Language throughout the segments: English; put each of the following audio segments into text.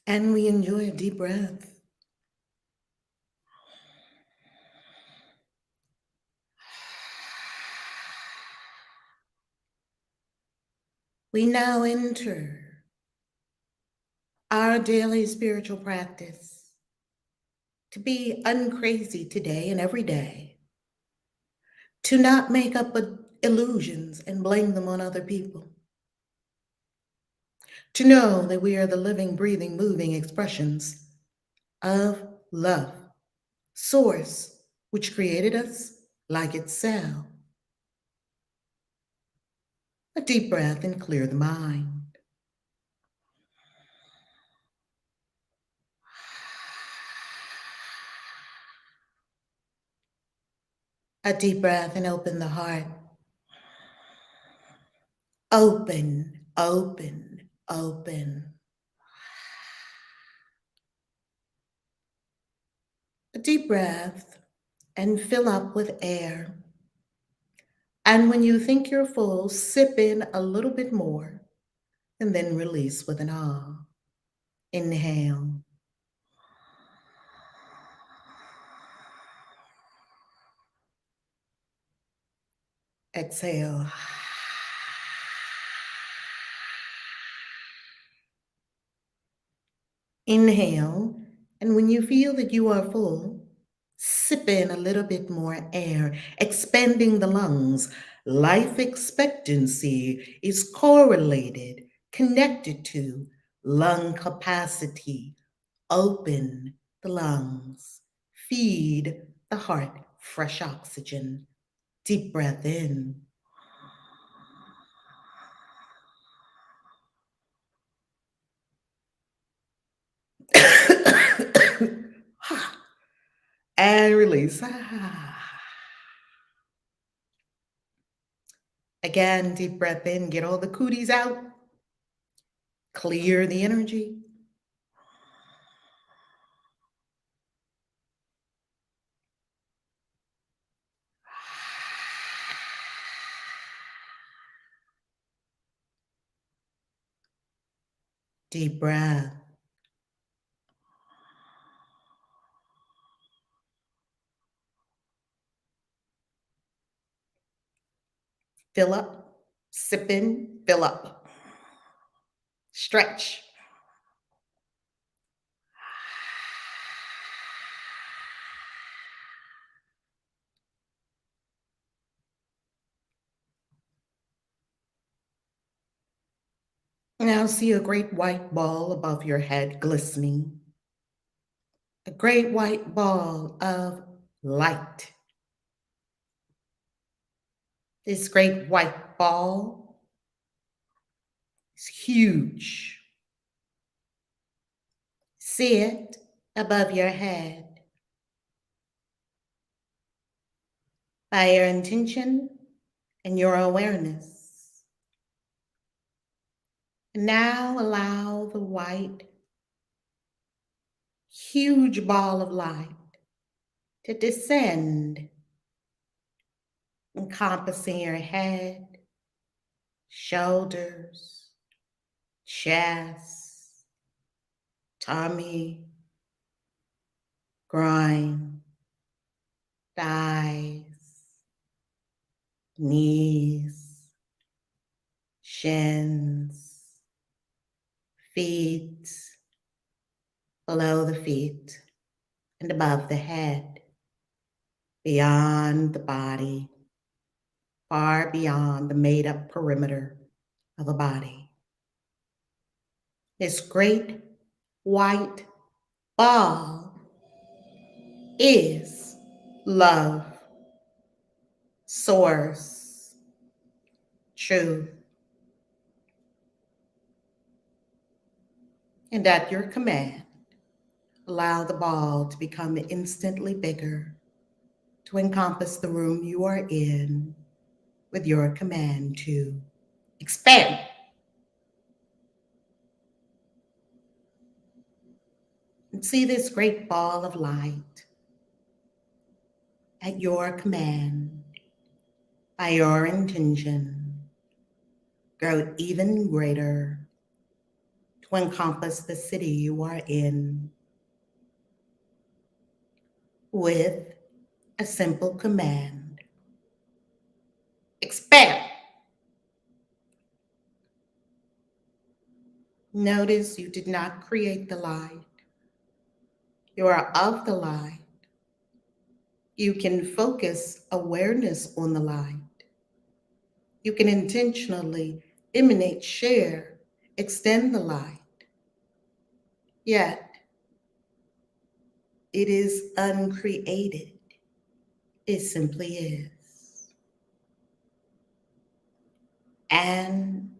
And we enjoy a deep breath. We now enter our daily spiritual practice to be uncrazy today and every day, to not make up illusions and blame them on other people, to know that we are the living, breathing, moving expressions of love, source, which created us like itself. A deep breath and clear the mind. A deep breath and open the heart. Open, open, open. A deep breath and fill up with air. And when you think you're full, sip in a little bit more and then release with an ah. Inhale. Exhale. Inhale, and when you feel that you are full, sip in a little bit more air, expanding the lungs. Life expectancy is correlated, connected to lung capacity. Open the lungs, feed the heart fresh oxygen. Deep breath in. And release. Again, deep breath in, get all the cooties out, clear the energy. Deep breath. Fill up, sip in, fill up. Stretch. Now see a great white ball above your head glistening. A great white ball of light. This great white ball is huge. See it above your head. By your intention and your awareness. And now allow the white, huge ball of light to descend, encompassing your head, shoulders, chest, tummy, groin, thighs, knees, shins, feet, below the feet, and above the head, beyond the body, far beyond the made-up perimeter of a body. This great white ball is love, source, truth. And at your command, allow the ball to become instantly bigger to encompass the room you are in with your command to expand. And see this great ball of light at your command, by your intention, grow even greater to to encompass the city you are in with a simple command. Expand. Notice you did not create the light. You are of the light. You can focus awareness on the light. You can intentionally emanate, share, extend the light. Yet, it is uncreated. It simply is. And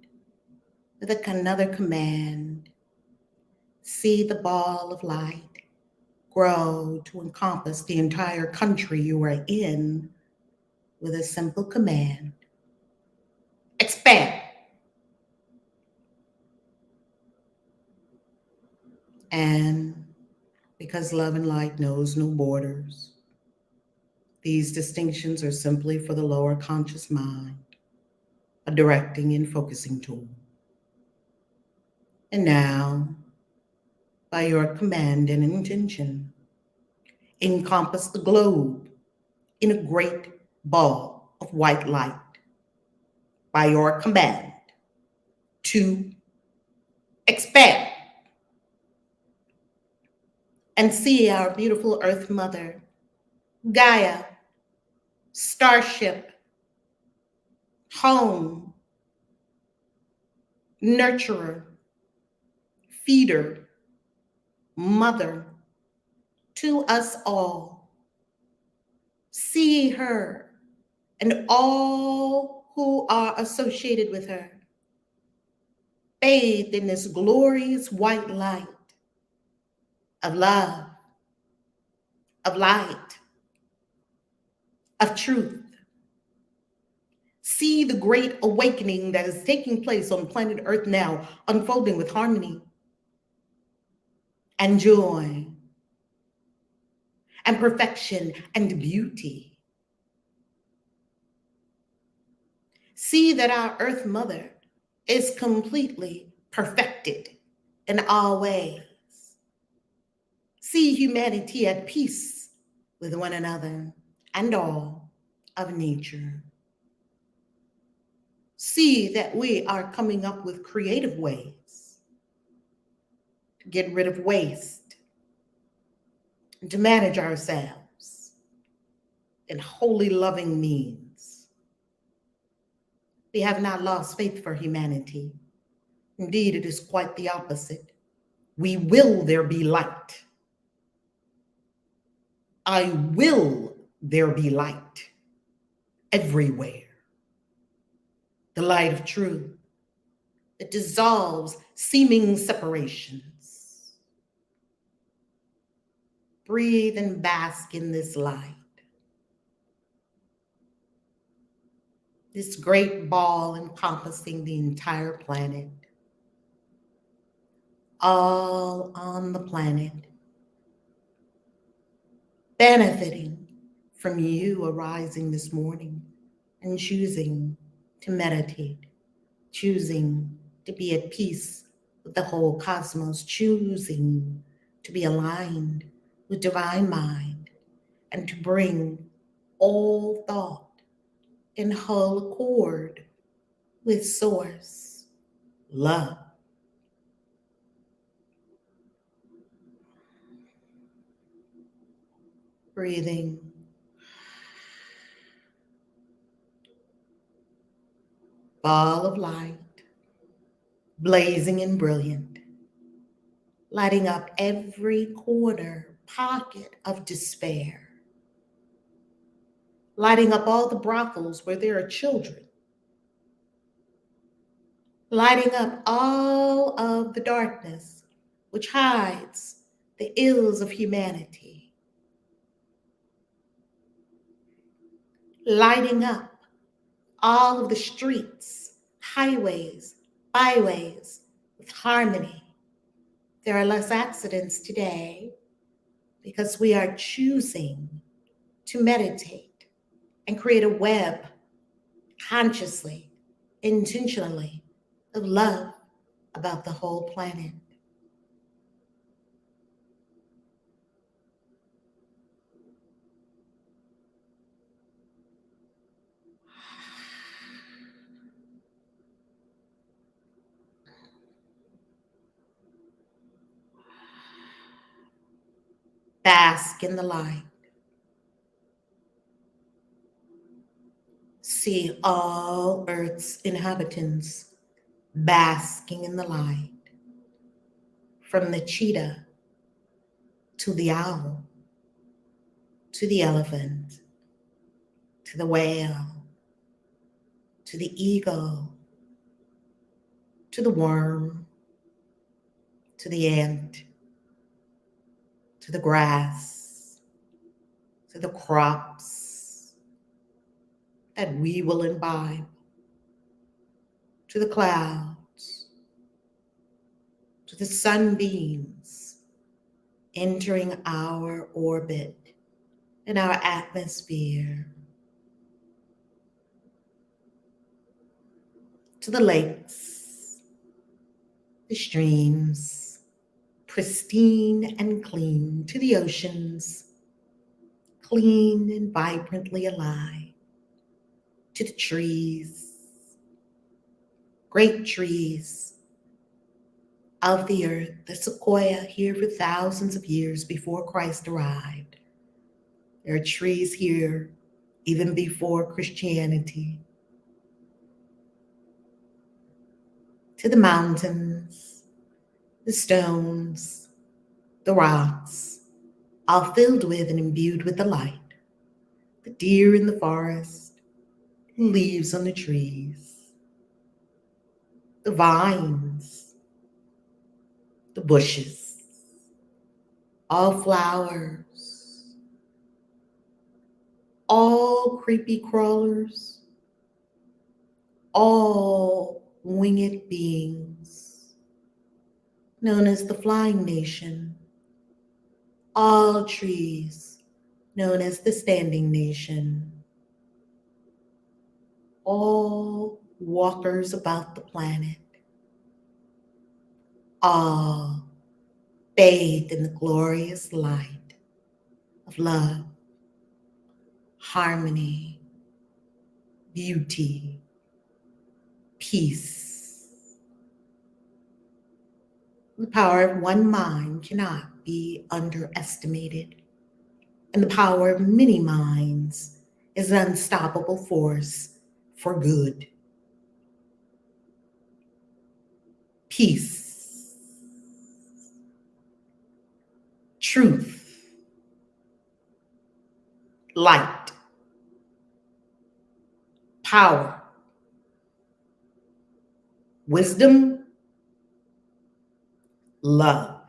with another command, see the ball of light grow to encompass the entire country you are in with a simple command. Expand. And because love and light knows no borders, these distinctions are simply for the lower conscious mind, a directing and focusing tool. And now, by your command and intention, encompass the globe in a great ball of white light. By your command to expand. And see our beautiful Earth Mother, Gaia, starship, home, nurturer, feeder, mother, to us all. See her and all who are associated with her, bathed in this glorious white light of love, of light, of truth. See the great awakening that is taking place on planet Earth now, unfolding with harmony and joy and perfection and beauty. See that our Earth Mother is completely perfected in all ways. See humanity at peace with one another and all of nature. See that we are coming up with creative ways to get rid of waste and to manage ourselves in wholly loving means. We have not lost faith for humanity. Indeed, it is quite the opposite. We will there be light. I will there be light everywhere. The light of truth that dissolves seeming separations. Breathe and bask in this light. This great ball encompassing the entire planet. All on the planet. Benefiting from you arising this morning and choosing to meditate, choosing to be at peace with the whole cosmos, choosing to be aligned with divine mind and to bring all thought in whole accord with source, love. Breathing. Ball of light, blazing and brilliant, lighting up every corner, pocket of despair, lighting up all the brothels where there are children, lighting up all of the darkness which hides the ills of humanity, lighting up all of the streets, highways, byways with harmony. There are less accidents today because we are choosing to meditate and create a web consciously, intentionally, of love about the whole planet. Bask in the light. See all Earth's inhabitants basking in the light, from the cheetah to the owl, to the elephant, to the whale, to the eagle, to the worm, to the ant, to the grass, to the crops that we will imbibe, to the clouds, to the sunbeams entering our orbit and our atmosphere, to the lakes, the streams, pristine and clean, to the oceans, clean and vibrantly alive, to the trees, great trees of the earth, the sequoia here for thousands of years before Christ arrived. There are trees here even before Christianity. To the mountains, the stones, the rocks, all filled with and imbued with the light. The deer in the forest, leaves on the trees, the vines, the bushes, all flowers, all creepy crawlers, all winged beings, known as the flying nation, all trees, known as the standing nation, all walkers about the planet, all bathed in the glorious light of love, harmony, beauty, peace. The power of one mind cannot be underestimated, and the power of many minds is an unstoppable force for good. Peace, truth, light, power, wisdom, love,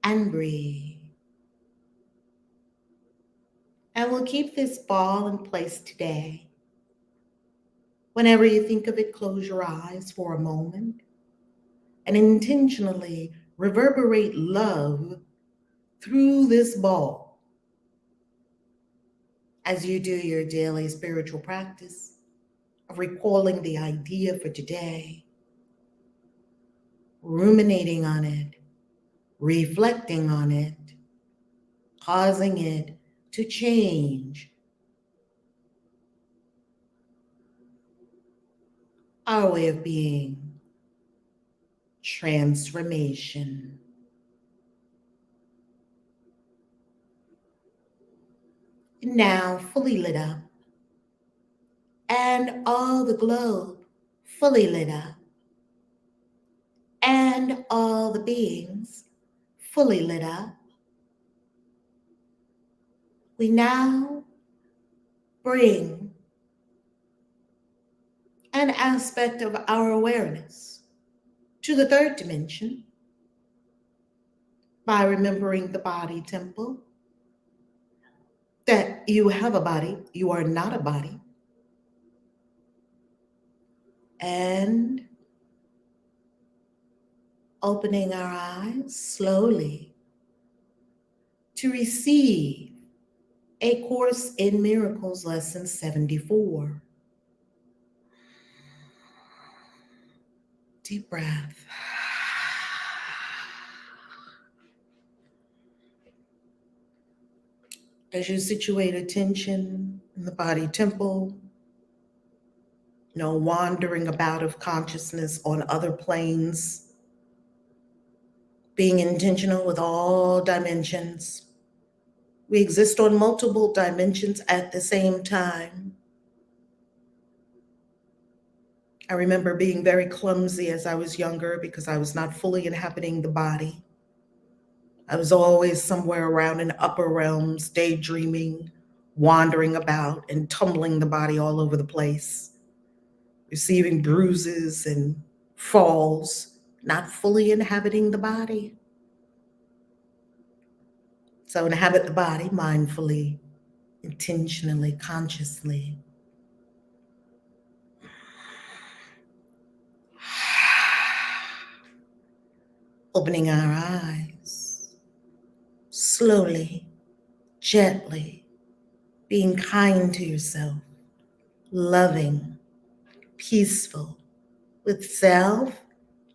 and breathe. And we'll keep this ball in place today. Whenever you think of it, close your eyes for a moment and intentionally reverberate love through this ball as you do your daily spiritual practice of recalling the idea for today, ruminating on it, reflecting on it, causing it to change our way of being, transformation. And now fully lit up, and all the globe fully lit up, and all the beings fully lit up. We now bring an aspect of our awareness to the third dimension by remembering the body temple, that you have a body, you are not a body, and opening our eyes slowly to receive A Course in Miracles Lesson 74. Deep breath. As you situate attention in the body temple, no wandering about of consciousness on other planes, being intentional with all dimensions. We exist on multiple dimensions at the same time. I remember being very clumsy as I was younger because I was not fully inhabiting the body. I was always somewhere around in upper realms, daydreaming, wandering about, and tumbling the body all over the place, receiving bruises and falls, not fully inhabiting the body. So inhabit the body mindfully, intentionally, consciously. Opening our eyes slowly, gently, being kind to yourself, loving, peaceful with self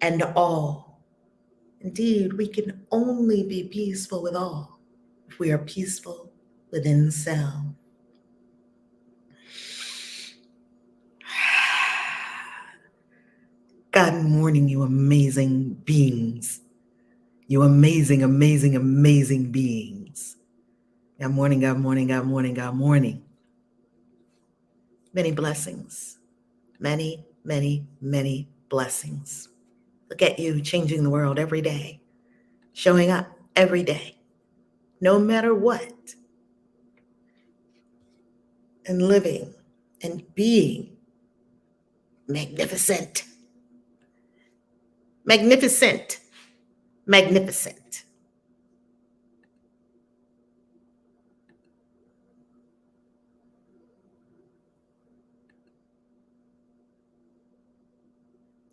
and all. Indeed, we can only be peaceful with all if we are peaceful within self. Good morning, you amazing beings. You amazing, amazing, amazing beings. Good morning, good morning, good morning, good morning. Many blessings. Many, many, many blessings. Look at you changing the world every day, showing up every day, no matter what, and living and being magnificent, magnificent, magnificent.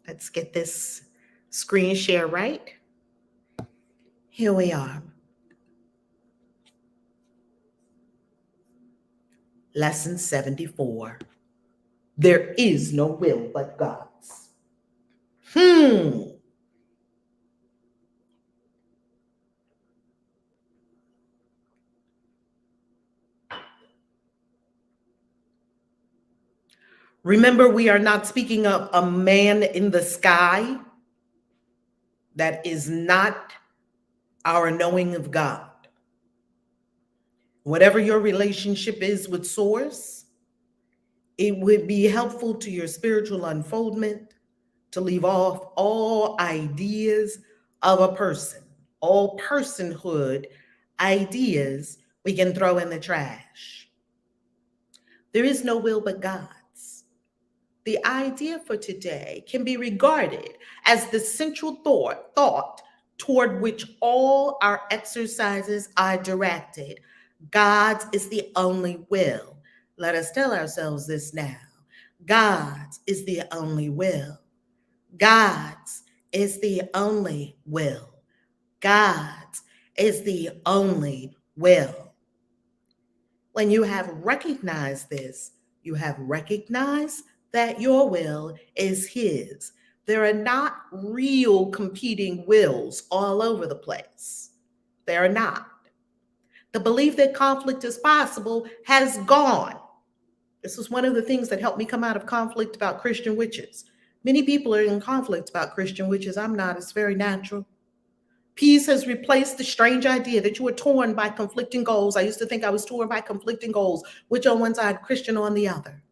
Let's get this screen share right. Here we are. Lesson 74. There is no will but God's. Remember, we are not speaking of a man in the sky. That is not our knowing of God. Whatever your relationship is with Source, it would be helpful to your spiritual unfoldment to leave off all ideas of a person, all personhood ideas we can throw in the trash. There is no will but God's. The idea for today can be regarded as the central thought toward which all our exercises are directed. God's is the only will. Let us tell ourselves this now. God's is the only will. God's is the only will. God's is the only will. When you have recognized this, you have recognized that your will is His. There are not real competing wills all over the place. There are not. The belief that conflict is possible has gone. This was one of the things that helped me come out of conflict about Christian witches. Many people are in conflict about Christian witches. I'm not. It's very natural. Peace has replaced the strange idea that you are torn by conflicting goals. I used to think I was torn by conflicting goals, which on one side, Christian on the other.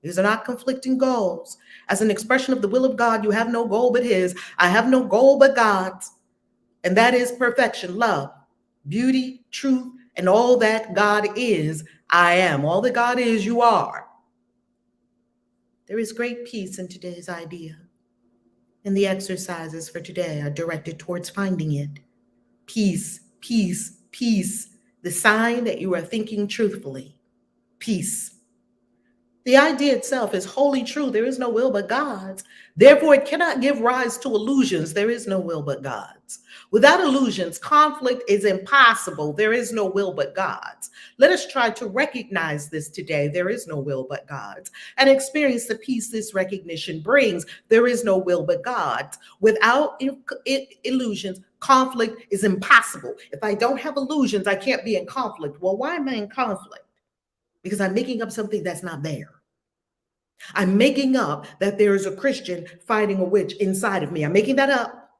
These are not conflicting goals. As an expression of the will of God, you have no goal but His. I have no goal but God's. And that is perfection, love, beauty, truth, and all that God is, I am. All that God is, you are. There is great peace in today's idea. And the exercises for today are directed towards finding it. Peace, peace, peace. The sign that you are thinking truthfully. Peace. The idea itself is wholly true. There is no will but God's. Therefore, it cannot give rise to illusions. There is no will but God's. Without illusions, conflict is impossible. There is no will but God's. Let us try to recognize this today. There is no will but God's. And experience the peace this recognition brings. There is no will but God's. Without illusions, conflict is impossible. If I don't have illusions, I can't be in conflict. Well, why am I in conflict? Because I'm making up something that's not there. I'm making up that there is a Christian fighting a witch inside of me. I'm making that up.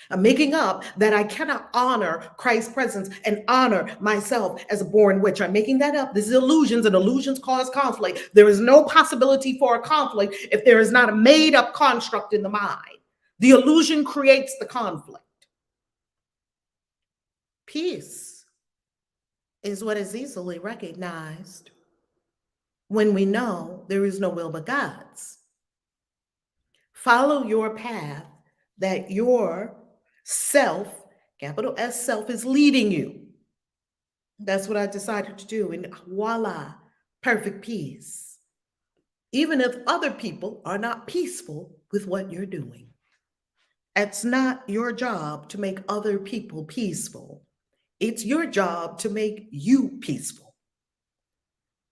I'm making up that I cannot honor Christ's presence and honor myself as a born witch. I'm making that up. This is illusions, and illusions cause conflict. There is no possibility for a conflict if there is not a made up construct in the mind. The illusion creates the conflict. Peace is what is easily recognized when we know there is no will but God's. Follow your path that your self, capital S self, is leading you. That's what I decided to do, and voila, perfect peace. Even if other people are not peaceful with what you're doing. It's not your job to make other people peaceful. It's your job to make you peaceful.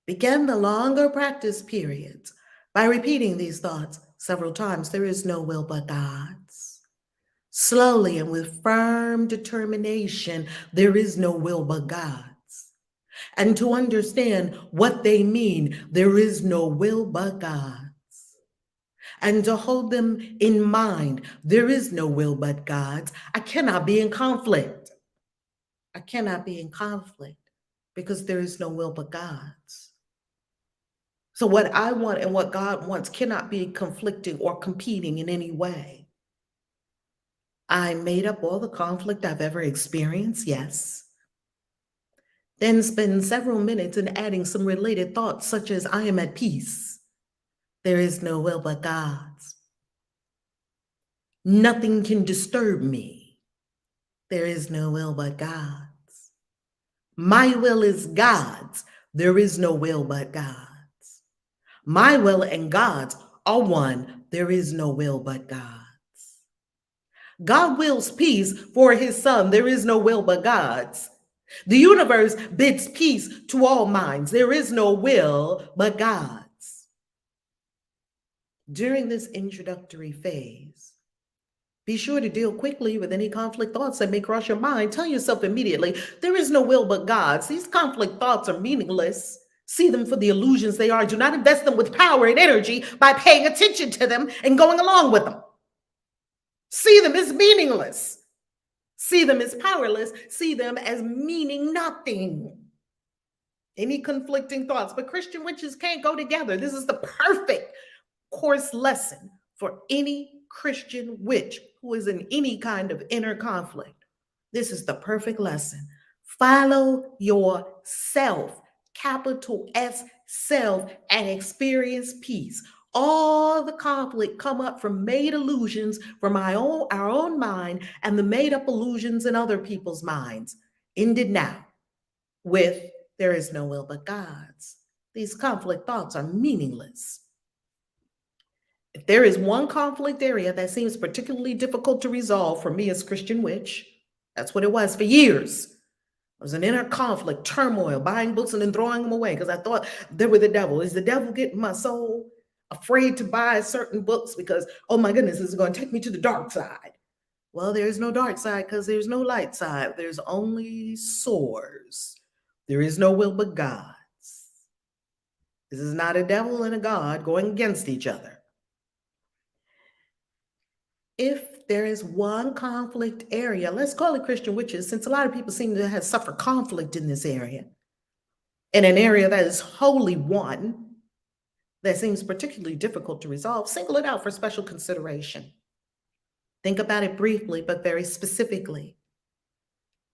Begin the longer practice periods by repeating these thoughts several times. There is no will but God's. Slowly and with firm determination, there is no will but God's. And to understand what they mean, there is no will but God's. And to hold them in mind, there is no will but God's. I cannot be in conflict. I cannot be in conflict because there is no will but God's. So what I want and what God wants cannot be conflicting or competing in any way. I made up all the conflict I've ever experienced, yes. Then spend several minutes in adding some related thoughts such as I am at peace. There is no will but God's. Nothing can disturb me. There is no will but God's. My will is God's. There is no will but God's. My will and God's are one. There is no will but God's. God wills peace for his son. There is no will but God's. The universe bids peace to all minds. There is no will but God's. During this introductory phase, be sure to deal quickly with any conflict thoughts that may cross your mind. Tell yourself immediately, there is no will but God's. These conflict thoughts are meaningless. See them for the illusions they are. Do not invest them with power and energy by paying attention to them and going along with them. See them as meaningless. See them as powerless. See them as meaning nothing. Any conflicting thoughts, but Christian witches can't go together. This is the perfect course lesson for any Christian witch who is in any kind of inner conflict. This is the perfect lesson. Follow yourself, capital S self, and experience peace. All the conflict come up from made illusions from our own mind and the made up illusions in other people's minds. Ended now with there is no will but God's. These conflict thoughts are meaningless. If there is one conflict area that seems particularly difficult to resolve for me as Christian witch, that's what it was for years. It was an inner conflict, turmoil, buying books and then throwing them away because I thought they were the devil. Is the devil getting my soul? Afraid to buy certain books because, oh my goodness, this is going to take me to the dark side. Well, there's no dark side because there's no light side. There's only sores. There is no will but God's. This is not a devil and a God going against each other. If there is one conflict area, let's call it Christian witches, since a lot of people seem to have suffered conflict in this area, in an area that is wholly one, that seems particularly difficult to resolve, single it out for special consideration. Think about it briefly, but very specifically.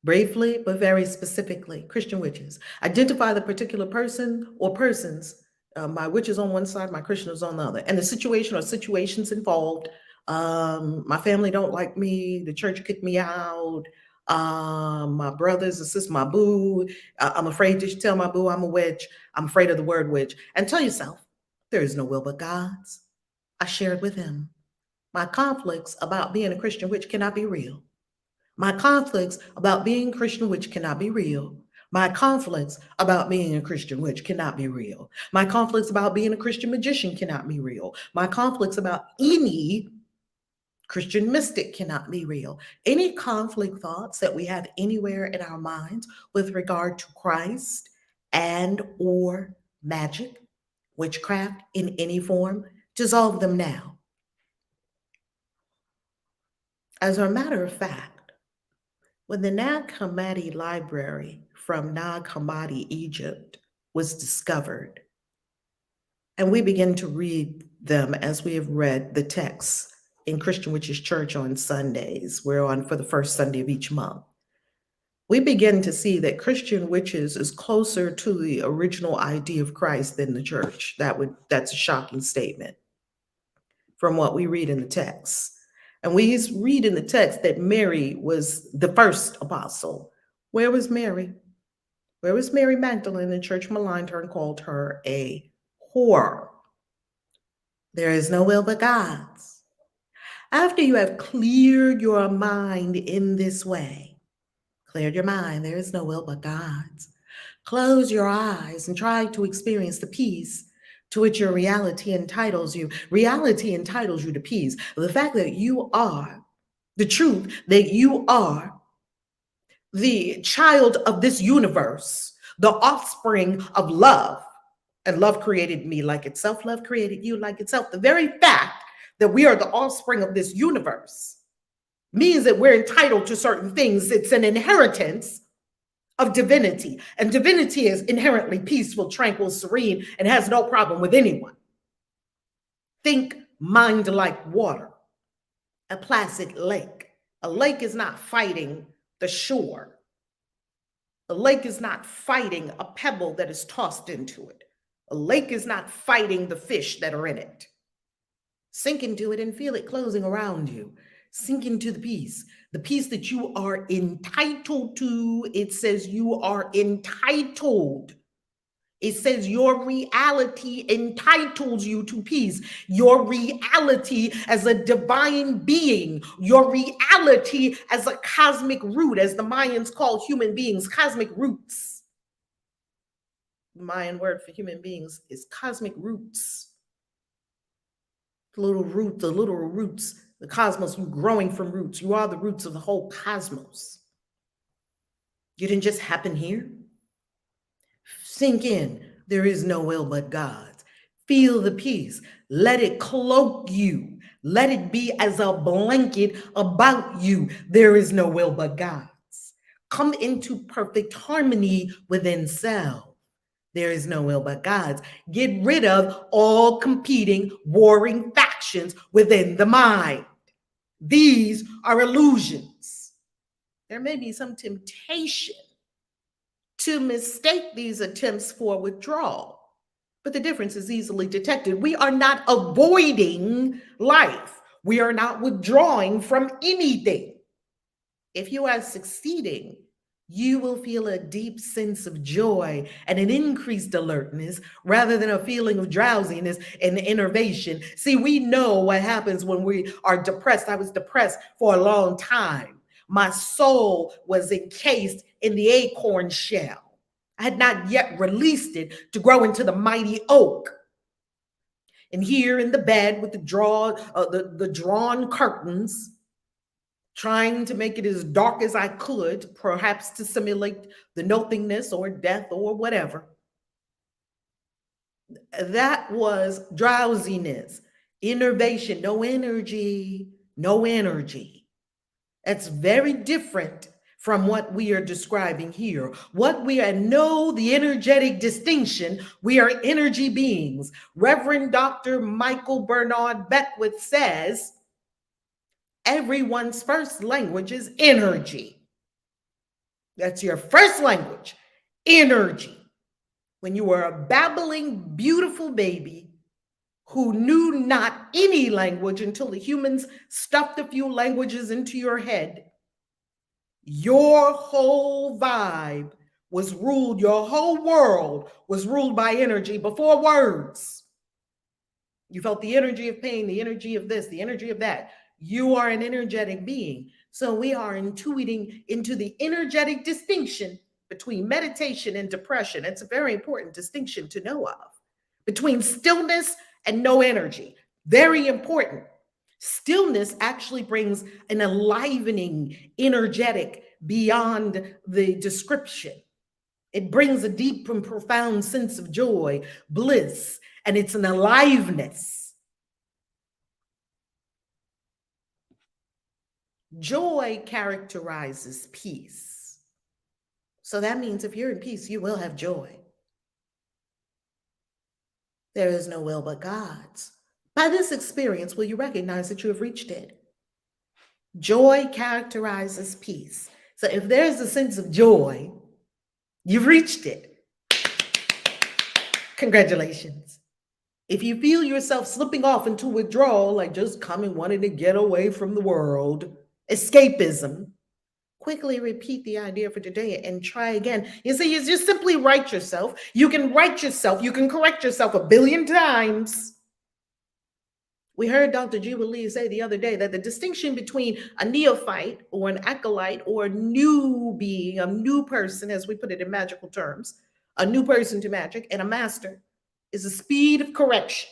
Briefly, but very specifically. Christian witches. Identify the particular person or persons. My witch is on one side, my Christian is on the other. And the situation or situations involved. My family don't like me. The church kicked me out. My brothers and sisters, my boo. I'm afraid to tell my boo I'm a witch. I'm afraid of the word witch. And tell yourself, there is no will but God's. I shared with him. My conflicts about being a Christian witch cannot be real. My conflicts about being a Christian witch cannot be real. My conflicts about being a Christian witch cannot be real. My conflicts about being a Christian magician cannot be real. My conflicts about any Christian mystic cannot be real. Any conflict thoughts that we have anywhere in our minds with regard to Christ and or magic, witchcraft in any form, dissolve them now. As a matter of fact, when the Nag Hammadi Library from Nag Hammadi, Egypt, was discovered, and we begin to read them as we have read the texts in Christian Witches Church on Sundays. We're on for the first Sunday of each month. We begin to see that Christian witches is closer to the original idea of Christ than the church. That's a shocking statement from what we read in the text. And we read in the text that Mary was the first apostle. Where was Mary? Where was Mary Magdalene? The church maligned her and called her a whore. There is no will but God's. After you have cleared your mind in this way, cleared your mind, there is no will but God's. Close your eyes and try to experience the peace to which your reality entitles you. Reality entitles you to peace. The fact that you are, the truth that you are the child of this universe, the offspring of love, and love created me like itself, love created you like itself. The very fact that we are the offspring of this universe means that we're entitled to certain things. It's an inheritance of divinity. And divinity is inherently peaceful, tranquil, serene, and has no problem with anyone. Think mind like water, a placid lake. A lake is not fighting the shore. A lake is not fighting a pebble that is tossed into it. A lake is not fighting the fish that are in it. Sink into it and feel it closing around you. Sink into the peace that you are entitled to. It says you are entitled. It says your reality entitles you to peace. Your reality as a divine being, your reality as a cosmic root, as the Mayans call human beings, cosmic roots. The Mayan word for human beings is cosmic roots. The little roots, the cosmos, you growing from roots. You are the roots of the whole cosmos. You didn't just happen here. Sink in. There is no will but God's. Feel the peace. Let it cloak you. Let it be as a blanket about you. There is no will but God's. Come into perfect harmony within self. There is no will but God's. Get rid of all competing, warring factions within the mind. These are illusions. There may be some temptation to mistake these attempts for withdrawal, but the difference is easily detected. We are not avoiding life. We are not withdrawing from anything. If you are succeeding, you will feel a deep sense of joy and an increased alertness rather than a feeling of drowsiness and enervation. See, we know what happens when we are depressed. I was depressed for a long time. My soul was encased in the acorn shell. I had not yet released it to grow into the mighty oak. And here in the bed with the drawn curtains, trying to make it as dark as I could, perhaps to simulate the nothingness or death or whatever. That was drowsiness, enervation, no energy, no energy. That's very different from what we are describing here. Know the energetic distinction. We are energy beings. Reverend Dr. Michael Bernard Beckwith says, everyone's first language is energy. That's your first language, energy. When you were a babbling, beautiful baby who knew not any language until the humans stuffed a few languages into your head, your whole vibe was ruled, your whole world was ruled by energy before words. You felt the energy of pain, the energy of this, the energy of that. You are an energetic being. So we are intuiting into the energetic distinction between meditation and depression. It's a very important distinction to know of. Between stillness and no energy. Very important. Stillness actually brings an enlivening, energetic beyond the description. It brings a deep and profound sense of joy, bliss, and it's an aliveness. Joy characterizes peace. So that means if you're in peace, you will have joy. There is no will but God's. By this experience, will you recognize that you have reached it? Joy characterizes peace. So if there's a sense of joy, you've reached it. Congratulations. If you feel yourself slipping off into withdrawal, like just coming, wanting to get away from the world, escapism, quickly repeat the idea for today and try again. You see, you just simply write yourself. You can write yourself. You can correct yourself 1,000,000,000 times. We heard Dr. Jubilee say the other day that the distinction between a neophyte or an acolyte or a newbie, a new person, as we put it in magical terms, a new person to magic, and a master is the speed of correction.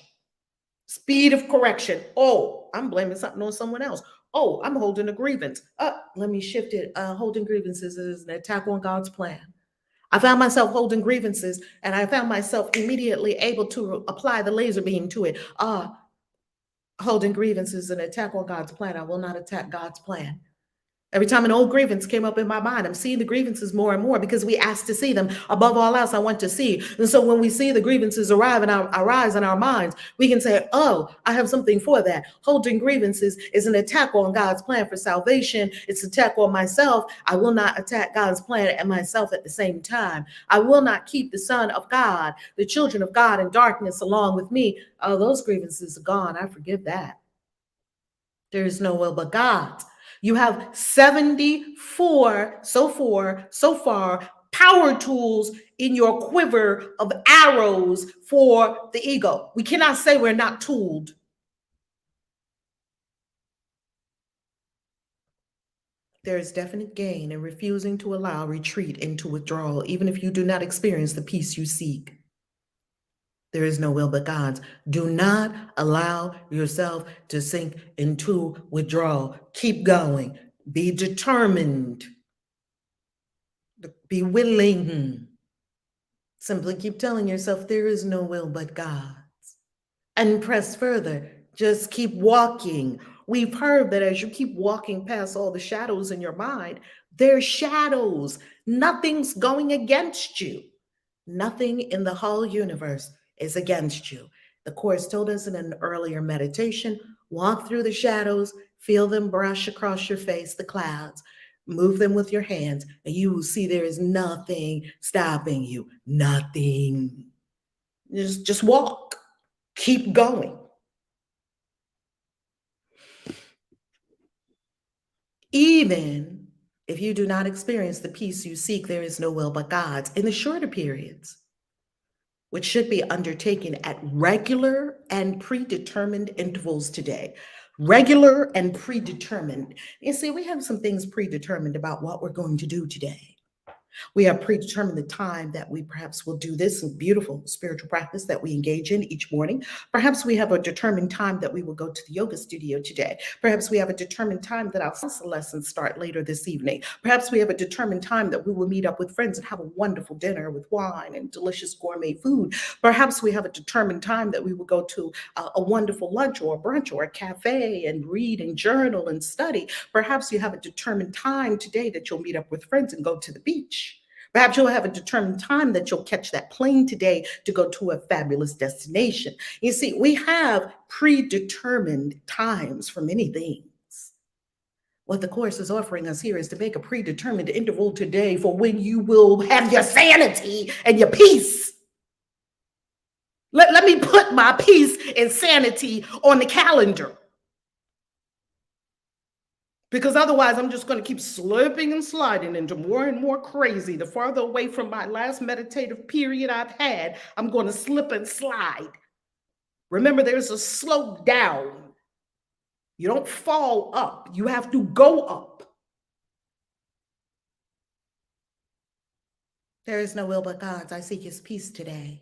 Speed of correction. Oh, I'm blaming something on someone else. Oh, I'm holding a grievance. Let me shift it. Holding grievances is an attack on God's plan. I found myself holding grievances and I found myself immediately able to apply the laser beam to it. Holding grievances is an attack on God's plan. I will not attack God's plan. Every time an old grievance came up in my mind, I'm seeing the grievances more and more because we asked to see them. Above all else, I want to see. And so when we see the grievances arise in our minds, we can say, oh, I have something for that. Holding grievances is an attack on God's plan for salvation. It's an attack on myself. I will not attack God's plan and myself at the same time. I will not keep the Son of God, the children of God in darkness along with me. Oh, those grievances are gone. I forgive that. There is no will but God. You have 74 so far power tools in your quiver of arrows for the ego. We cannot say we're not tooled. There is definite gain in refusing to allow retreat into withdrawal, even if you do not experience the peace you seek. There is no will but God's. Do not allow yourself to sink into withdrawal. Keep going. Be determined. Be willing. Simply keep telling yourself there is no will but God's. And press further. Just keep walking. We've heard that as you keep walking past all the shadows in your mind, they're shadows. Nothing's going against you. Nothing in the whole universe is against you. The Course told us in an earlier meditation, walk through the shadows, feel them brush across your face, the clouds, move them with your hands, and you will see there is nothing stopping you. Nothing. Just walk. Keep going. Even if you do not experience the peace you seek, there is no will but God's. In the shorter periods, which should be undertaken at regular and predetermined intervals today. Regular and predetermined. You see, we have some things predetermined about what we're going to do today. We have predetermined the time that we perhaps will do this beautiful spiritual practice that we engage in each morning. Perhaps we have a determined time that we will go to the yoga studio today. Perhaps we have a determined time that our lessons start later this evening. Perhaps we have a determined time that we will meet up with friends and have a wonderful dinner with wine and delicious gourmet food. Perhaps we have a determined time that we will go to a wonderful lunch or a brunch or a cafe and read and journal and study. Perhaps you have a determined time today that you'll meet up with friends and go to the beach. Perhaps you'll have a determined time that you'll catch that plane today to go to a fabulous destination. You see, we have predetermined times for many things. What the Course is offering us here is to make a predetermined interval today for when you will have your sanity and your peace. Let me put my peace and sanity on the calendar. Because otherwise, I'm just going to keep slipping and sliding into more and more crazy. The farther away from my last meditative period I've had, I'm going to slip and slide. Remember, there's a slope down. You don't fall up. You have to go up. There is no will but God's. I seek his peace today.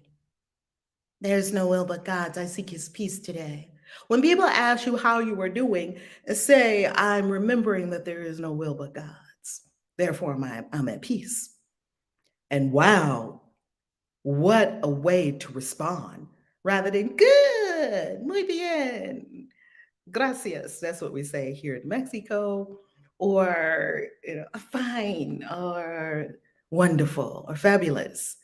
There is no will but God's. I seek his peace today. When people ask you how you are doing, say, I'm remembering that there is no will but God's. Therefore, I'm at peace. And wow, what a way to respond rather than good, muy bien, gracias. That's what we say here in Mexico. or fine, or wonderful, or fabulous,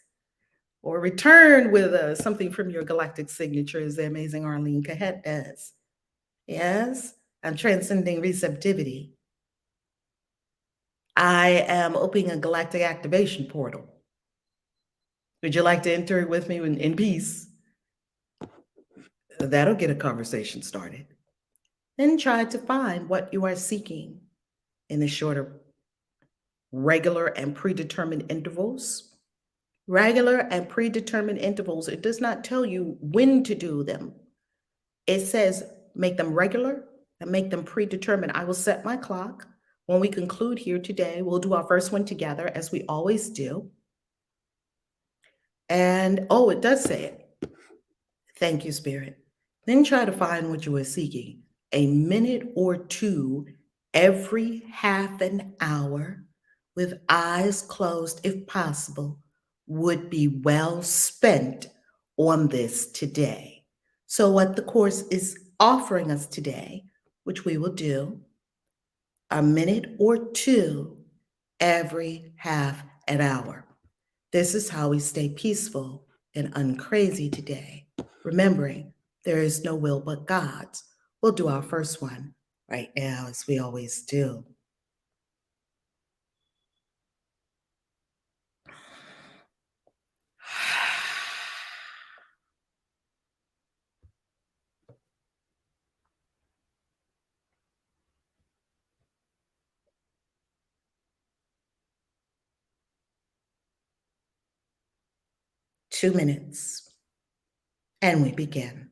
or return with something from your galactic signature, as the amazing Arlene Cahet does. Yes, I'm transcending receptivity. I am opening a galactic activation portal. Would you like to enter it with me in peace? That'll get a conversation started. Then try to find what you are seeking in the shorter, regular, and predetermined intervals. Regular and predetermined intervals, it does not tell you when to do them. It says make them regular and make them predetermined. I will set my clock. When we conclude here today, we'll do our first one together, as we always do. And oh, it does say it. Thank you, Spirit. Then try to find what you are seeking. A minute or two every half an hour, with eyes closed if possible, would be well spent on this today. So, what the course is offering us today, which we will do, a minute or two every half an hour. This is how we stay peaceful and uncrazy today, remembering there is no will but God's. We'll do our first one right now, as we always do. Two minutes, and we begin.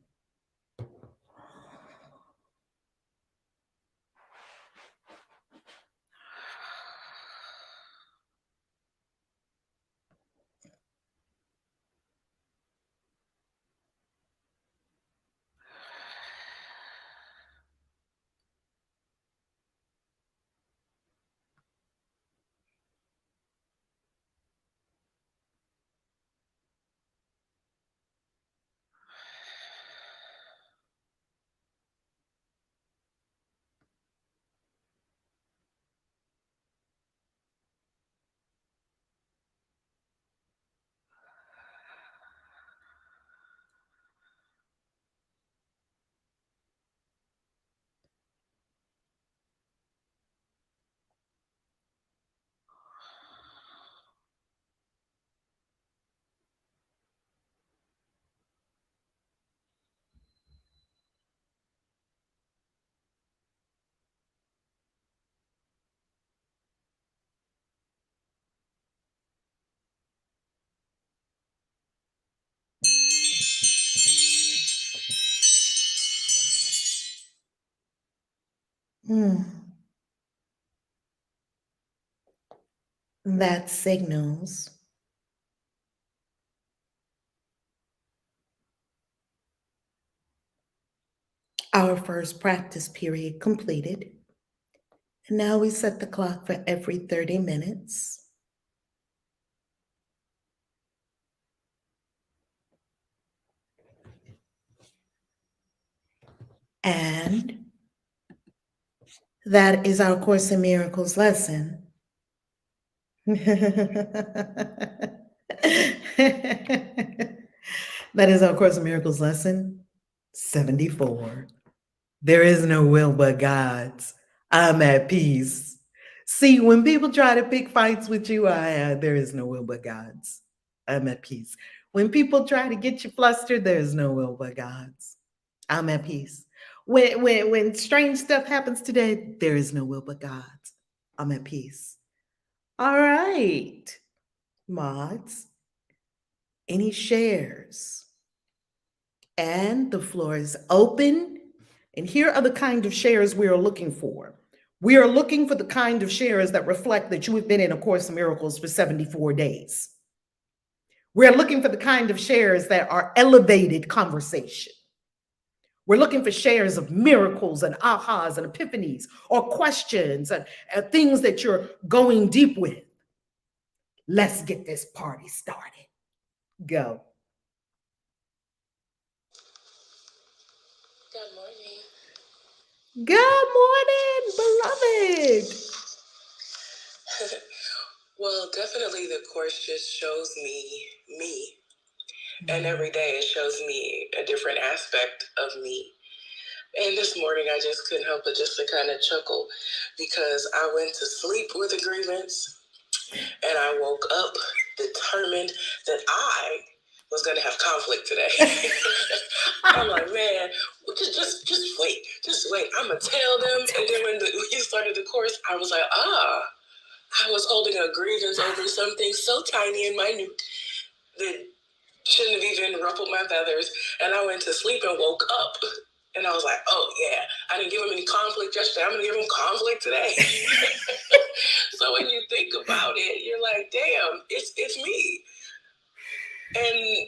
Hmm. That signals our first practice period completed. And now we set the clock for every 30 minutes. And that is our Course in Miracles lesson. That is our Course in Miracles lesson 74. There is no will but God's. I'm at peace. See, when people try to pick fights with you, there is no will but God's. I'm at peace. When people try to get you flustered, there is no will but God's. I'm at peace. When strange stuff happens today, there is no will but God's. I'm at peace. All right, mods, any shares? And the floor is open. And here are the kind of shares we are looking for. We are looking for the kind of shares that reflect that you have been in A Course in Miracles for 74 days. We're looking for the kind of shares that are elevated conversation. We're looking for shares of miracles and ahas and epiphanies, or questions and things that you're going deep with. Let's get this party started. Go. Good morning. Good morning, beloved. Well, definitely the course just shows me. And every day it shows me a different aspect of me. And this morning I just couldn't help but just to kind of chuckle because I went to sleep with a grievance and I woke up determined that I was going to have conflict today. I'm like, man, just wait. I'm going to tell them. And then when we started the course, I was like, I was holding a grievance over something so tiny and minute that shouldn't have even ruffled my feathers. And I went to sleep and woke up. And I was like, oh, yeah, I didn't give him any conflict yesterday. I'm going to give him conflict today. So when you think about it, you're like, damn, it's me. And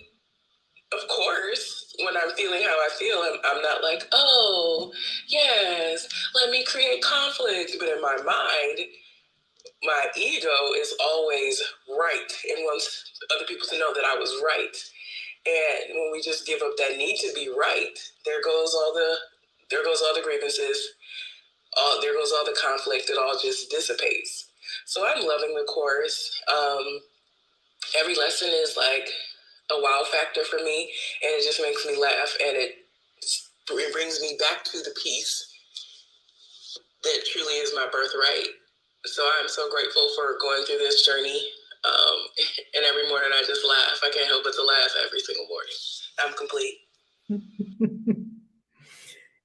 of course, when I'm feeling how I feel, I'm not like, oh, yes, let me create conflict. But in my mind, my ego is always right and wants other people to know that I was right. And when we just give up that need to be right, there goes all the grievances, there goes all the conflict. It all just dissipates. So I'm loving the course. Every lesson is like a wow factor for me, and it just makes me laugh, and it brings me back to the peace that truly is my birthright. So I'm so grateful for going through this journey. And every morning I just laugh. I can't help but to laugh every single morning. I'm complete.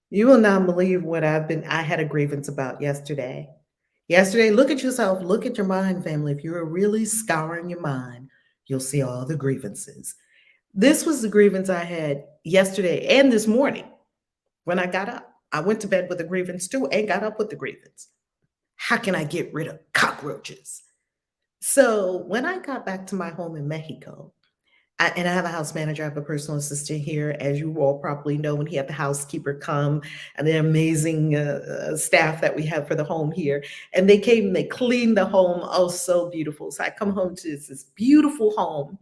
You will not believe what I had a grievance about yesterday. Yesterday, look at yourself, look at your mind, family. If you're really scouring your mind, you'll see all the grievances. This was the grievance I had yesterday and this morning when I got up. I went to bed with a grievance too and got up with the grievance. How can I get rid of cockroaches? So when I got back to my home in Mexico, and I have a house manager, I have a personal assistant here, as you all probably know, when he had the housekeeper come and the amazing staff that we have for the home here. And they came and they cleaned the home. Oh, so beautiful. So I come home to this beautiful home,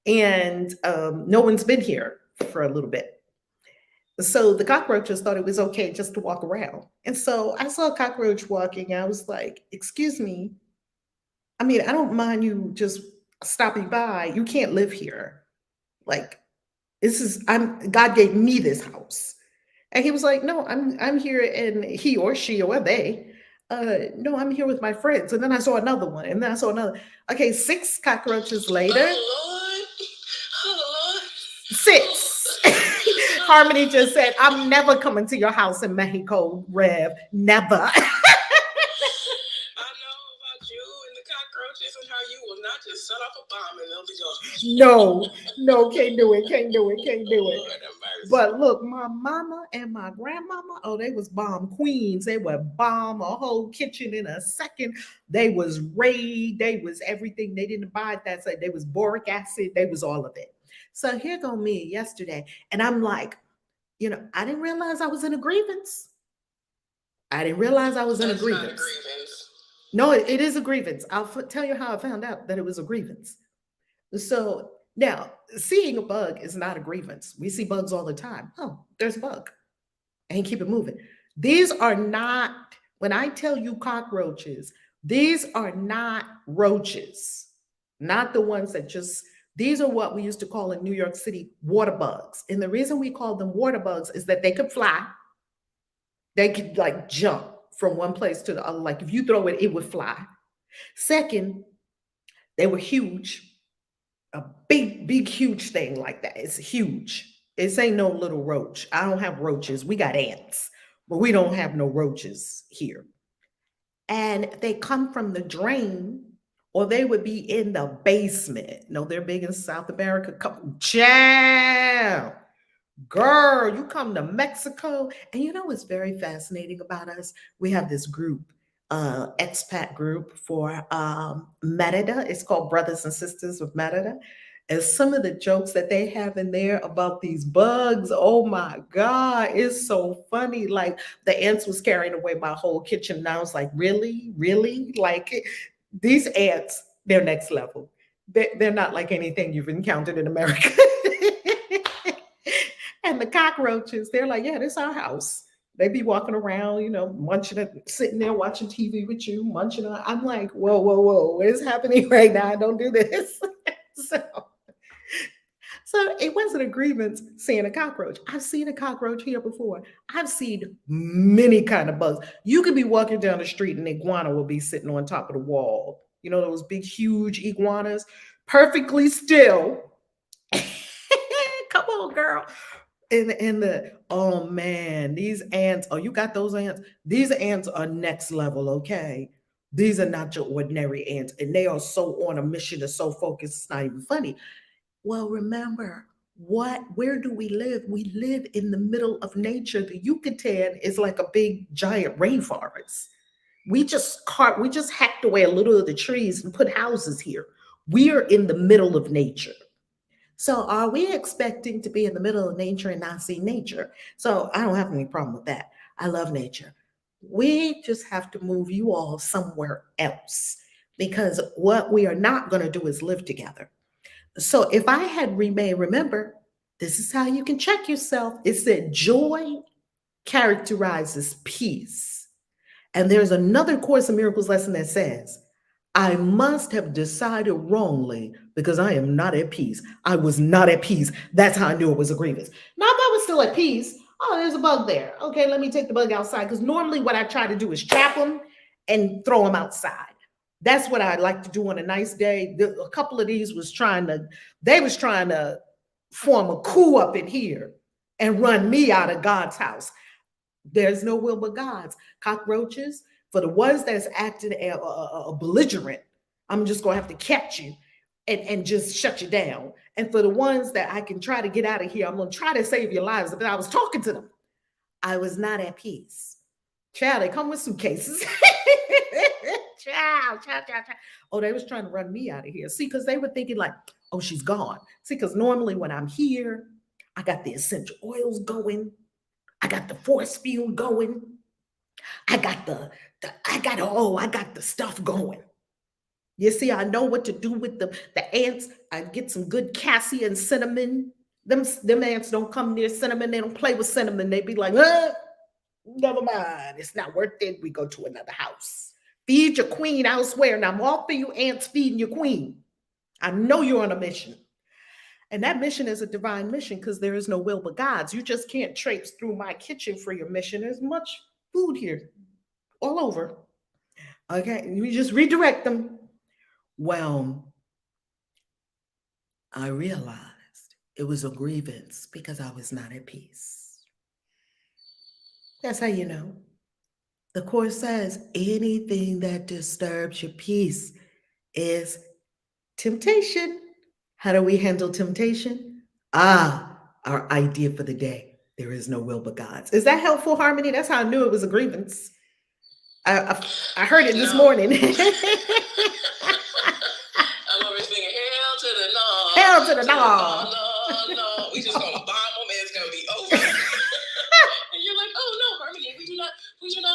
and no one's been here for a little bit. So the cockroaches thought it was okay just to walk around. And so I saw a cockroach walking. I was like, excuse me. I mean, I don't mind you just stopping by. You can't live here. Like, God gave me this house. And he was like, no, I'm here, and he or she or they, no, I'm here with my friends. And then I saw another one, and then I saw another. Okay, 6 cockroaches later. Oh, Lord. Oh, Lord. 6. Harmony just said, I'm never coming to your house in Mexico, Rev. Never. I know about you and the cockroaches and how you will not just set off a bomb and they'll be gone. No, can't do it, can't do it, can't do it. But look, my mama and my grandmama, oh, they was bomb queens. They would bomb a whole kitchen in a second. They was raid, they was everything. They didn't buy it that side. They was boric acid, they was all of it. So here go me yesterday, and I'm like, I didn't realize I was in a grievance. I didn't realize I was in a grievance. Not a grievance. No, it is a grievance. I'll tell you how I found out that it was a grievance. So now, seeing a bug is not a grievance. We see bugs all the time. Oh, there's a bug. And keep it moving. These are not, when I tell you cockroaches, these are not roaches, not the ones that just, these are what we used to call in New York City water bugs. And the reason we call them water bugs is that they could fly. They could like jump from one place to the other. Like if you throw it, it would fly. Second, they were huge. A big, huge thing like that. It's huge. It ain't no little roach. I don't have roaches. We got ants, but we don't have no roaches here. And they come from the drain, or they would be in the basement. No, they're big in South America. Come, child. Girl, you come to Mexico. And you know what's very fascinating about us? We have this group, expat group for Merida. It's called Brothers and Sisters of Merida. And some of the jokes that they have in there about these bugs, oh my God, it's so funny. Like the ants was carrying away my whole kitchen. And I was like, really? Really? Like these ants, they're next level. They're not like anything you've encountered in America. And the cockroaches, they're like, yeah, this is our house. They be walking around, munching it, sitting there watching TV with you, munching on. I'm like, whoa, whoa, whoa, what is happening right now? Don't do this. so, so it wasn't a grievance seeing a cockroach. I've seen a cockroach here before. I've seen many kind of bugs. You could be walking down the street and an iguana will be sitting on top of the wall. You know those big, huge iguanas, perfectly still. Come on, girl. And the oh man, these ants. Oh, you got those ants? These ants are next level, okay? These are not your ordinary ants, and they are so on a mission, they're so focused, it's not even funny. Well, remember, where do we live? We live in the middle of nature. The Yucatan is like a big giant rainforest. We just hacked away a little of the trees and put houses here. We are in the middle of nature. So are we expecting to be in the middle of nature and not see nature? So I don't have any problem with that. I love nature. We just have to move you all somewhere else because what we are not going to do is live together. So if I had remained, remember, this is how you can check yourself. It said joy characterizes peace. And there's another Course in Miracles lesson that says, I must have decided wrongly because I am not at peace. I was not at peace. That's how I knew it was a grievance. Now, if I was still at peace, oh, there's a bug there. Okay, let me take the bug outside. Because normally what I try to do is trap them and throw them outside. That's what I like to do on a nice day. A couple of these they was trying to form a coup up in here and run me out of God's house. There's no will but God's. Cockroaches, for the ones that's acting a belligerent, I'm just going to have to catch you and just shut you down. And for the ones that I can try to get out of here, I'm going to try to save your lives. But I was talking to them. I was not at peace. Child, they come with suitcases. Child. Oh, they was trying to run me out of here. See, because they were thinking like, oh, she's gone. See, because normally when I'm here, I got the essential oils going. I got the force field going. I got I got the stuff going. You see, I know what to do with the ants. I get some good cassia and cinnamon. Them ants don't come near cinnamon. They don't play with cinnamon. They be like, never mind. It's not worth it. We go to another house. Feed your queen elsewhere. Now I'm all for you ants feeding your queen. I know you're on a mission. And that mission is a divine mission because there is no will but God's. You just can't traipse through my kitchen for your mission. There's much food here, all over. Okay, you just redirect them. Well, I realized it was a grievance because I was not at peace. That's how you know. The Course says anything that disturbs your peace is temptation. How do we handle temptation? Our idea for the day. There is no will but God's. Is that helpful, Harmony? That's how I knew it was a grievance. I heard it this morning. I'm over singing hell to the no. Hell to the no. No. We just gonna bomb them and it's gonna be over. And you're like, oh no, Harmony, we do not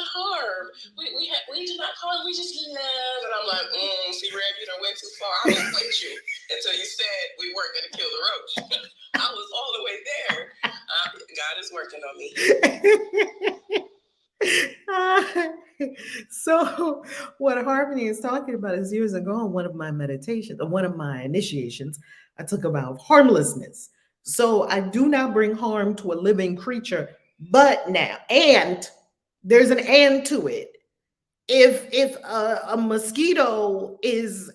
harm. We do not harm, we just love. And I'm like, see, Rev, you done went too far. I was with you until you said we weren't gonna kill the roach. I was all the way there. God is working on me. So what Harmony is talking about is years ago in one of my meditations, one of my initiations, I took about harmlessness. So I do not bring harm to a living creature, but now, and there's an and to it. If a mosquito is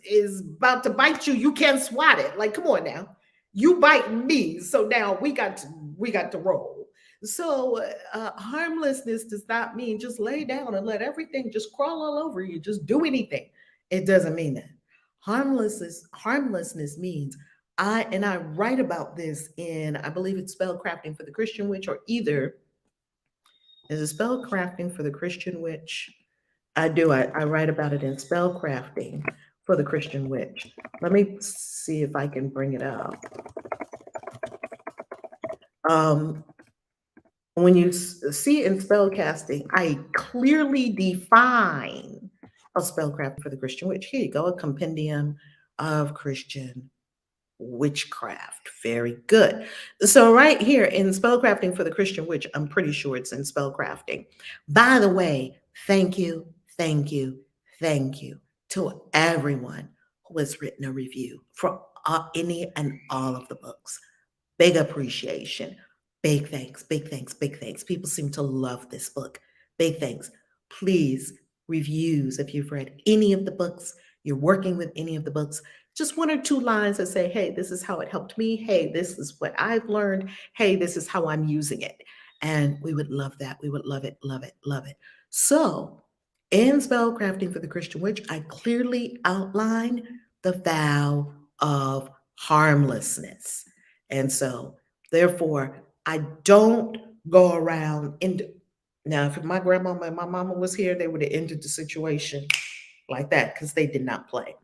about to bite you, you can't swat it. Like, come on now, you bite me, so now we got to roll. So harmlessness does not mean just lay down and let everything just crawl all over you. Just do anything. It doesn't mean that. Harmlessness means I write about this in, I believe it's Spellcrafting for the Christian Witch, or either is it Spellcrafting for the Christian Witch? I do. I write about it in Spellcrafting for the Christian Witch. Let me see if I can bring it up. When you see in spellcasting, I clearly define a spellcraft for the Christian Witch. Here you go, a compendium of Christian witchcraft. Very good. So right here in spellcrafting for the Christian witch, I'm pretty sure it's in spellcrafting. By the way, thank you, thank you, thank you to everyone who has written a review for any and all of the books. Big appreciation. Big thanks, big thanks, big thanks. People seem to love this book. Big thanks. Please, reviews if you've read any of the books, you're working with any of the books, just one or two lines that say, hey, this is how it helped me. Hey, this is what I've learned. Hey, this is how I'm using it. And we would love that. We would love it, love it, love it. So, in Spellcrafting for the Christian Witch, I clearly outline the vow of harmlessness. And so, therefore, I don't go around and now, if my grandmama and my mama was here, they would have ended the situation like that because they did not play.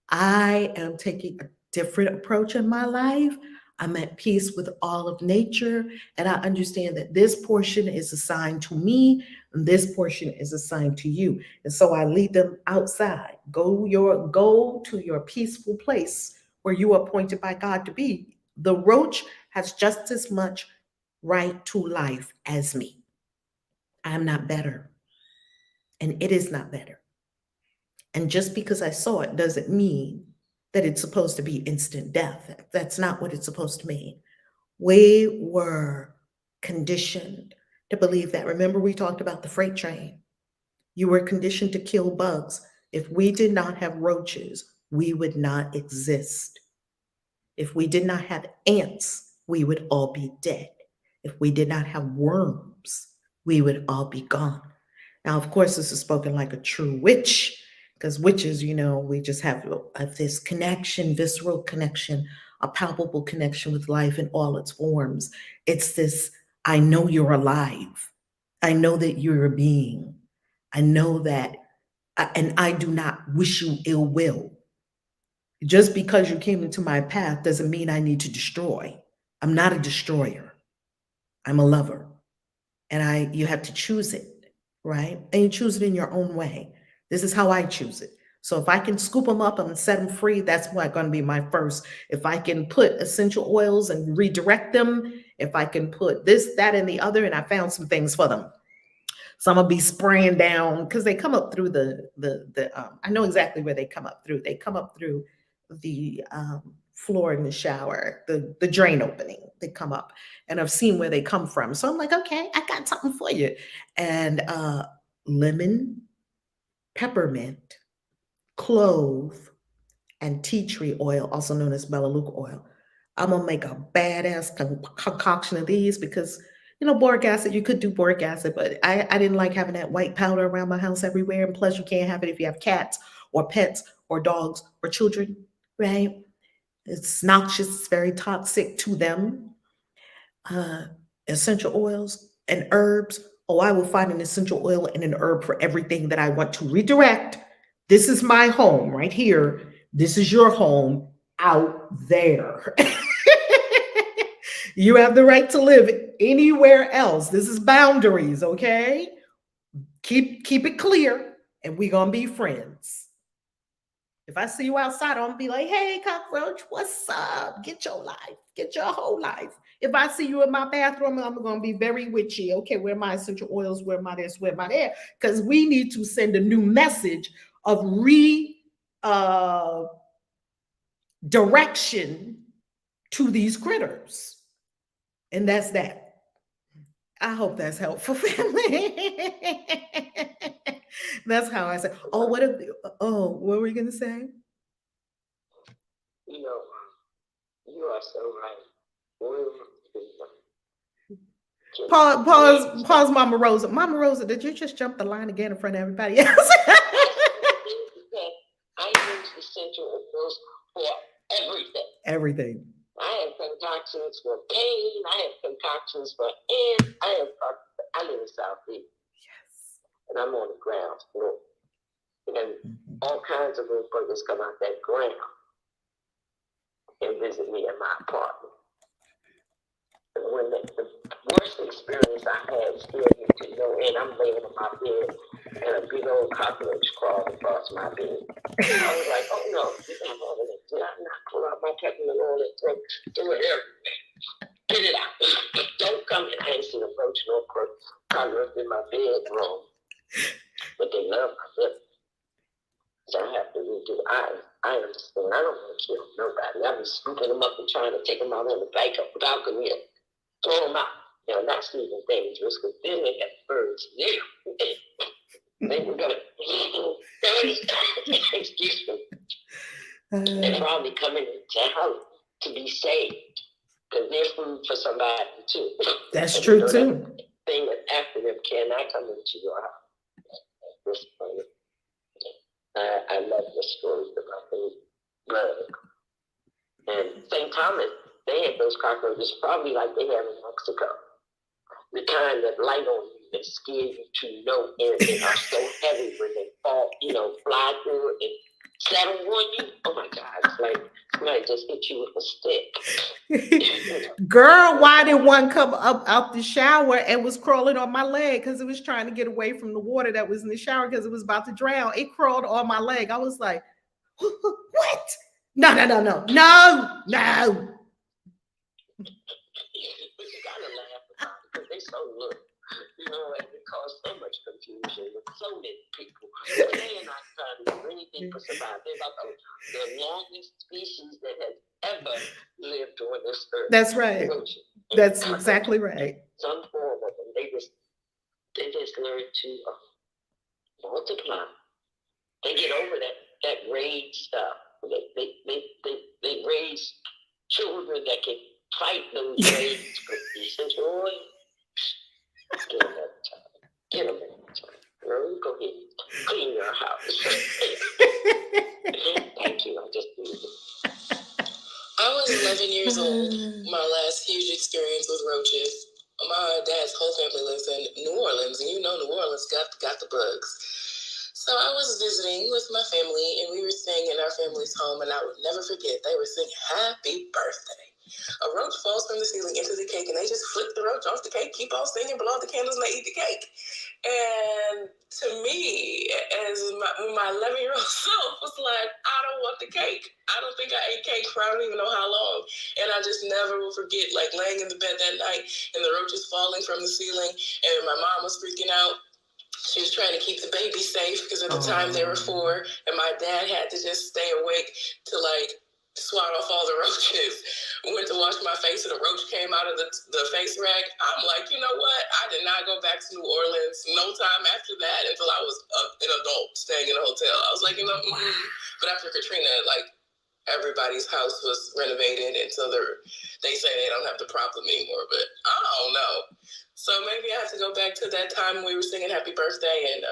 I am taking a different approach in my life. I'm at peace with all of nature, and I understand that this portion is assigned to me, and this portion is assigned to you. And so I lead them outside. Go to your peaceful place where you are appointed by God to be. The roach has just as much right to life as me. I'm not better, and it is not better. And just because I saw it doesn't mean that it's supposed to be instant death. That's not what it's supposed to mean. We were conditioned to believe that. Remember, we talked about the freight train. You were conditioned to kill bugs. If we did not have roaches, we would not exist. If we did not have ants, we would all be dead. If we did not have worms, we would all be gone. Now, of course, this is spoken like a true witch, because witches, we just have this connection, visceral connection, a palpable connection with life in all its forms. It's this, I know you're alive. I know that you're a being. I know that, and I do not wish you ill will. Just because you came into my path doesn't mean I need to destroy. I'm not a destroyer. I'm a lover. And you have to choose it, right? And you choose it in your own way. This is how I choose it. So if I can scoop them up and set them free, that's going to be my first. If I can put essential oils and redirect them, if I can put this, that, and the other, and I found some things for them. So I'm gonna be spraying down because they come up through I know exactly where they come up through. They come up through the floor in the shower, the drain opening. They come up, and I've seen where they come from. So I'm like, okay, I got something for you. And lemon, peppermint, clove, and tea tree oil, also known as melaleuca oil. I'm gonna make a badass concoction of these because boric acid, you could do boric acid, but I didn't like having that white powder around my house everywhere. And plus, you can't have it if you have cats or pets or dogs or children, right? It's noxious, it's very toxic to them. Essential oils and herbs. Oh, I will find an essential oil and an herb for everything that I want to redirect. This is my home right here. This is your home out there. You have the right to live anywhere else. This is boundaries, okay? Keep it clear, and we're gonna be friends. If I see you outside, I'm gonna be like, hey, cockroach, what's up? Get your life, get your whole life. If I see you in my bathroom, I'm gonna be very witchy. Okay, where are my essential oils? Where am I this? Where am I there? Because we need to send a new message of direction to these critters. And that's that. I hope that's helpful, family. That's how I say. Oh, what were you gonna say? You are so right. Pause, Mama Rosa. Mama Rosa, did you just jump the line again in front of everybody else? I use essential oils for everything. Everything. I have concoctions for pain. I have concoctions for ants. I live in South Beach. Yes. And I'm on the ground floor. And all kinds of little buggers come out that ground and visit me at my apartment. And when the worst experience I had scared me to no end, I'm laying in my bed and a big old cockroach crawled across my bed. I was like, oh no, did I not pull out my Peppermint oil and throw it everywhere? Get it out. Don't come in. I ain't seen a roach nor cockroach in my bedroom. But they love my lip. So I have to redo. I understand. I don't want to kill nobody. I be scooping them up and trying to take them out on the bank of balcony and throw them out. You know, that's even dangerous because then they have birds there. They were going to, excuse me, they're probably coming to help to be saved because they're food for somebody too. That's true too. Thing that after them cannot come into your house. This point. I love the stories about the blood. And St. Thomas, they had those cockroaches probably like they have in Mexico. The kind that light on you that scare you to no end and are so heavy when they fall, fly through and settle on you. Oh my God, it's like somebody just hit you with a stick. Girl, why did one come up out the shower and was crawling on my leg because it was trying to get away from the water that was in the shower because it was about to drown? It crawled on my leg. I was like, what? No. But you gotta laugh about it because they so look. And it caused so much confusion with so many people. But they are not trying to do anything to survive. They're about the longest species that has ever lived on this earth. That's right. That's exactly right. Some form of them. They just learn to multiply. They get over that rage stuff. They raise children that can fight those rage. But essential oil. Get them another time. Girl, go ahead. Clean your house. Thank you. I just did it. I was 11 years old. My last huge experience with roaches. My dad's whole family lives in New Orleans, and New Orleans got the bugs. So I was visiting with my family, and we were staying in our family's home, and I would never forget, they were singing "Happy Birthday." A roach falls from the ceiling into the cake, and they just flip the roach off the cake, keep on singing, blow out the candles, and they eat the cake. And to me, as my 11-year-old self was like, I don't want the cake. I don't think I ate cake for I don't even know how long. And I just never will forget, like, laying in the bed that night, and the roaches falling from the ceiling, and my mom was freaking out. She was trying to keep the baby safe because at the time they were 4, and my dad had to just stay awake to swat off all the roaches. Went to wash my face, and a roach came out of the face rack. I'm like, you know what? I did not go back to New Orleans no time after that until I was an adult staying in a hotel. I was like, But after Katrina, everybody's house was renovated, and so they say they don't have the problem anymore. But I don't know. So maybe I have to go back to that time we were singing "Happy Birthday" and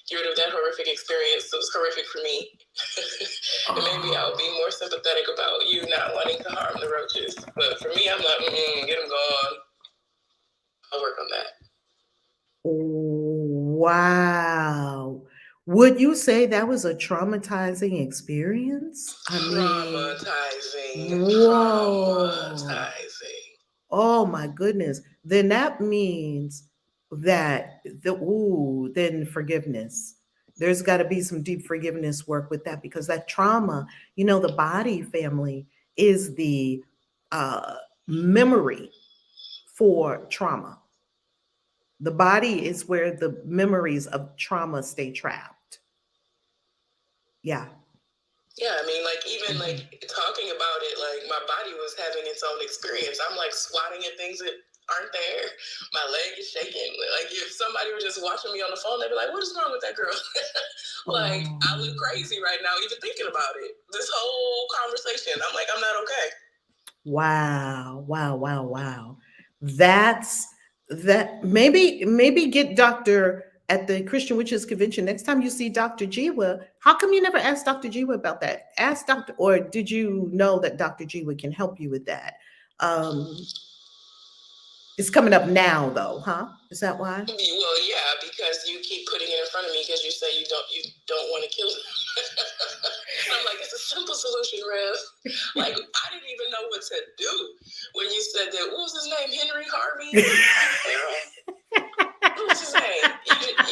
get rid of that horrific experience. It was horrific for me. And maybe I'll be more sympathetic about you not wanting to harm the roaches. But for me, I'm like, get them gone. I'll work on that. Wow. Would you say that was a traumatizing experience? Traumatizing. Oh my goodness. Then that means that then forgiveness. There's got to be some deep forgiveness work with that because that trauma, the body family is the memory for trauma. The body is where the memories of trauma stay trapped. Yeah. Yeah, I mean, even talking about it, my body was having its own experience. I'm swatting at things that aren't there. My leg is shaking. If somebody were just watching me on the phone, they'd be like, what is wrong with that girl? I look crazy right now, even thinking about it. This whole conversation, I'm like, I'm not okay. Wow. That maybe get Dr. at the Christian Witches Convention. Next time you see Dr. Jiwa, how come you never asked Dr. Jiwa about that? Ask Dr. Or did you know that Dr. Jiwa can help you with that? It's coming up now, though, huh? Is that why? Well, yeah, because you keep putting it in front of me because you say you don't want to kill them. I'm like, it's a simple solution, Rev. I didn't even know what to do when you said that. What was his name? Henry Harvey? What was his name?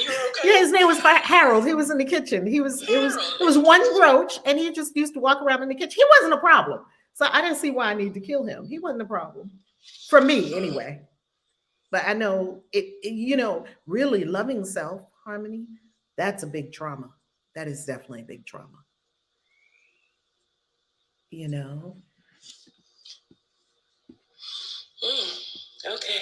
You were okay? Yeah, his name was Harold. He was in the kitchen. It was one roach, and he just used to walk around in the kitchen. He wasn't a problem. So I didn't see why I needed to kill him. He wasn't a problem. For me, anyway. But I know really loving self, Harmony, that's a big trauma. That is definitely a big trauma. You know. Okay.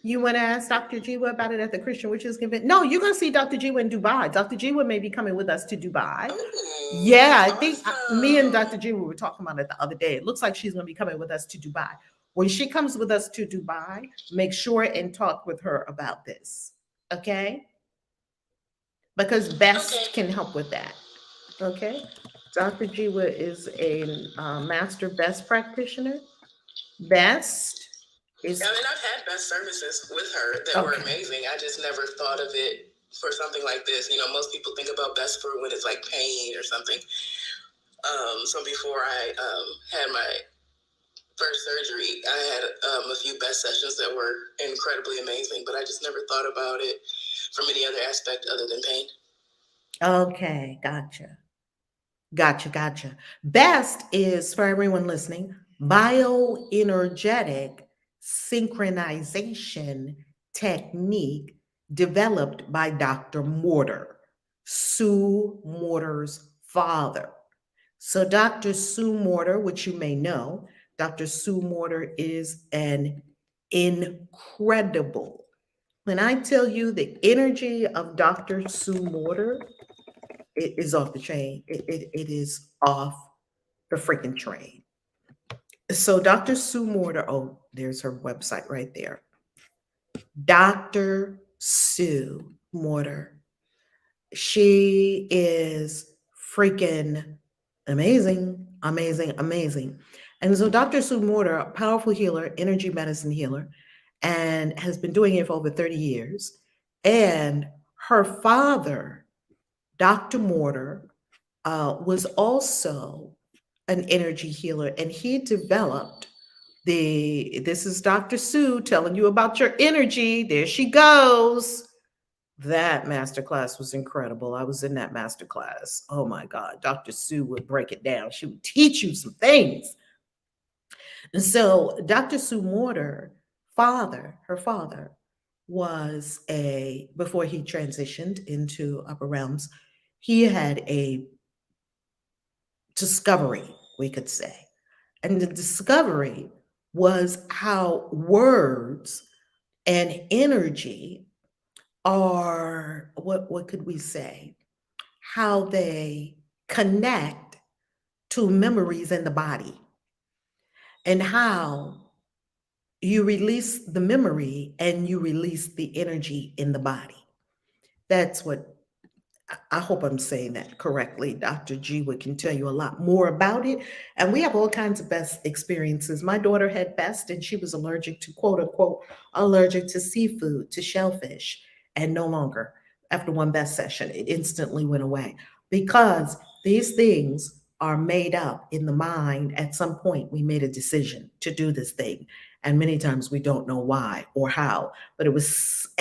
You want to ask Dr. Jiwa about it at the Christian Witches Convention? No, you're going to see Dr. Jiwa in Dubai. Dr. Jiwa may be coming with us to Dubai. Ooh, Yeah, I think me and awesome. Dr. Jiwa were talking about it the other day. It looks like she's going to be coming with us to Dubai. When she comes with us to Dubai, make sure and talk with her about this. Okay? Because Best can help with that. Okay? Dr. Jiwa is a master Best practitioner. Best is. I mean, I've had best services with her that were amazing. I just never thought of it for something like this. You know, most people think about best for when it's like pain or something. So before I had my first surgery, I had a few best sessions that were incredibly amazing, but I just never thought about it from any other aspect other than pain. Okay, gotcha. Gotcha. Best is, for everyone listening, bioenergetic synchronization technique developed by Dr. Morter, Sue Morter's father. So, Dr. Sue Morter, which you may know, Dr. Sue Morter is an incredible. When I tell you the energy of Dr. Sue Morter, it is off the chain. It is off the freaking train. So Dr. Sue Morter, oh, there's her website right there. Dr. Sue Morter. She is freaking amazing. And so Dr. Sue Morter, a powerful healer, energy medicine healer, and has been doing it for over 30 years. And her father, Dr. Morter, was also an energy healer, and he developed this is Dr. Sue telling you about your energy. There she goes. That masterclass was incredible. I was in that masterclass. Oh my God. Dr. Sue would break it down. She would teach you some things. And so Dr. Sue Morter, her father, was before he transitioned into upper realms, he had a discovery, we could say. And the discovery was how words and energy are, what could we say? How they connect to memories in the body, and how you release the memory and you release the energy in the body. That's what I hope I'm saying that correctly. Dr. Jiwa can tell you a lot more about it. And we have all kinds of best experiences. My daughter had best, and she was allergic to, quote unquote, allergic to seafood, to shellfish, and no longer. After one best session, it instantly went away because these things are made up in the mind. At some point, we made a decision to do this thing. And many times we don't know why or how, but it was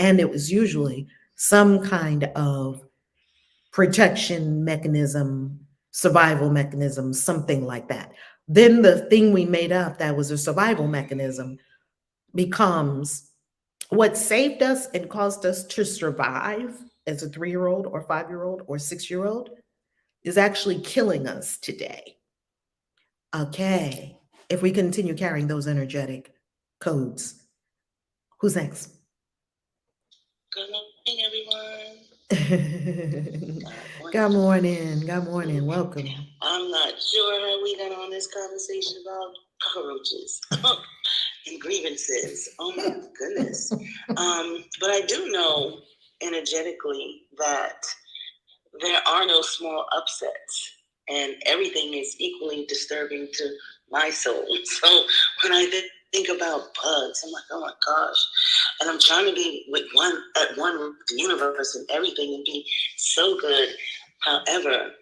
usually some kind of protection mechanism, survival mechanism, something like that. Then the thing we made up that was a survival mechanism becomes what saved us and caused us to survive as a 3-year-old or 5-year-old or 6-year-old is actually killing us today. Okay. If we continue carrying those energetic codes. Who's next? Good morning, everyone. Good morning. Welcome. I'm not sure how we got on this conversation about cockroaches and grievances. Oh my goodness. But I do know energetically that there are no small upsets, and everything is equally disturbing to my soul. So when I think about bugs, I'm like, oh my gosh. And I'm trying to be with one with the universe and everything and be so good. However,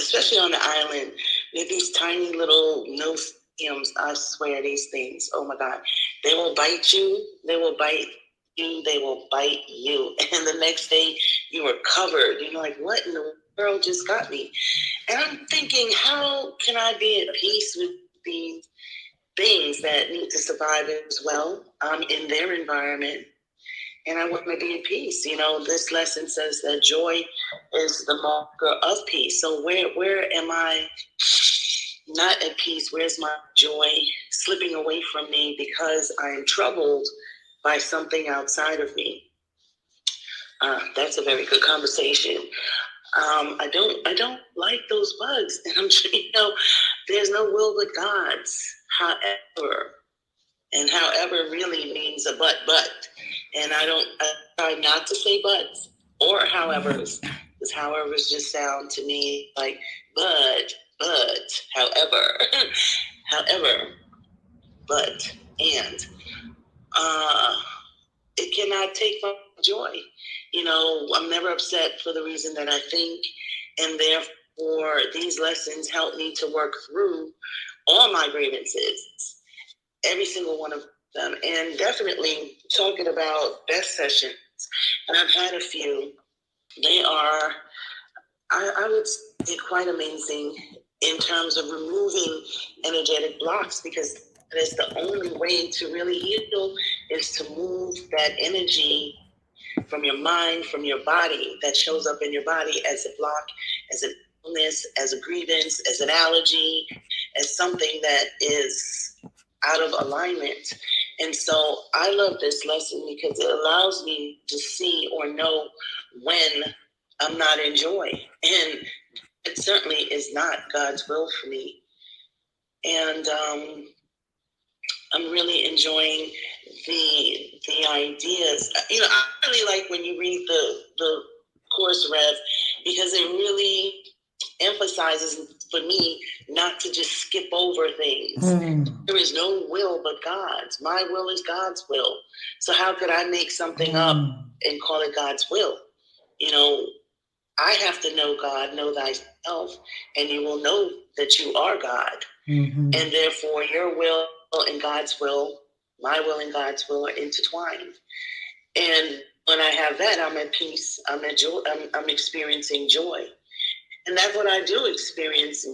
especially on the island, with these tiny little no-stems, I swear these things, oh my God, they will bite you. They will bite you, they will bite you. And the next day you were covered. You're like, what in the world just got me? And I'm thinking, how can I be at peace with these things that need to survive as well in their environment? And I want to be at peace. This lesson says that joy is the marker of peace. So where am I not at peace? Where's my joy slipping away from me because I am troubled by something outside of me? That's a very good conversation. I don't like those bugs, and there's no will but God's. However, and however really means a but, and I try not to say buts or however's, because however's just sound to me like but, however, however, but, and it cannot take my joy. I'm never upset for the reason that I think, and therefore these lessons help me to work through all my grievances, every single one of them. And definitely talking about best sessions, and I've had a few, they are, I would say, quite amazing in terms of removing energetic blocks, because that is the only way to really heal, is to move that energy from your mind, from your body, that shows up in your body as a block, as an illness, as a grievance, as an allergy, as something that is out of alignment. And so I love this lesson because it allows me to see or know when I'm not in joy. And it certainly is not God's will for me. And I'm really enjoying the ideas. I really like when you read the course, Rev, because it really emphasizes for me not to just skip over things. There is no will but God's. My will is God's will. So how could I make something up and call it God's will? I have to know God, know thyself, and you will know that you are God. And therefore your will and God's will, my will and God's will are intertwined. And when I have that, I'm at peace. I'm at joy. I'm experiencing joy. And that's what I do experience,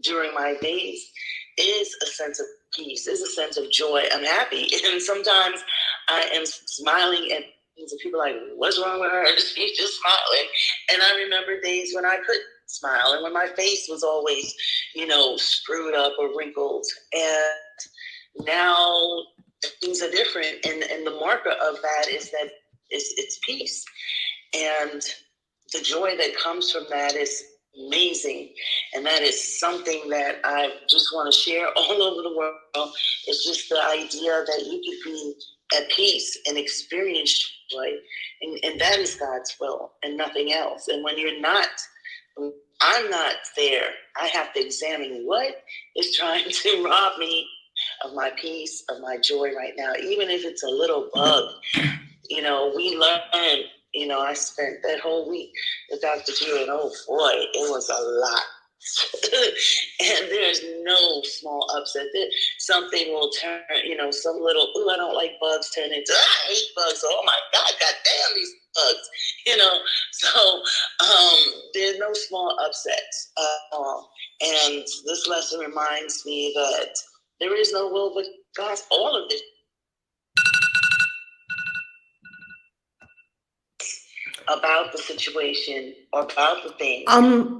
during my days, is a sense of peace, is a sense of joy. I'm happy. And sometimes I am smiling at things and people are like, what's wrong with her? She's just smiling. And I remember days when I couldn't smile and when my face was always, screwed up or wrinkled. And now things are different. And the marker of that is that it's peace. And the joy that comes from that is amazing. And that is something that I just want to share all over the world. It's just the idea that you can be at peace and experience joy. And that is God's will and nothing else. And when I'm not there, I have to examine what is trying to rob me of my peace, of my joy right now, even if it's a little bug. We learn. I spent that whole week with Dr. Drew, and oh boy, it was a lot. And there's no small upset. Something will turn, some little, I don't like bugs, turn into, I hate bugs. Oh my God, goddamn these bugs, So there's no small upsets. And this lesson reminds me that there is no will but God's. All of it. About the situation or about the thing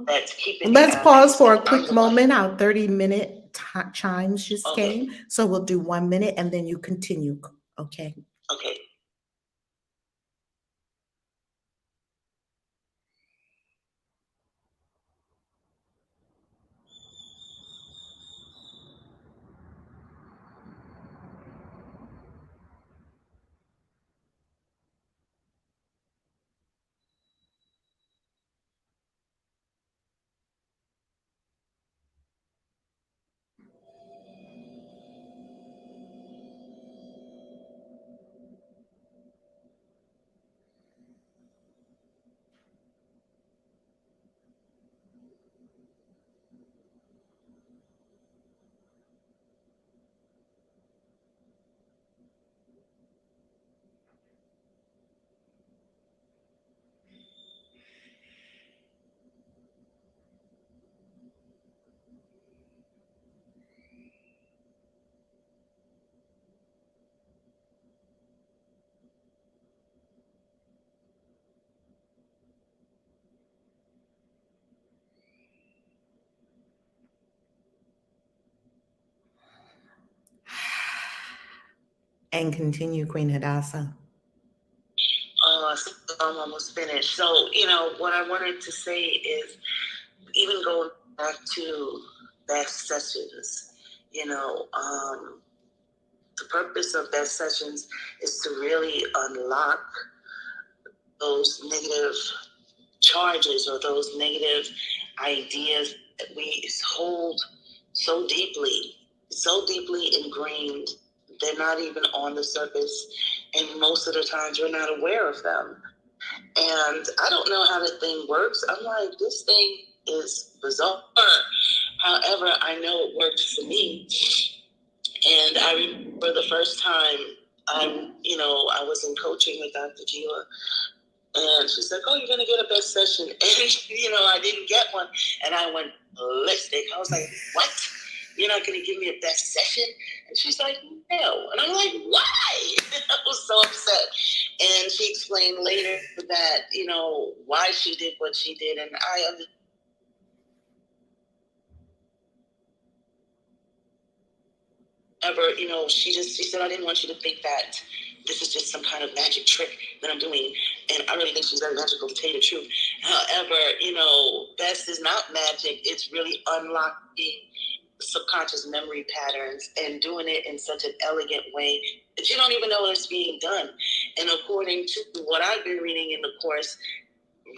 that's keeping. Let's pause for a quick moment. Our 30-minute chimes just came. So we'll do 1 minute and then you continue. Okay. Okay. And continue, Queen Hadassah. So I'm almost finished. So, what I wanted to say is, even going back to best sessions, the purpose of best sessions is to really unlock those negative charges or those negative ideas that we hold so deeply ingrained. They're not even on the surface, and most of the times we're not aware of them. And I don't know how the thing works. I'm like, this thing is bizarre. However, I know it works for me. And I remember the first time I was in coaching with Dr. Gila, and she's like, "Oh, you're gonna get a best session," and I didn't get one, and I went ballistic. I was like, "What? You're not gonna give me a best session?" And she's like, "No," and I'm like, "Why?" I was so upset. And she explained later that why she did what she did, and I understand. Ever, she said, "I didn't want you to think that this is just some kind of magic trick that I'm doing." And I really think she's very magical, to tell you the truth. However, best is not magic. It's really unlocking subconscious memory patterns and doing it in such an elegant way that you don't even know it's being done. And according to what I've been reading in the course,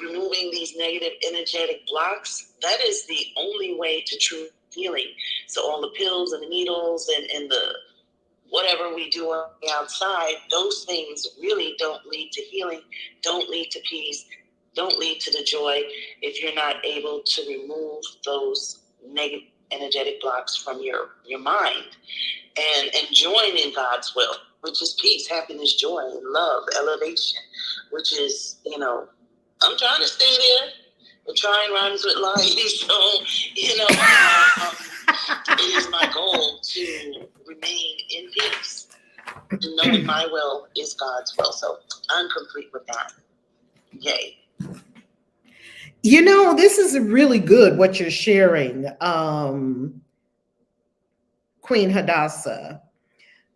removing these negative energetic blocks, that is the only way to true healing. So all the pills and the needles and the whatever we do on the outside, those things really don't lead to healing, don't lead to peace, don't lead to the joy if you're not able to remove those negative energetic blocks from your mind and join in God's will, which is peace, happiness, joy, love, elevation, which is, I'm trying to stay there. I'm trying rhymes with lines. So, it is my goal to remain in peace, knowing my will is God's will. So I'm complete with that. Yay. This is really good what you're sharing, Queen Hadassah.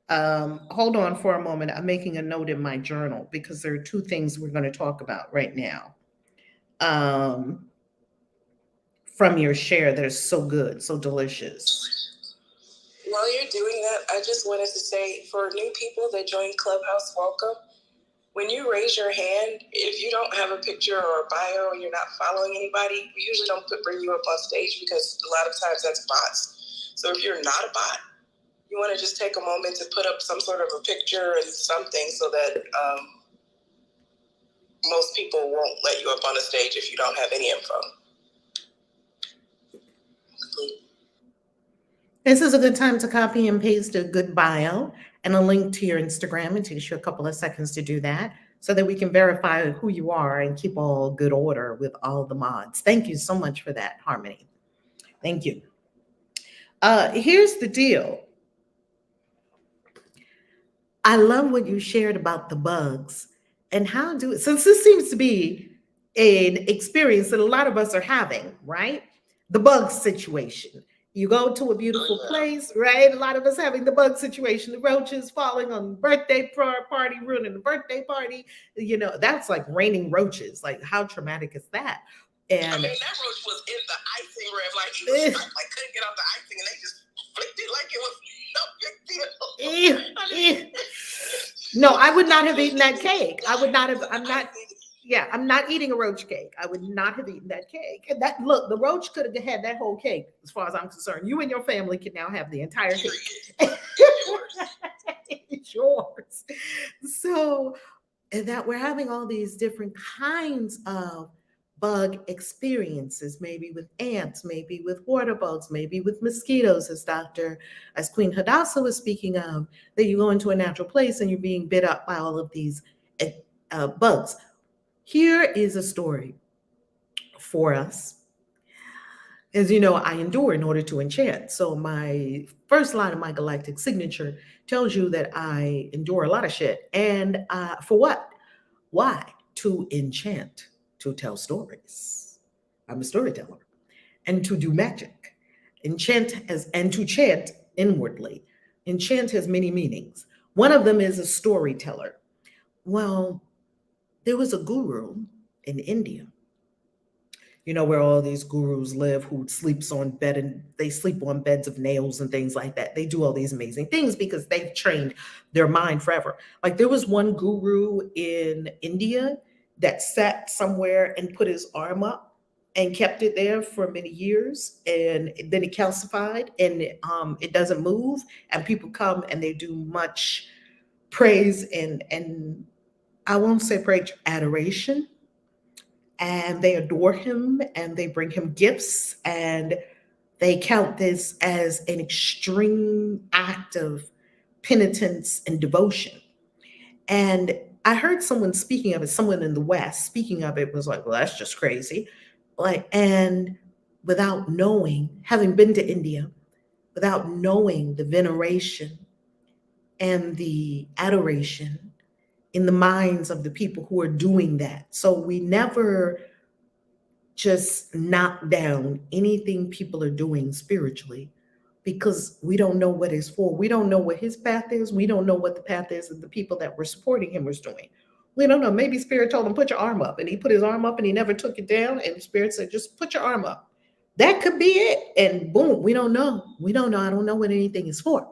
Hold on for a moment. I'm making a note in my journal because there are two things we're going to talk about right now. From your share that is so good, so delicious. While you're doing that, I just wanted to say, for new people that join Clubhouse, welcome. When you raise your hand, if you don't have a picture or a bio and you're not following anybody, we usually don't bring you up on stage because a lot of times that's bots. So if you're not a bot, you want to just take a moment to put up some sort of a picture and something so that most people won't let you up on the stage if you don't have any info. This is a good time to copy and paste a good bio and a link to your Instagram. It takes you a couple of seconds to do that so that we can verify who you are and keep all good order with all the mods. Thank you so much for that, Harmony. Thank you. Here's the deal. I love what you shared about the bugs and how do it, since this seems to be an experience that a lot of us are having, right? The bug situation. You go to a beautiful place, right? A lot of us having the bug situation, the roaches falling on the birthday party, ruining the birthday party. That's like raining roaches. Like, how traumatic is that? And I mean, that roach was in the icing red. Like, he was stuck, like, couldn't get out the icing, and they just flicked it like it was no big deal. No, I would not have eaten that cake. I'm not eating a roach cake. I would not have eaten that cake. And the roach could have had that whole cake, as far as I'm concerned. You and your family can now have the entire cake. It's yours. So that we're having all these different kinds of bug experiences, maybe with ants, maybe with water bugs, maybe with mosquitoes, as Queen Hadassah was speaking of, that you go into a natural place and you're being bit up by all of these bugs. Here is a story for us. As you know, I endure in order to enchant. So my first line of my Galactic Signature tells you that I endure a lot of shit. And for what? Why? To enchant, to tell stories. I'm a storyteller. And to do magic. And to chant inwardly. Enchant has many meanings. One of them is a storyteller. Well, there was a guru in India, where all these gurus live, who sleeps on bed, and they sleep on beds of nails and things like that. They do all these amazing things because they've trained their mind forever. Like, there was one guru in India that sat somewhere and put his arm up and kept it there for many years, and then it calcified, and it doesn't move, and people come and they do much praise and I won't say praise, adoration, and they adore him and they bring him gifts, and they count this as an extreme act of penitence and devotion. And I heard someone speaking of it, someone in the West speaking of it, was like, well, that's just crazy. Like, and without knowing, having been to India, without knowing the veneration and the adoration in the minds of the people who are doing that. So we never just knock down anything people are doing spiritually, because we don't know what it's for. We don't know what his path is. We don't know what the path is of the people that were supporting him was doing. We don't know. Maybe Spirit told him, put your arm up, and he put his arm up and he never took it down. And Spirit said, just put your arm up. That could be it. And boom, we don't know. We don't know. I don't know what anything is for.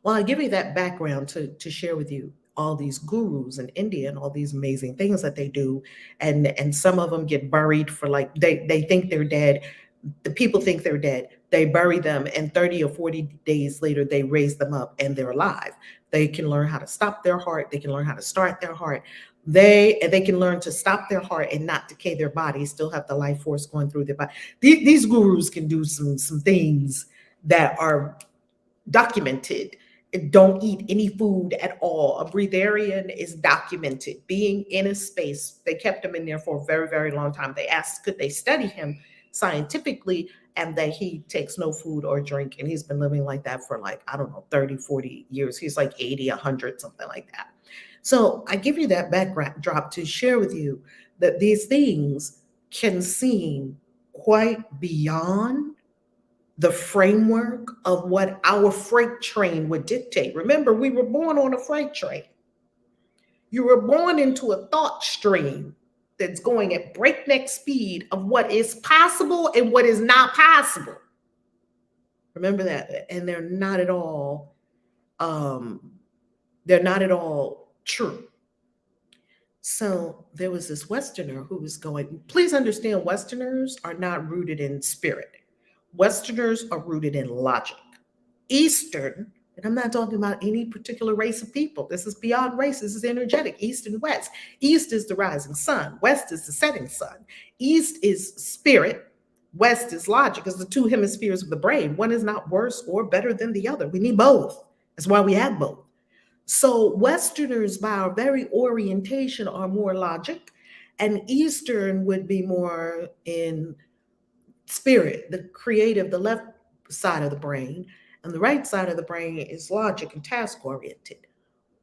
Well, I give you that background to share with you all these gurus in India and all these amazing things that they do. And some of them get buried for, like, they think they're dead. The people think they're dead. They bury them, and 30 or 40 days later, they raise them up and they're alive. They can learn how to stop their heart. They can learn how to start their heart. They can learn to stop their heart and not decay their body, still have the life force going through their body. These gurus can do some things that are documented. Don't eat any food at all. A breatharian is documented. Being in a space, they kept him in there for a very, very long time. They asked, could they study him scientifically, and that he takes no food or drink. And he's been living like that for, like, I don't know, 30, 40 years. He's like 80, 100, something like that. So I give you that backdrop to share with you that these things can seem quite beyond the framework of what our freight train would dictate. Remember, we were born on a freight train. You were born into a thought stream that's going at breakneck speed of what is possible and what is not possible. Remember that. And they're not at all true. So there was this Westerner who was going, please understand, Westerners are not rooted in spirit. Westerners are rooted in logic. Eastern, and I'm not talking about any particular race of people. This is beyond race. This is energetic. East and West. East is the rising sun. West is the setting sun. East is spirit. West is logic. It's the two hemispheres of the brain. One is not worse or better than the other. We need both. That's why we have both. So Westerners, by our very orientation, are more logic, and Eastern would be more in spirit, the creative, the left side of the brain, and the right side of the brain is logic and task oriented.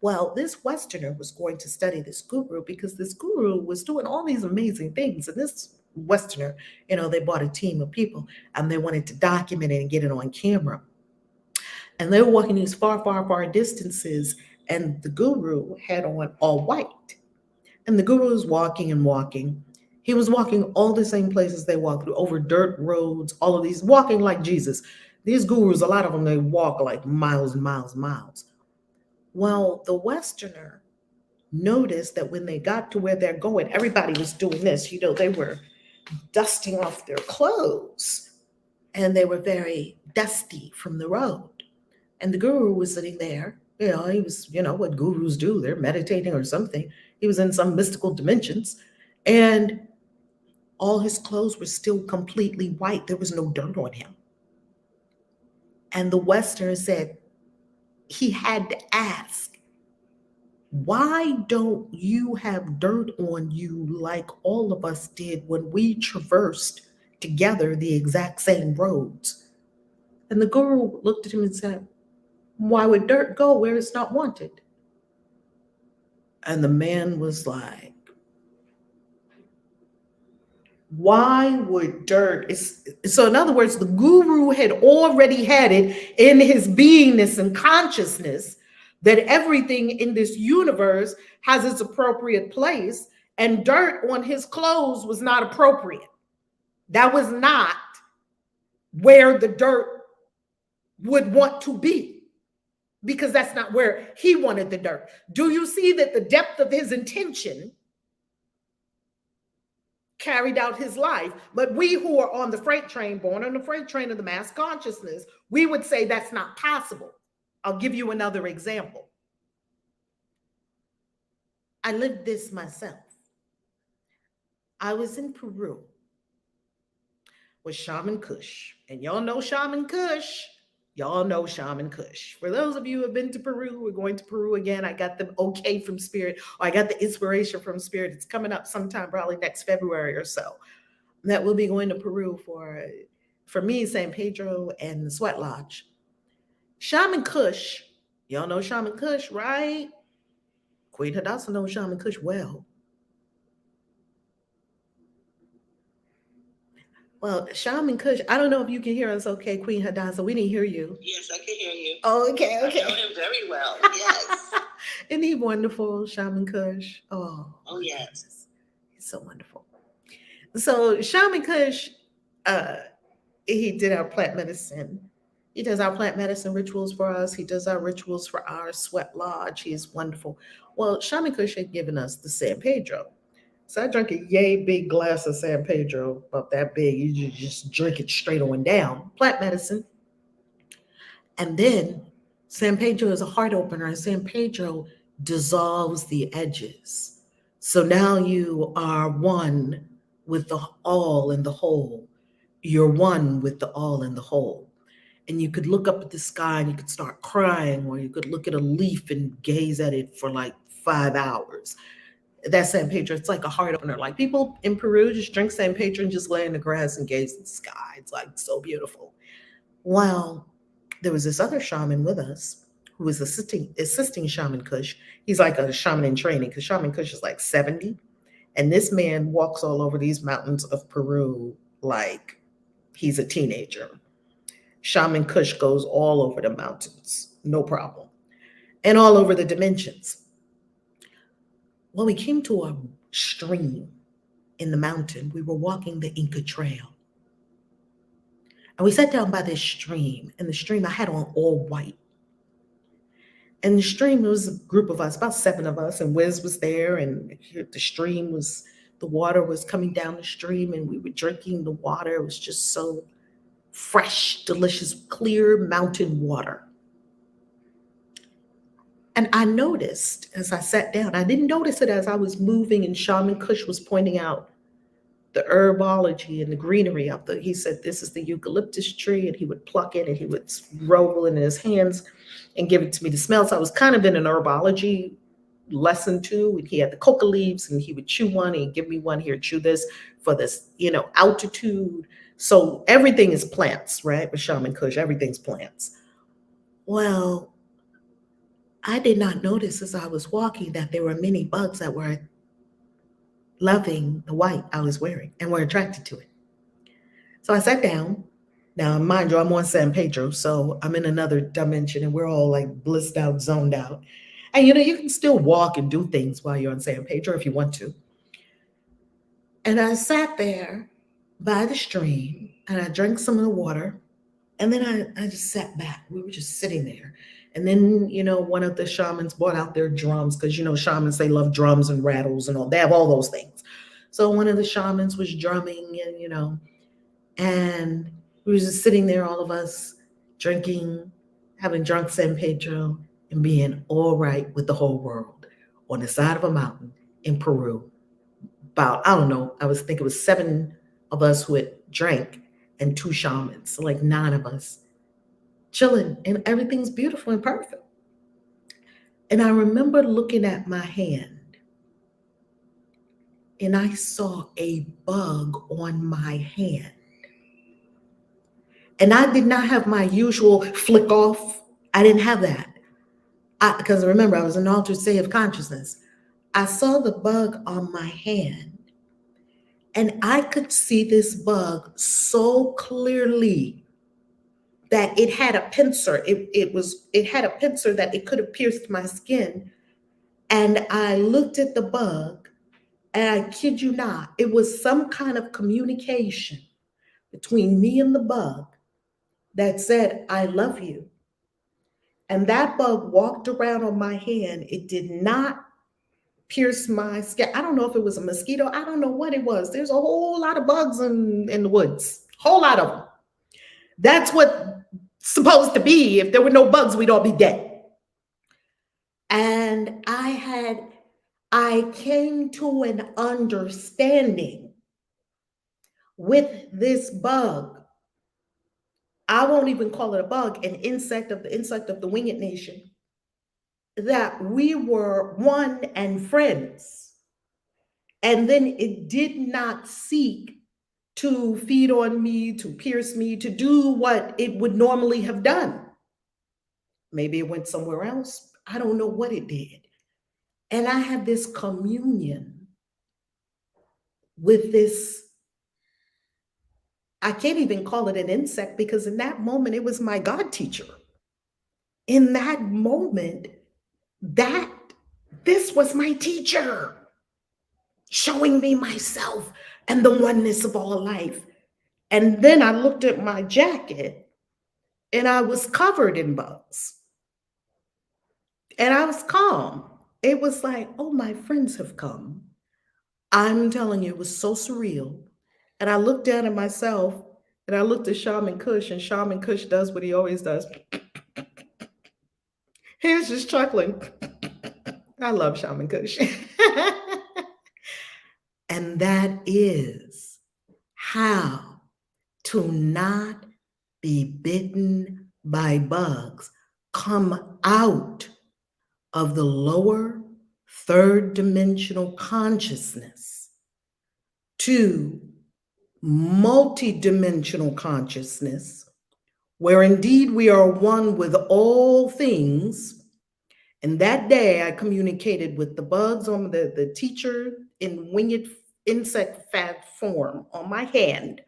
Well, this Westerner was going to study this guru because this guru was doing all these amazing things. And this Westerner, they bought a team of people and they wanted to document it and get it on camera. And they were walking these far, far, far distances, and the guru had on all white. And the guru was walking and walking. He was walking all the same places they walked through, over dirt roads, all of these, walking like Jesus. These gurus, a lot of them, they walk like miles and miles and miles. Well, the Westerner noticed that when they got to where they're going, everybody was doing this. They were dusting off their clothes, and they were very dusty from the road. And the guru was sitting there. He was, what gurus do. They're meditating or something. He was in some mystical dimensions. And all his clothes were still completely white. There was no dirt on him. And the Westerner said he had to ask, why don't you have dirt on you like all of us did when we traversed together the exact same roads? And the guru looked at him and said, why would dirt go where it's not wanted? And the man was like, why would dirt? So in other words, the guru had already had it in his beingness and consciousness that everything in this universe has its appropriate place, and dirt on his clothes was not appropriate. That was not where the dirt would want to be, because that's not where he wanted the dirt. Do you see that the depth of his intention carried out his life? But we who are on the freight train, born on the freight train of the mass consciousness, we would say that's not possible. I'll give you another example. I lived this myself. I was in Peru with Shaman Kush. And y'all know Shaman Kush. Y'all know Shaman Kush. For those of you who have been to Peru, we're going to Peru again. I got the okay from Spirit, or I got the inspiration from Spirit. It's coming up sometime, probably next February or so, that we'll be going to Peru for me, San Pedro, and the Sweat Lodge. Shaman Kush, y'all know Shaman Kush, right? Queen Hadassah knows Shaman Kush well. Well, Shaman Kush, I don't know if you can hear us okay, Queen Hadassah. We didn't hear you. Yes, I can hear you. Oh, okay. I know him very well. Yes. Isn't he wonderful, Shaman Kush? Oh, yes. Goodness. He's so wonderful. So Shaman Kush, he did our plant medicine. He does our plant medicine rituals for us. He does our rituals for our sweat lodge. He is wonderful. Well, Shaman Kush had given us the San Pedro. So I drank a yay big glass of San Pedro, about that big. You just drink it straight on down. Plant medicine. And then San Pedro is a heart opener, and San Pedro dissolves the edges. So now you are one with the all and the whole. You're one with the all and the whole. And you could look up at the sky and you could start crying, or you could look at a leaf and gaze at it for like 5 hours. That's San Pedro. It's like a heart opener. Like people in Peru just drink San Pedro and just lay in the grass and gaze at the sky. It's like so beautiful. Well, there was this other shaman with us who was assisting Shaman Kush. He's like a shaman in training, because Shaman Kush is like 70. And this man walks all over these mountains of Peru like he's a teenager. Shaman Kush goes all over the mountains, no problem, and all over the dimensions. Well, we came to a stream in the mountain. We were walking the Inca Trail. And we sat down by this stream. And the stream, I had on all white. And the stream, it was a group of us, about 7 of us, and Wiz was there. And the stream was, the water was coming down the stream, and we were drinking the water. It was just so fresh, delicious, clear mountain water. And I noticed as I sat down, I didn't notice it as I was moving, and Shaman Kush was pointing out the herbology and the greenery of the, he said, this is the eucalyptus tree, and he would pluck it and he would roll it in his hands and give it to me to smell. So I was kind of in an herbology lesson too. And he had the coca leaves and he would chew one and he'd give me one, here, chew this for this, altitude. So everything is plants, right? With Shaman Kush, everything's plants. Well, I did not notice as I was walking that there were many bugs that were loving the white I was wearing and were attracted to it. So I sat down. Now, mind you, I'm on San Pedro, so I'm in another dimension and we're all like blissed out, zoned out. And you can still walk and do things while you're on San Pedro if you want to. And I sat there by the stream and I drank some of the water. And then I just sat back. We were just sitting there. And then, one of the shamans brought out their drums, because, shamans, they love drums and rattles and all. They have all those things. So one of the shamans was drumming and we were just sitting there, all of us drinking, having drunk San Pedro, and being all right with the whole world on the side of a mountain in Peru. About, I don't know, I think it was 7 of us who had drank and 2 shamans, so like 9 of us chilling, and everything's beautiful and perfect. And I remember looking at my hand and I saw a bug on my hand. And I did not have my usual flick off. I didn't have that. Because remember, I was in an altered state of consciousness. I saw the bug on my hand and I could see this bug so clearly that it had a pincer. It had a pincer that it could have pierced my skin. And I looked at the bug, and I kid you not, it was some kind of communication between me and the bug that said, I love you. And that bug walked around on my hand. It did not pierce my skin. I don't know if it was a mosquito. I don't know what it was. There's a whole lot of bugs in the woods, whole lot of them. That's what supposed to be. If there were no bugs, we'd all be dead. And I came to an understanding with this bug. I won't even call it a bug, an insect of the winged nation, that we were one and friends. And then it did not seek to feed on me, to pierce me, to do what it would normally have done. Maybe it went somewhere else. I don't know what it did. And I had this communion with this. I can't even call it an insect, because in that moment, it was my God teacher. In that moment, this was my teacher, showing me myself and the oneness of all life. And then I looked at my jacket, and I was covered in bugs. And I was calm. It was like, oh, my friends have come. I'm telling you, it was so surreal. And I looked down at myself, and I looked at Shaman Kush, and Shaman Kush does what he always does. He was just chuckling. I love Shaman Kush. And that is how to not be bitten by bugs. Come out of the lower third dimensional consciousness to multidimensional consciousness, where indeed we are one with all things. And that day I communicated with the bugs on the teacher in winged insect fat form on my hand.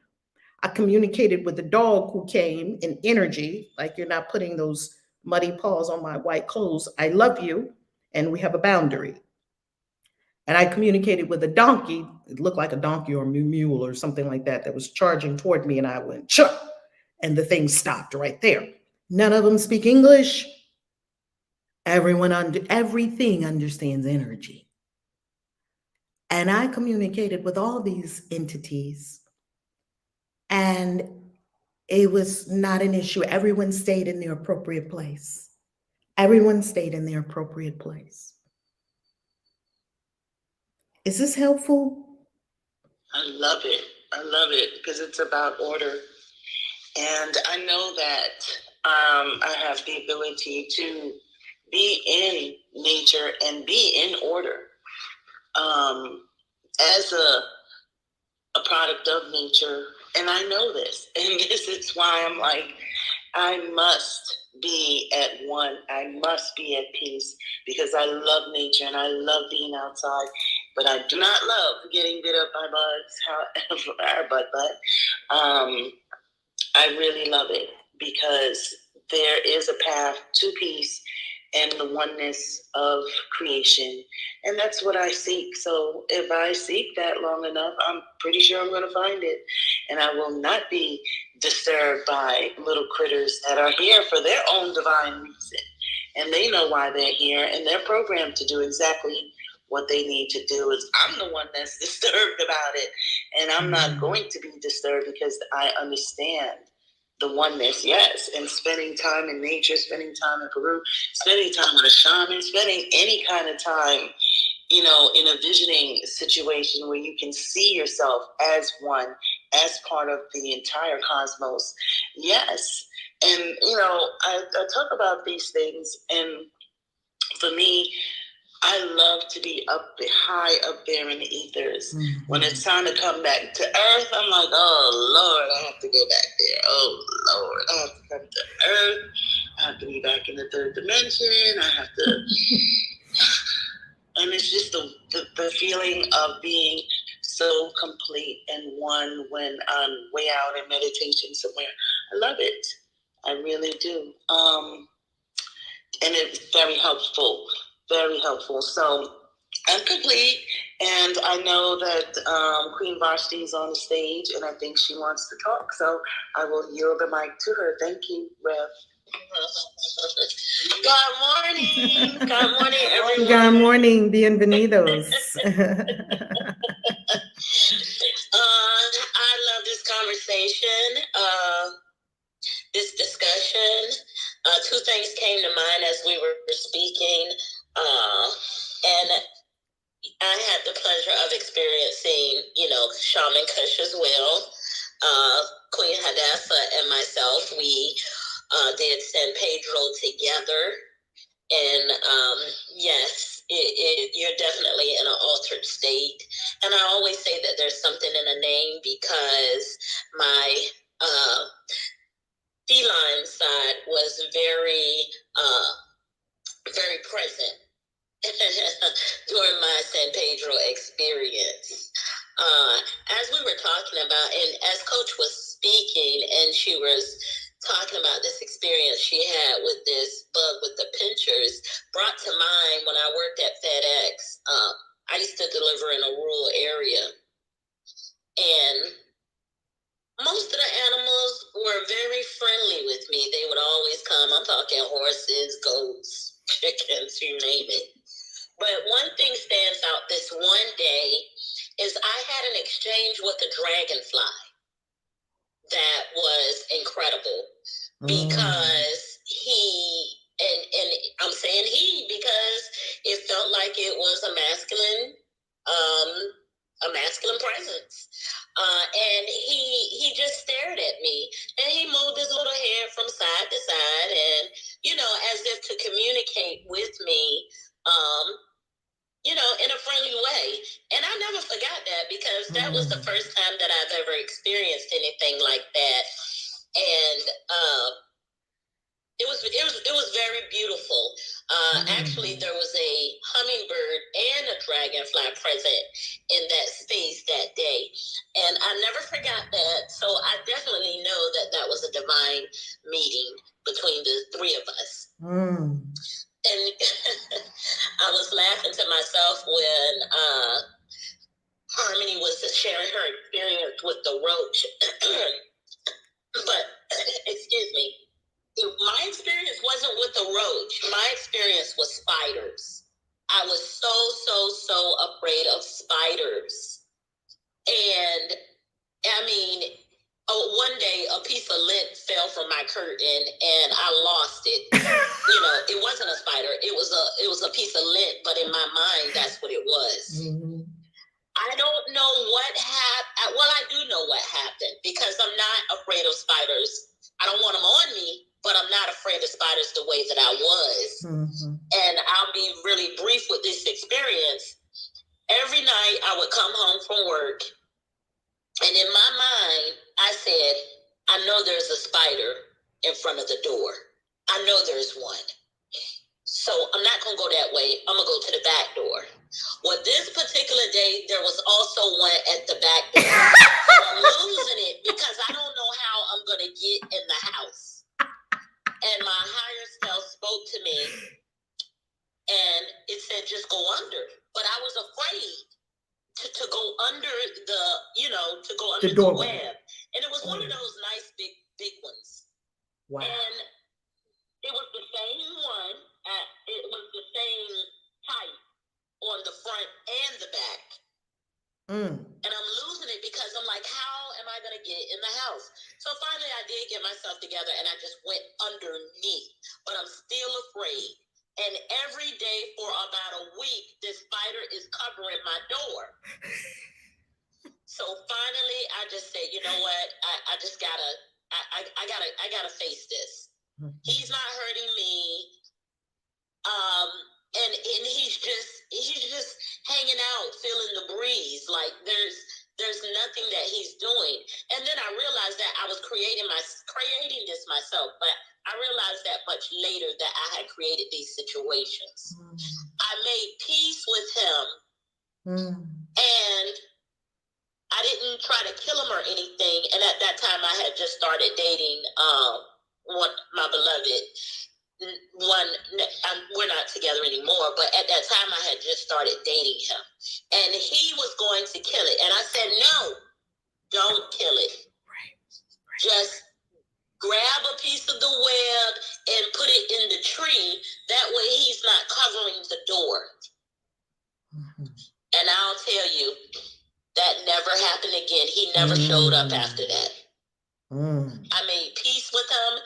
I communicated with the dog who came in energy, like, you're not putting those muddy paws on my white clothes. I love you, and we have a boundary. And I communicated with a donkey. It looked like a donkey or a mule or something like that was charging toward me, and I went, chuck, and the thing stopped right there. None of them speak English. Everything understands energy. And I communicated with all these entities, and it was not an issue. Everyone stayed in their appropriate place. Everyone stayed in their appropriate place. Is this helpful? I love it. I love it, because it's about order. And I know that I have the ability to be in nature and be in order as a product of nature. And I know this. And this is why I'm like, I must be at one. I must be at peace, because I love nature and I love being outside. But I do not love getting bit up by bugs, however, I really love it, because there is a path to peace and the oneness of creation. And that's what I seek. So if I seek that long enough, I'm pretty sure I'm going to find it. And I will not be disturbed by little critters that are here for their own divine reason. And they know why they're here, and they're programmed to do exactly what they need to do. Is I'm the one that's disturbed about it. And I'm not going to be disturbed, because I understand the oneness, yes. And spending time in nature, spending time in Peru, spending time with a shaman, spending any kind of time, in a visioning situation where you can see yourself as one, as part of the entire cosmos. Yes. And, I talk about these things, and for me, I love to be high up there in the ethers. Mm-hmm. When it's time to come back to Earth, I'm like, oh, Lord, I have to go back there. Oh, Lord, I have to come to Earth. I have to be back in the third dimension. I have to... And it's just the feeling of being so complete and one when I'm way out in meditation somewhere. I love it. I really do. And it's very helpful, very helpful. So I'm complete, and I know that Queen Vashti is on the stage, and I think she wants to talk, so I will yield the mic to her. Thank you, Rev. Good morning. Good morning, everyone. Good morning, bienvenidos. I love this conversation, this discussion. Two things came to mind as we were speaking, and I had the pleasure of experiencing, Shaman Kush as well. Queen Hadassah and myself, we did San Pedro together. And yes, you're definitely in an altered state. And I always say that there's something in a name because my feline side was very, very present during my San Pedro experience. As we were talking about, and as Coach was speaking, and she was talking about this experience she had with this bug with the pinchers, brought to mind when I worked at FedEx. I used to deliver in a rural area, and most of the animals were very friendly with me. They would always come. I'm talking horses, goats, chickens, you name it. But one thing stands out this one day is I had an exchange with a dragonfly that was incredible because he, and I'm saying he because it felt like it was a masculine presence. And he just stared at me, and he moved his little head from side to side, and as if to communicate with me, in a friendly way. And I never forgot that because that was the first time that I've ever experienced anything like that, and it was very beautiful. Actually, there was a hummingbird and a dragonfly present in that space that day, and I never forgot that. So I definitely know that that was a divine meeting between the three of us. And I was laughing to myself when Harmony was sharing her experience with the roach. But excuse me. My experience wasn't with the roach. My experience was spiders. I was so afraid of spiders. And I mean, one day a piece of lint fell from my curtain and I lost it. It wasn't a spider. It was a piece of lint, but in my mind, that's what it was. I don't know what happened. Well, I do know what happened because I'm not afraid of spiders. I don't want them on me, but I'm not afraid of spiders the way that I was. And I'll be really brief with this experience. Every night I would come home from work, and in my mind, I said, I know there's a spider in front of the door. I know there's one. So I'm not going to go that way. I'm going to go to the back door. Well, this particular day, there was also one at the back door. So I'm losing it because I don't know how I'm going to get in the house. And my higher self spoke to me, and it said, just go under. But I was afraid to go under the web. And it was one of those nice big ones. Wow. And it was the same one. It was the same type on the front and the back. And I'm losing it because I'm like, how am I going to get in the house? So finally I did get myself together and I just went underneath, but I'm still afraid. And every day for about a week, this spider is covering my door. So finally I just said, you know what? I just gotta, I gotta face this. He's not hurting me. And he's just hanging out, feeling the breeze. Like there's nothing that he's doing. And then I realized that I was creating this myself, but I realized that much later that I had created these situations. I made peace with him, and I didn't try to kill him or anything. And at that time, I had just started dating my beloved, we're not together anymore, but at that time I had just started dating him, and he was going to kill it, and I said, no, don't kill it. Just grab a piece of the web and put it in the tree. That way he's not covering the door. And I'll tell you, that never happened again. He never showed up after that. I made peace with him,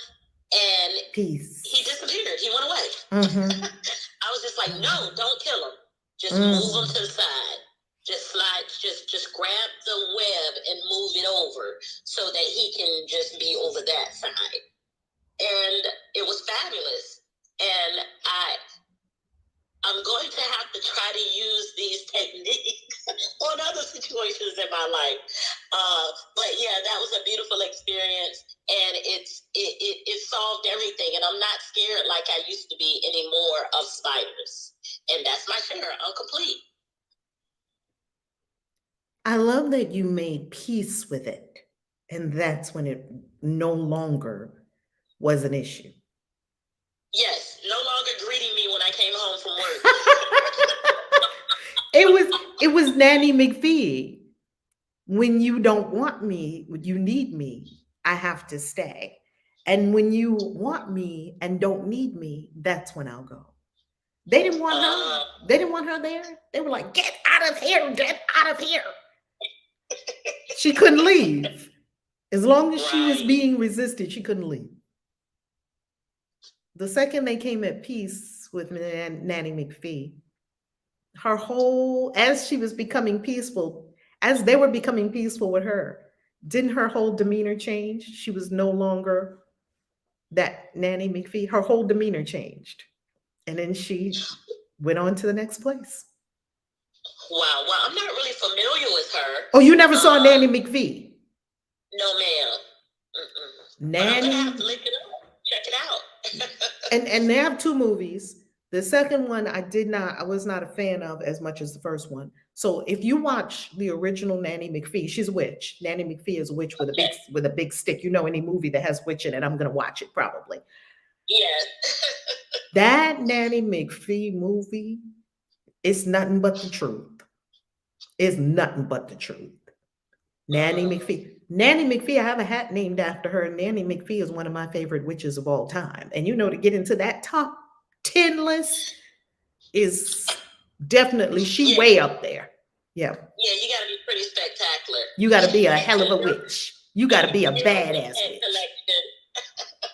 and he disappeared. He went away. I was just like, no, don't kill him. Just move him to the side. Just slide, just grab the web and move it over so that he can just be over that side. And it was fabulous. And I'm going to have to try to use these techniques on other situations in my life. But yeah, that was a beautiful experience, and it solved everything. And I'm not scared like I used to be anymore of spiders. And that's my share. I'm complete. I love that you made peace with it, and that's when it no longer was an issue. Yes, no longer greeting me when I came home from work. It was Nanny McPhee. When you don't want me, when you need me, I have to stay. And when you want me and don't need me, that's when I'll go. They didn't want her. They didn't want her there. They were like, get out of here, get out of here. She couldn't leave. As long as she was being resisted, she couldn't leave. The second they came at peace with Nanny McPhee, her whole, as she was becoming peaceful, as they were becoming peaceful with her, didn't her whole demeanor change? She was no longer that Nanny McPhee. Her whole demeanor changed. And then she went on to the next place. Wow. Well, I'm not really familiar with her. Oh, you never saw Nanny McPhee? No, ma'am. Nanny. I'm gonna have to look it up. Check it out. and they have two movies. The second one I was not a fan of as much as the first one. So if you watch the original Nanny McPhee, she's a witch. Nanny McPhee is a witch with a big stick. You know, any movie that has witch in it, I'm gonna watch it probably. Yes. That Nanny McPhee movie is nothing but the truth. It's nothing but the truth. Nanny McPhee. Nanny McPhee, I have a hat named after her. Nanny McPhee is one of my favorite witches of all time. And you know, to get into that top 10 list is definitely, way up there. Yeah. Yeah, you got to be pretty spectacular. You got to be a hell of a witch. You got to be a badass witch.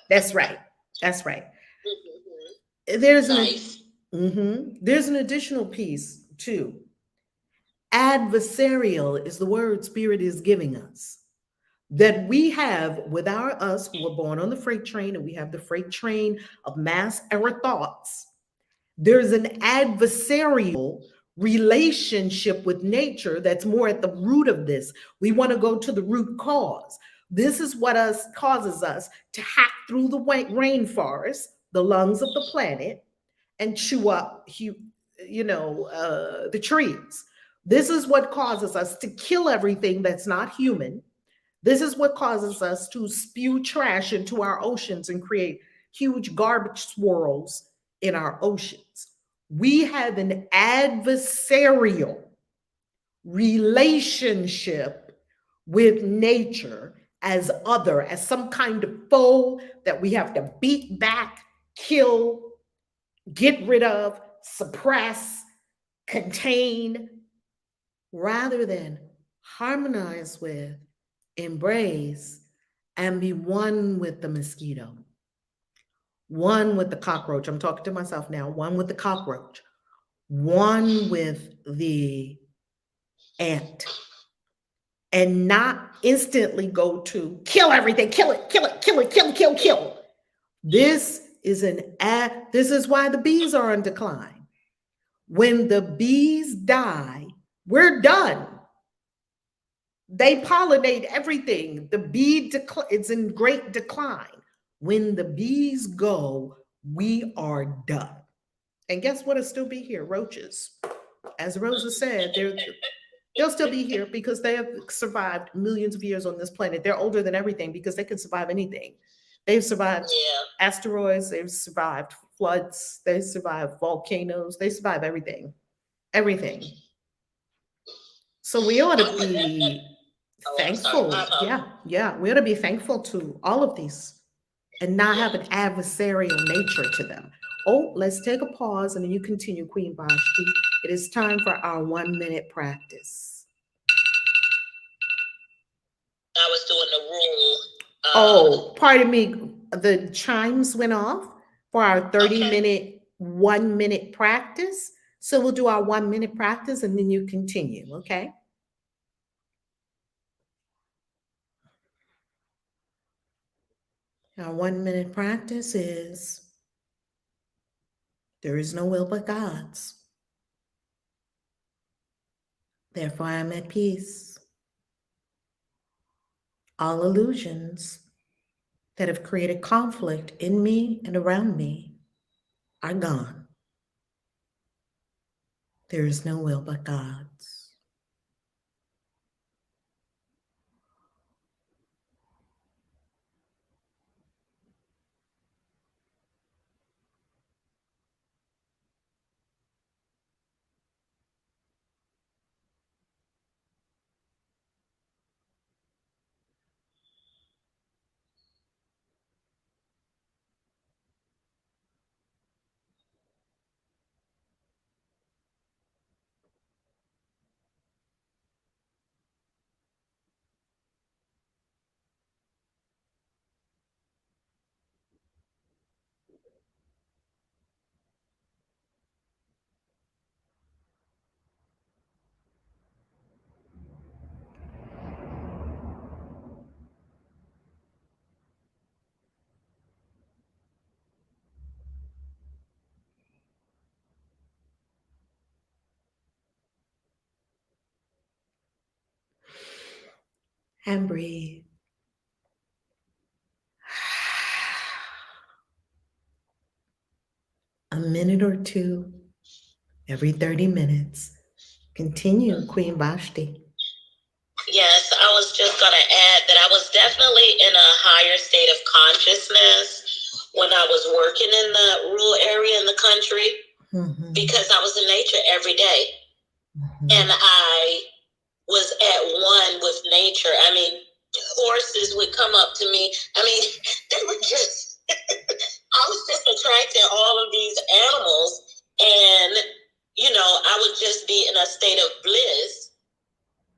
That's right. That's right. There's there's an additional piece too. Adversarial is the word Spirit is giving us. That we have with us who were born on the freight train, and we have the freight train of mass error thoughts. There's an adversarial relationship with nature that's more at the root of this. We want to go to the root cause. This is what causes us to hack through the rainforest, the lungs of the planet, and chew up, the trees. This is what causes us to kill everything that's not human. This is what causes us to spew trash into our oceans and create huge garbage swirls in our oceans. We have an adversarial relationship with nature as some kind of foe that we have to beat back, kill, get rid of, suppress, contain, rather than harmonize with, embrace, and be one with the mosquito, one with the cockroach. I'm talking to myself now. One with the cockroach, one with the ant, and not instantly go to kill everything, kill it, kill it, kill it, kill, kill, kill. This is why the bees are in decline. When the bees die, we're done. They pollinate everything. The bee it's in great decline. When the bees go, we are done. And guess what will still be here? Roaches. As Rosa said, they'll still be here because they have survived millions of years on this planet. They're older than everything because they can survive anything. They've survived Yeah. asteroids, they've survived floods, they survived volcanoes, they survive everything. Everything. So we ought to be Oh, I'm sorry. My thankful. Yeah, we ought to be thankful to all of these and not have an adversarial nature to them. Oh, let's take a pause and then you continue, Queen Vashti. It is time for our 1 minute practice. I was doing the rule. Oh, pardon me. The chimes went off for our 30 Okay. minute, 1 minute practice. So we'll do our 1 minute practice and then you continue, okay? Our 1 minute practice is there is no will but God's. Therefore, I am at peace. All illusions that have created conflict in me and around me are gone. There is no will but God's. And breathe. A minute or two every 30 minutes. Continue, Queen Vashti. Yes, I was just going to add that I was definitely in a higher state of consciousness when I was working in the rural area in the country, because I was in nature every day. And I was at one with nature. I mean, horses would come up to me. I mean, they would just, I was just attracting all of these animals. And, you know, I would just be in a state of bliss.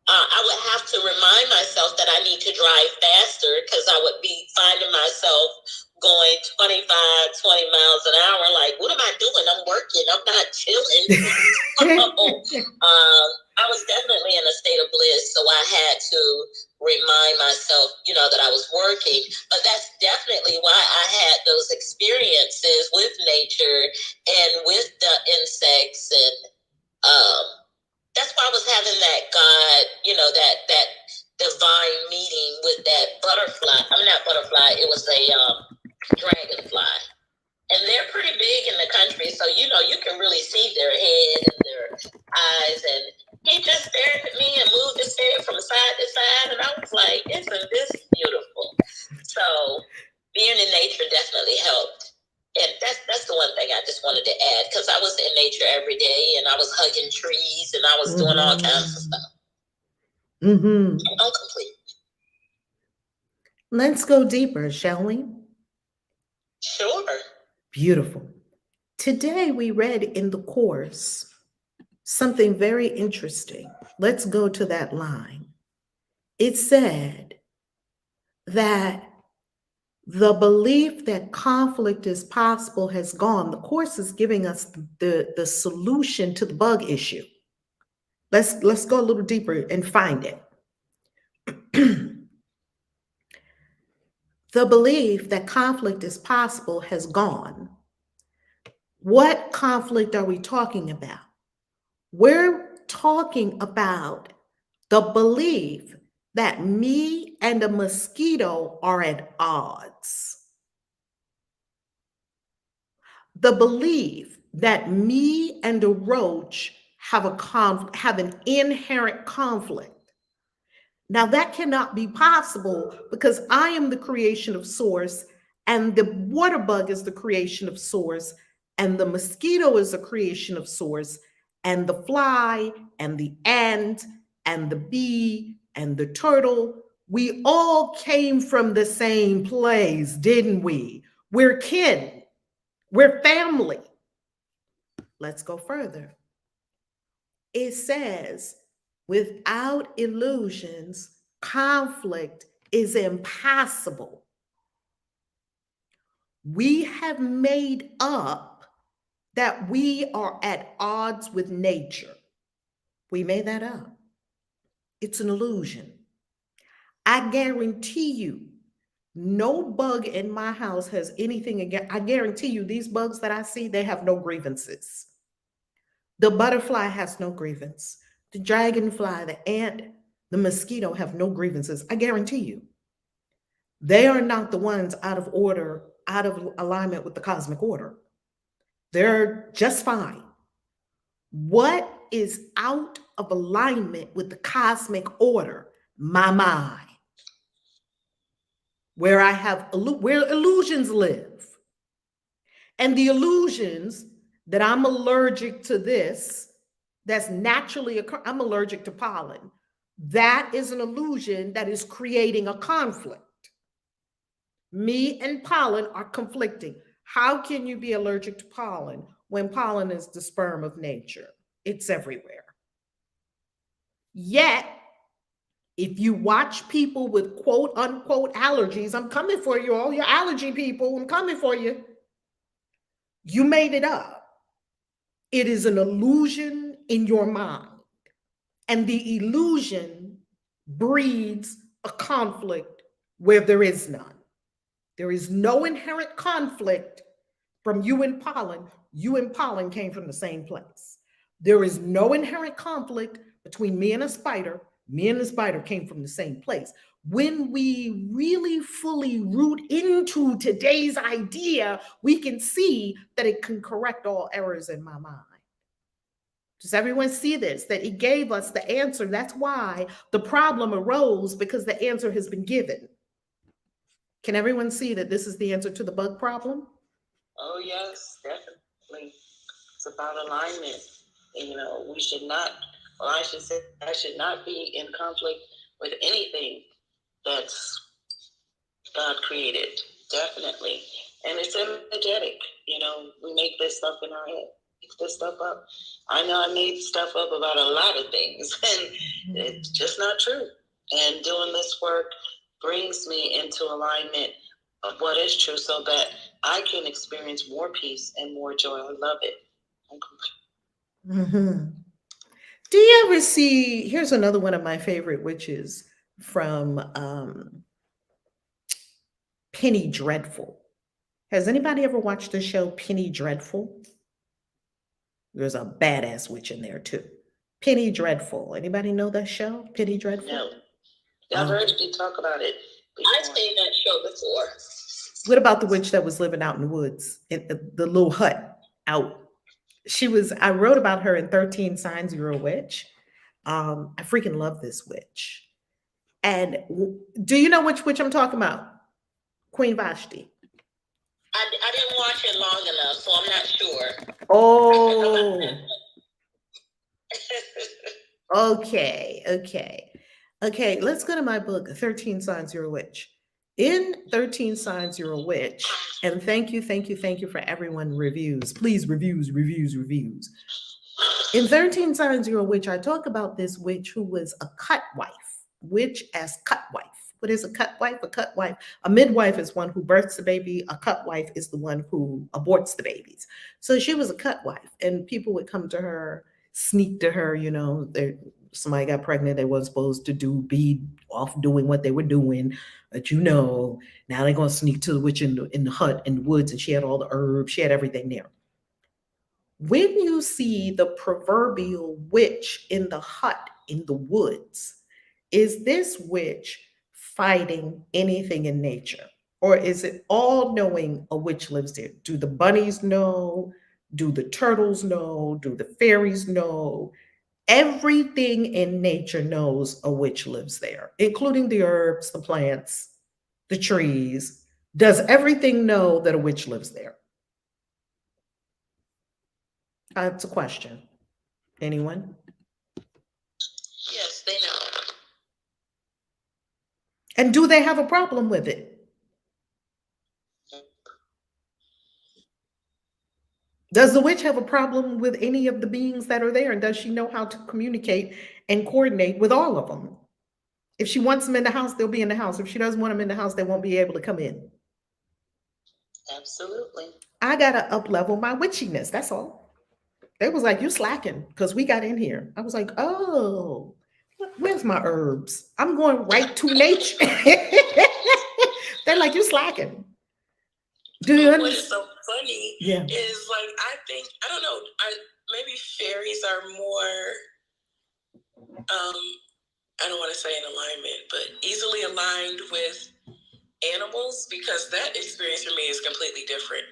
I would have to remind myself that I need to drive faster because I would be finding myself going 20 miles an hour. Like, what am I doing? I'm working. I'm not chilling. I was definitely in a state of bliss. So I had to remind myself, you know, that I was working. But that's definitely why I had those experiences with nature and with the insects. And that's why I was having that God, you know, that divine meeting with that butterfly. I mean, not butterfly. It was a dragonfly. And they're pretty big in the country, so, you know, you can really see their head and their eyes. And he just stared at me and moved his head from side to side. And I was like, isn't this beautiful? So being in nature definitely helped. And that's the one thing I just wanted to add, because I was in nature every day and I was hugging trees and I was doing all kinds of stuff. I'm complete. Let's go deeper, shall we? Sure. Beautiful. Today we read in the course something very interesting. Let's go to that line. It said that the belief that conflict is possible has gone. The course is giving us the solution to the bug issue. Let's go a little deeper and find it. The belief that conflict is possible has gone. What conflict are we talking about? We're talking about the belief that me and a mosquito are at odds. The belief that me and a roach have an inherent conflict. Now that cannot be possible because I am the creation of source And the water bug is the creation of source, and the mosquito is a creation of source, and the fly and the ant and the bee and the turtle, we all came from the same place, didn't we? We're kin, we're family. Let's go further. It says, without illusions, conflict is impossible. We have made up that we are at odds with nature. We made that up. It's an illusion. I guarantee you, no bug in my house has anything against. I guarantee you, these bugs that I see, they have no grievances. The butterfly has no grievance. The dragonfly, the ant, the mosquito have no grievances. I guarantee you. They are not the ones out of order, out of alignment with the cosmic order. They're just fine. What is out of alignment with the cosmic order? My mind. Where I have where illusions live. And the illusions that I'm allergic to this, that's naturally I'm allergic to pollen. That is an illusion that is creating a conflict. Me and pollen are conflicting. How can you be allergic to pollen when pollen is the sperm of nature? It's everywhere. Yet, if you watch people with quote unquote allergies, I'm coming for you, all your allergy people, I'm coming for you. You made it up. It is an illusion in your mind. And the illusion breeds a conflict where there is none. There is no inherent conflict from you and pollen. You and pollen came from the same place. There is no inherent conflict between me and a spider. Me and the spider came from the same place. When we really fully root into today's idea, we can see that it can correct all errors in my mind. Does everyone see this? That it gave us the answer. That's why the problem arose, because the answer has been given. Can everyone see that this is the answer to the bug problem? Oh, yes, definitely. It's about alignment. We should not, well, I should say, I should not be in conflict with anything that's God created, definitely. And it's energetic. We make this stuff in our head, make this stuff up. I know I made stuff up about a lot of things, and it's just not true. And doing this work brings me into alignment of what is true so that I can experience more peace and more joy. I love it. Mm-hmm. Do you ever see, here's another one of my favorite witches from Penny Dreadful. Has anybody ever watched the show Penny Dreadful? There's a badass witch in there too. Penny Dreadful. Anybody know that show, Penny Dreadful? No. I've heard you talk about it before. I've seen that show before. What about the witch that was living out in the woods, in the little hut out? I wrote about her in 13 Signs You're a Witch. I freaking love this witch. And do you know which witch I'm talking about? Queen Vashti. I didn't watch it long enough, so I'm not sure. Oh. Okay, let's go to my book, 13 Signs You're a Witch. In 13 Signs You're a Witch, and thank you for everyone reviews. Please, reviews. In 13 Signs You're a Witch, I talk about this witch who was a cut wife. Witch as cut wife. What is a cut wife? A cut wife. A midwife is one who births the baby. A cut wife is the one who aborts the babies. So she was a cut wife, and people would come to her, sneak to her, somebody got pregnant, they weren't supposed to be off doing what they were doing, but now they're going to sneak to the witch in the hut in the woods, and she had all the herbs, she had everything there. When you see the proverbial witch in the hut in the woods, is this witch fighting anything in nature? Or is it all knowing a witch lives there? Do the bunnies know? Do the turtles know? Do the fairies know? Everything in nature knows a witch lives there, including the herbs, the plants, the trees, Does everything know that a witch lives there? That's a question. Anyone? Yes, they know. And do they have a problem with it? Does the witch have a problem with any of the beings that are there? And does she know how to communicate and coordinate with all of them? If she wants them in the house, they'll be in the house. If she doesn't want them in the house, they won't be able to come in. Absolutely. I got to up level my witchiness. That's all. They was like, you slacking because we got in here. I was like, oh, where's my herbs? I'm going right to nature. They're like, you slacking. Do you But what is so funny Yeah. is like, I don't know, maybe fairies are more, I don't want to say in alignment, but easily aligned with animals, because that experience for me is completely different.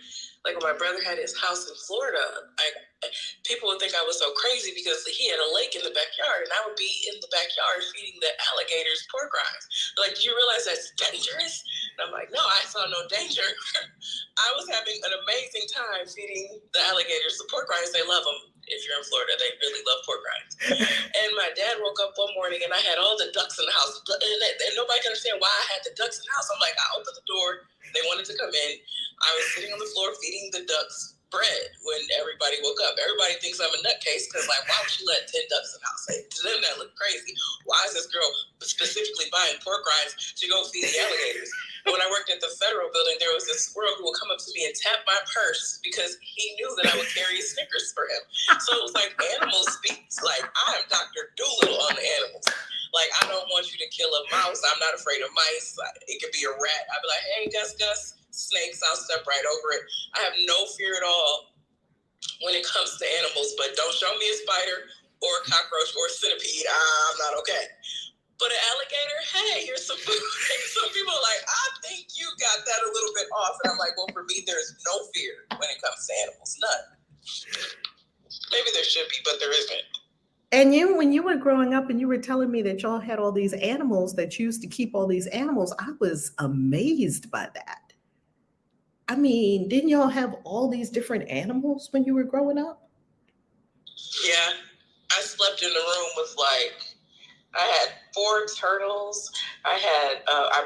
Like when my brother had his house in Florida, people would think I was so crazy because he had a lake in the backyard and I would be in the backyard feeding the alligators pork rinds. Like, do you realize that's dangerous? And I'm like, no, I saw no danger. I was having an amazing time feeding the alligators the pork rinds. They love them. If you're in Florida, they really love pork rinds. And my dad woke up one morning and I had all the ducks in the house. And nobody can understand why I had the ducks in the house. I'm like, I opened the door. They wanted to come in. I was sitting on the floor feeding the ducks bread when everybody woke up. Everybody thinks I'm a nutcase because, like, why would she let 10 ducks in the house? Like, to them, that looked crazy. Why is this girl specifically buying pork rinds to go feed the alligators? When I worked at the federal building, there was this squirrel who would come up to me and tap my purse because he knew that I would carry Snickers for him. So it was like animals speak. Like, I'm Dr. Doolittle on the animals. Like, I don't want you to kill a mouse. I'm not afraid of mice. It could be a rat. I'd be like, hey, Gus, snakes, I'll step right over it. I have no fear at all when it comes to animals, but don't show me a spider or a cockroach or a centipede. I'm not okay. But an alligator, hey, here's some food. Some people are like, I think you got that a little bit off. And I'm like, well, for me, there's no fear when it comes to animals. None. Maybe there should be, but there isn't. And you, when you were growing up and you were telling me that y'all had all these animals, that you used to keep all these animals, I was amazed by that. I mean, didn't y'all have all these different animals when you were growing up? Yeah. I slept in the room with I had 4 turtles. I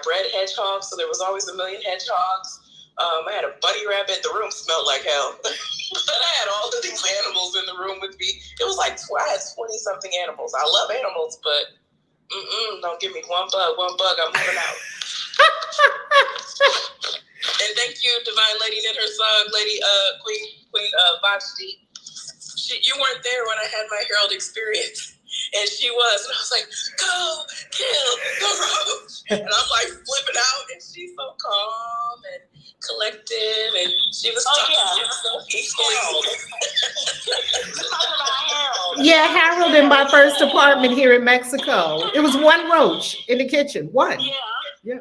bred hedgehogs, so there was always a million hedgehogs. I had a bunny rabbit. The room smelled like hell. But I had all of these animals in the room with me. It was like I had 20-something animals. I love animals, but don't give me one bug, I'm moving out. And thank you, Divine Lady Knit Her Song, Lady Queen Vashti. You weren't there when I had my Herald experience. And she was. And I was like, go kill the roach. And I'm like flipping out. And she's so calm and collected. And she was so peaceful. Yeah, Harold in my first apartment here in Mexico. It was one roach in the kitchen. One. Yeah. Yeah,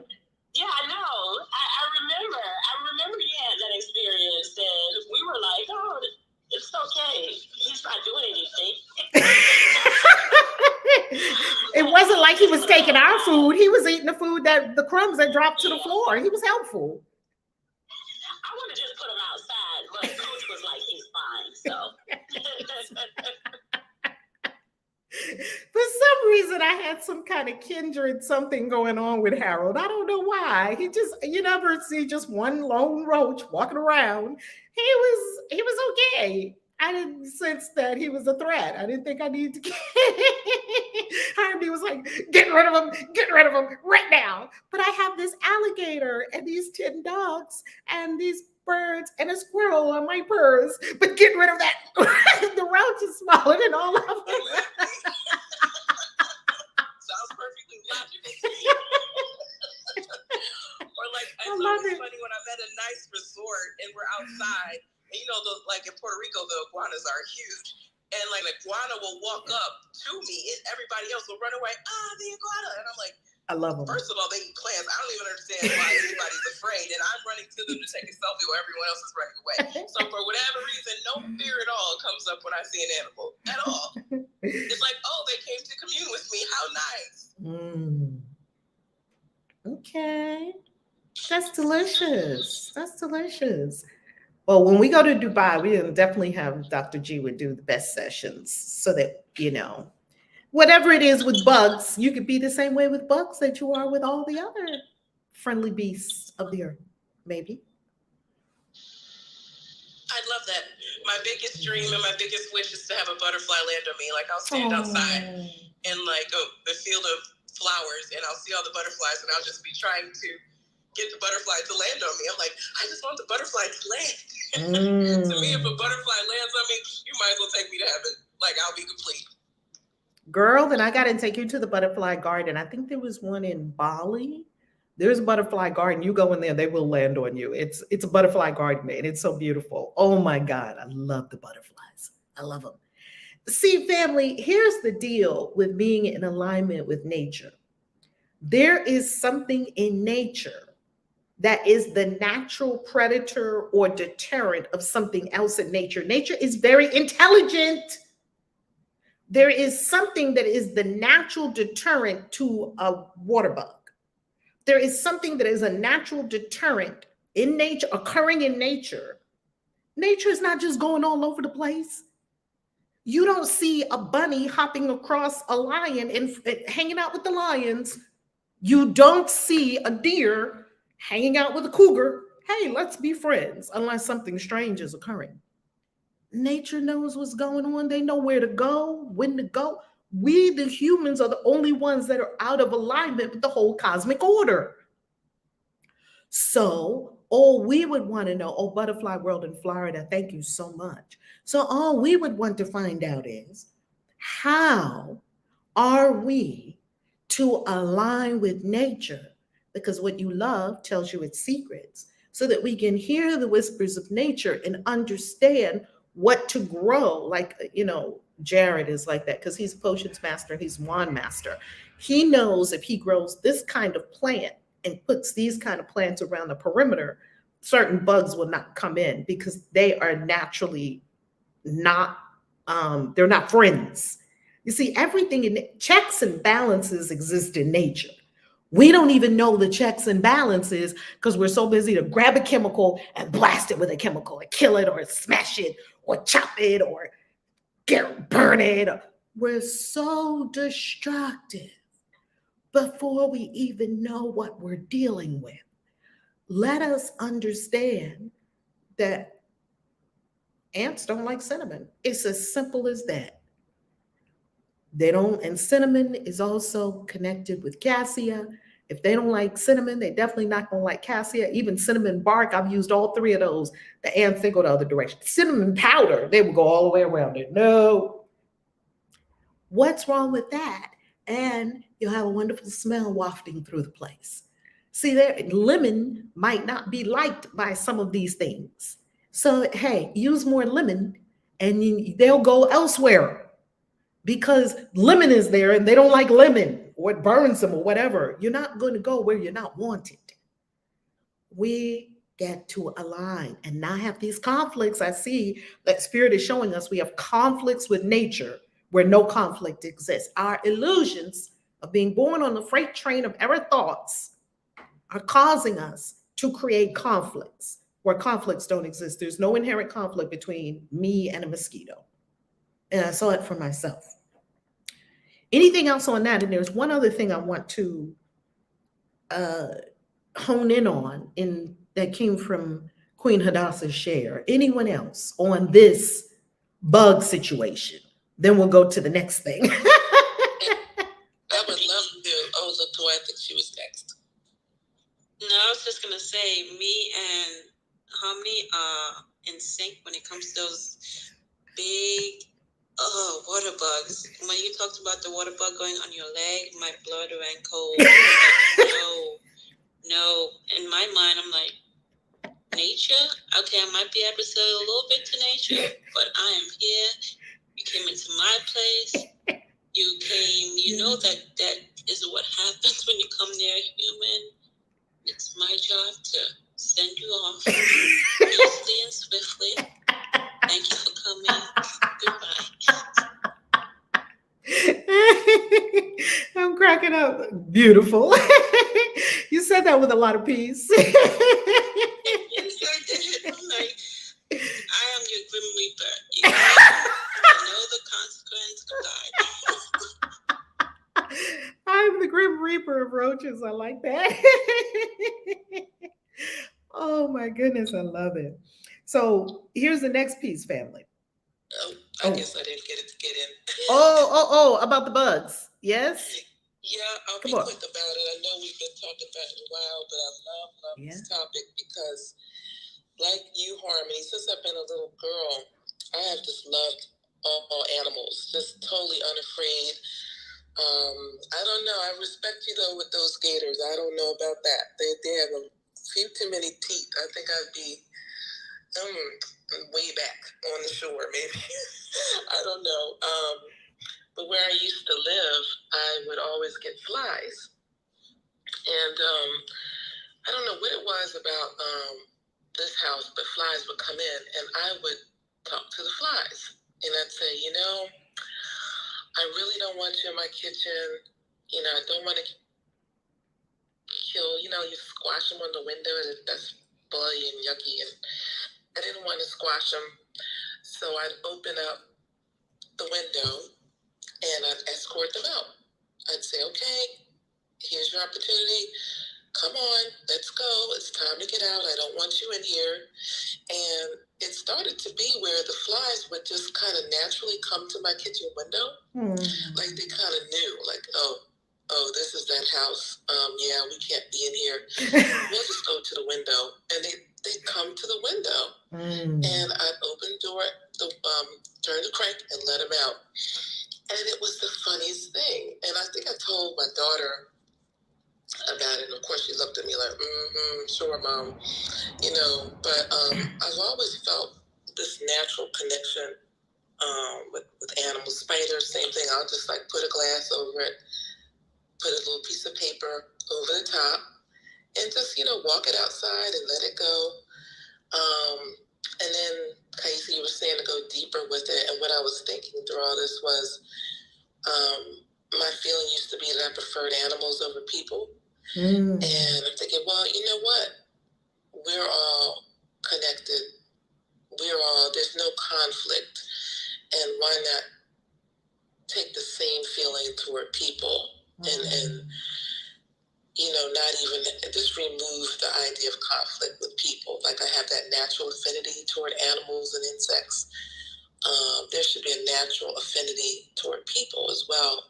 I know. I remember you had that experience. And we were like, oh, it's okay. He's not doing anything. It wasn't like he was taking our food. He was eating the food the crumbs that dropped to the floor. He was helpful. I want to just put him outside, but Coach was like, he's fine. So. For some reason, I had some kind of kindred something going on with Harold. I don't know why. You never see just one lone roach walking around. He was okay. I didn't sense that he was a threat. I didn't think I needed to. Harvey was like, get rid of him right now. But I have this alligator and these 10 dogs and these birds and a squirrel on my purse. But get rid of that. The roach is smaller than all of them. Sounds perfectly logical to me. Or it's always funny when I'm at a nice resort and we're outside. And in Puerto Rico, the iguanas are huge. And an iguana will walk up to me and everybody else will run away. The iguana. And I'm like, I love them. First of all, they eat plants. I don't even understand why anybody's afraid. And I'm running to them to take a selfie while everyone else is running away. So for whatever reason, no fear at all comes up when I see an animal. At all. It's like, oh, they came to commune with me. How nice. Okay. That's delicious. That's delicious. Well, when we go to Dubai, we'll definitely have Dr. G would do the best sessions so that, whatever it is with bugs, you could be the same way with bugs that you are with all the other friendly beasts of the earth, maybe. I'd love that. My biggest dream and my biggest wish is to have a butterfly land on me. Like I'll stand outside in like a field of flowers and I'll see all the butterflies and I'll just be trying to get the butterfly to land on me. I'm like, I just want the butterfly to land. To me, if a butterfly lands on me, you might as well take me to heaven. Like I'll be complete. Girl, then I got to take you to the butterfly garden. I think there was one in Bali. There's a butterfly garden. You go in there, they will land on you. It's a butterfly garden, man. It's so beautiful. Oh my God, I love the butterflies. I love them. See, family, here's the deal with being in alignment with nature. There is something in nature that is the natural predator or deterrent of something else in nature. Nature is very intelligent. There is something that is the natural deterrent to a water bug. There is something that is a natural deterrent in nature, occurring in nature. Nature is not just going all over the place. You don't see a bunny hopping across a lion and hanging out with the lions. You don't see a deer hanging out with a cougar. Hey, let's be friends, unless something strange is occurring. Nature knows what's going on. They know where to go, when to go. We, the humans, are the only ones that are out of alignment with the whole cosmic order. So all we would want to know, oh, Butterfly World in Florida, thank you so much. So all we would want to find out is, how are we to align with nature? Because what you love tells you its secrets, so that we can hear the whispers of nature and understand what to grow. Like, Jared is like that because he's a potions master and he's wand master. He knows if he grows this kind of plant and puts these kind of plants around the perimeter, certain bugs will not come in because they are naturally not, they're not friends. You see, everything in checks and balances exist in nature. We don't even know the checks and balances because we're so busy to grab a chemical and blast it with a chemical and kill it or smash it or chop it or burn it. We're so distracted before we even know what we're dealing with. Let us understand that ants don't like cinnamon. It's as simple as that. They don't, and cinnamon is also connected with cassia. If they don't like cinnamon, they definitely not gonna like cassia. Even cinnamon bark, I've used all three of those. The ants, they go the other direction. Cinnamon powder, they will go all the way around it. No. What's wrong with that? And you'll have a wonderful smell wafting through the place. See, lemon might not be liked by some of these things. So, hey, use more lemon and they'll go elsewhere because lemon is there and they don't like lemon or it burns them or whatever. You're not going to go where you're not wanted. We get to align and not have these conflicts. I see that Spirit is showing us we have conflicts with nature where no conflict exists. Our illusions of being born on the freight train of error thoughts are causing us to create conflicts where conflicts don't exist. There's no inherent conflict between me and a mosquito. And I saw it for myself. Anything else on that? And there's one other thing I want to hone in on that came from Queen Hadassah's share. Anyone else on this bug situation? Then we'll go to the next thing. I would love to. Oh, look, I think she was next. No, I was just gonna say, me and Harmony are in sync when it comes to those big water bugs. When you talked about the water bug going on your leg, my blood ran cold. Like, no. In my mind, I'm like, nature? Okay, I might be adversarial a little bit to nature, but I am here. You came into my place. You came, that is what happens when you come near a human. It's my job to send you off easily and swiftly. Thank you for coming. Goodbye. I'm cracking up. Beautiful. You said said that with a lot of peace. Yes, I did. I'm like, I am your Grim Reaper. You know the consequence. Goodbye. I'm the Grim Reaper of roaches. I like that. Oh my goodness, I love it. So here's the next piece, family. I guess I didn't get it to get in. About the bugs. Yes? Yeah, I'll Come be on. quick about it. I know we've been talking about it a while, but I love this topic because, like you, Harmony, since I've been a little girl, I have just loved all animals, just totally unafraid. I don't know. I respect you though with those gators. I don't know about that. They have a few too many teeth. I think I'd be way back on the shore, maybe. I don't know. But where I used to live, I would always get flies. And I don't know what it was about this house, but flies would come in and I would talk to the flies. And I'd say, I really don't want you in my kitchen. I don't want to kill, you squash them on the window. That's bloody and yucky. And I didn't want to squash them. So I'd open up the window and I'd escort them out. I'd say, okay, here's your opportunity. Come on, let's go. It's time to get out. I don't want you in here. And it started to be where the flies would just kind of naturally come to my kitchen window. Like they kind of knew, like, oh, this is that house. Yeah, we can't be in here. We'll just go to the window. And they'd come to the window. And I'd open the door, turn the crank, and let them out. And it was the funniest thing. And I think I told my daughter about it. And of course, she looked at me like, sure, Mom. But I've always felt this natural connection with animals. Spiders, same thing. I'll just like put a glass over it, put a little piece of paper over the top, and just, walk it outside and let it go. And then, Casey, you were saying to go deeper with it. And what I was thinking through all this was my feeling used to be that I preferred animals over people. And I'm thinking, well, you know what? We're all connected. There's no conflict. And why not take the same feeling toward people and not even just remove the idea of conflict with people. Like I have that natural affinity toward animals and insects. There should be a natural affinity toward people as well.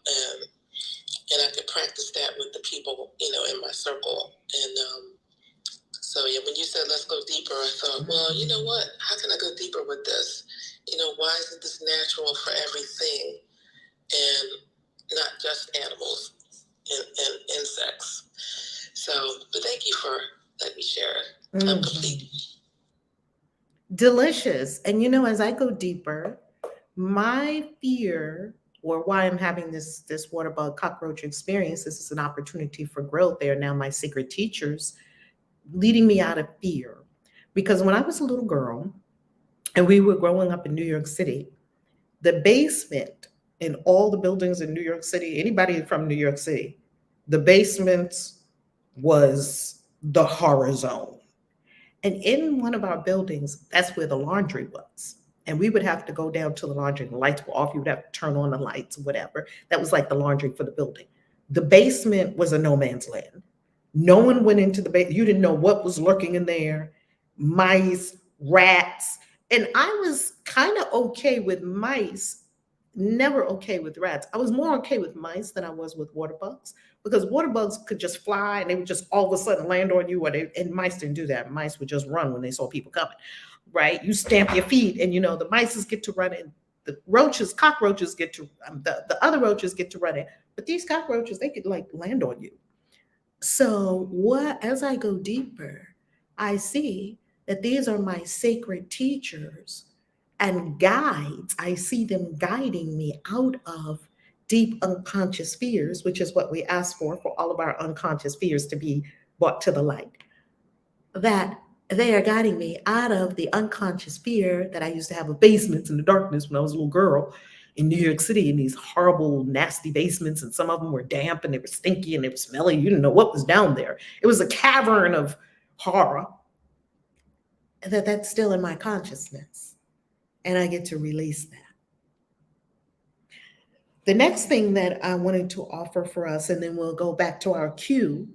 And I could practice that with the people, in my circle. And so, yeah, when you said, let's go deeper, I thought, well, you know what? How can I go deeper with this? Why isn't this natural for everything and not just animals and insects? So, but thank you for letting me share it. I'm complete. Delicious. And as I go deeper, my fear, or why I'm having this water bug cockroach experience, this is an opportunity for growth. They are now my secret teachers, leading me out of fear. Because when I was a little girl and we were growing up in New York City, the basement in all the buildings in New York City, anybody from New York City, the basement was the horror zone. And in one of our buildings, that's where the laundry was. And we would have to go down to the laundry, and the lights were off. You would have to turn on the lights or whatever. That was like the laundry for the building. The basement was a no man's land. No one went into the basement. You didn't know what was lurking in there. Mice, rats. And I was kind of okay with mice, never okay with rats. I was more okay with mice than I was with water bugs, because water bugs could just fly and they would just all of a sudden land on you. And mice didn't do that. Mice would just run when they saw people coming, right? You stamp your feet and, the mice get to run in. The cockroaches get to, the other roaches get to run in. But these cockroaches, they could like land on you. So as I go deeper, I see that these are my sacred teachers and guides. I see them guiding me out of deep unconscious fears, which is what we ask for all of our unconscious fears to be brought to the light. That they are guiding me out of the unconscious fear that I used to have of basements in the darkness when I was a little girl, in New York City in these horrible, nasty basements, and some of them were damp and they were stinky and they were smelly. You didn't know what was down there. It was a cavern of horror. And that's still in my consciousness. And I get to release that. The next thing that I wanted to offer for us, and then we'll go back to our cue,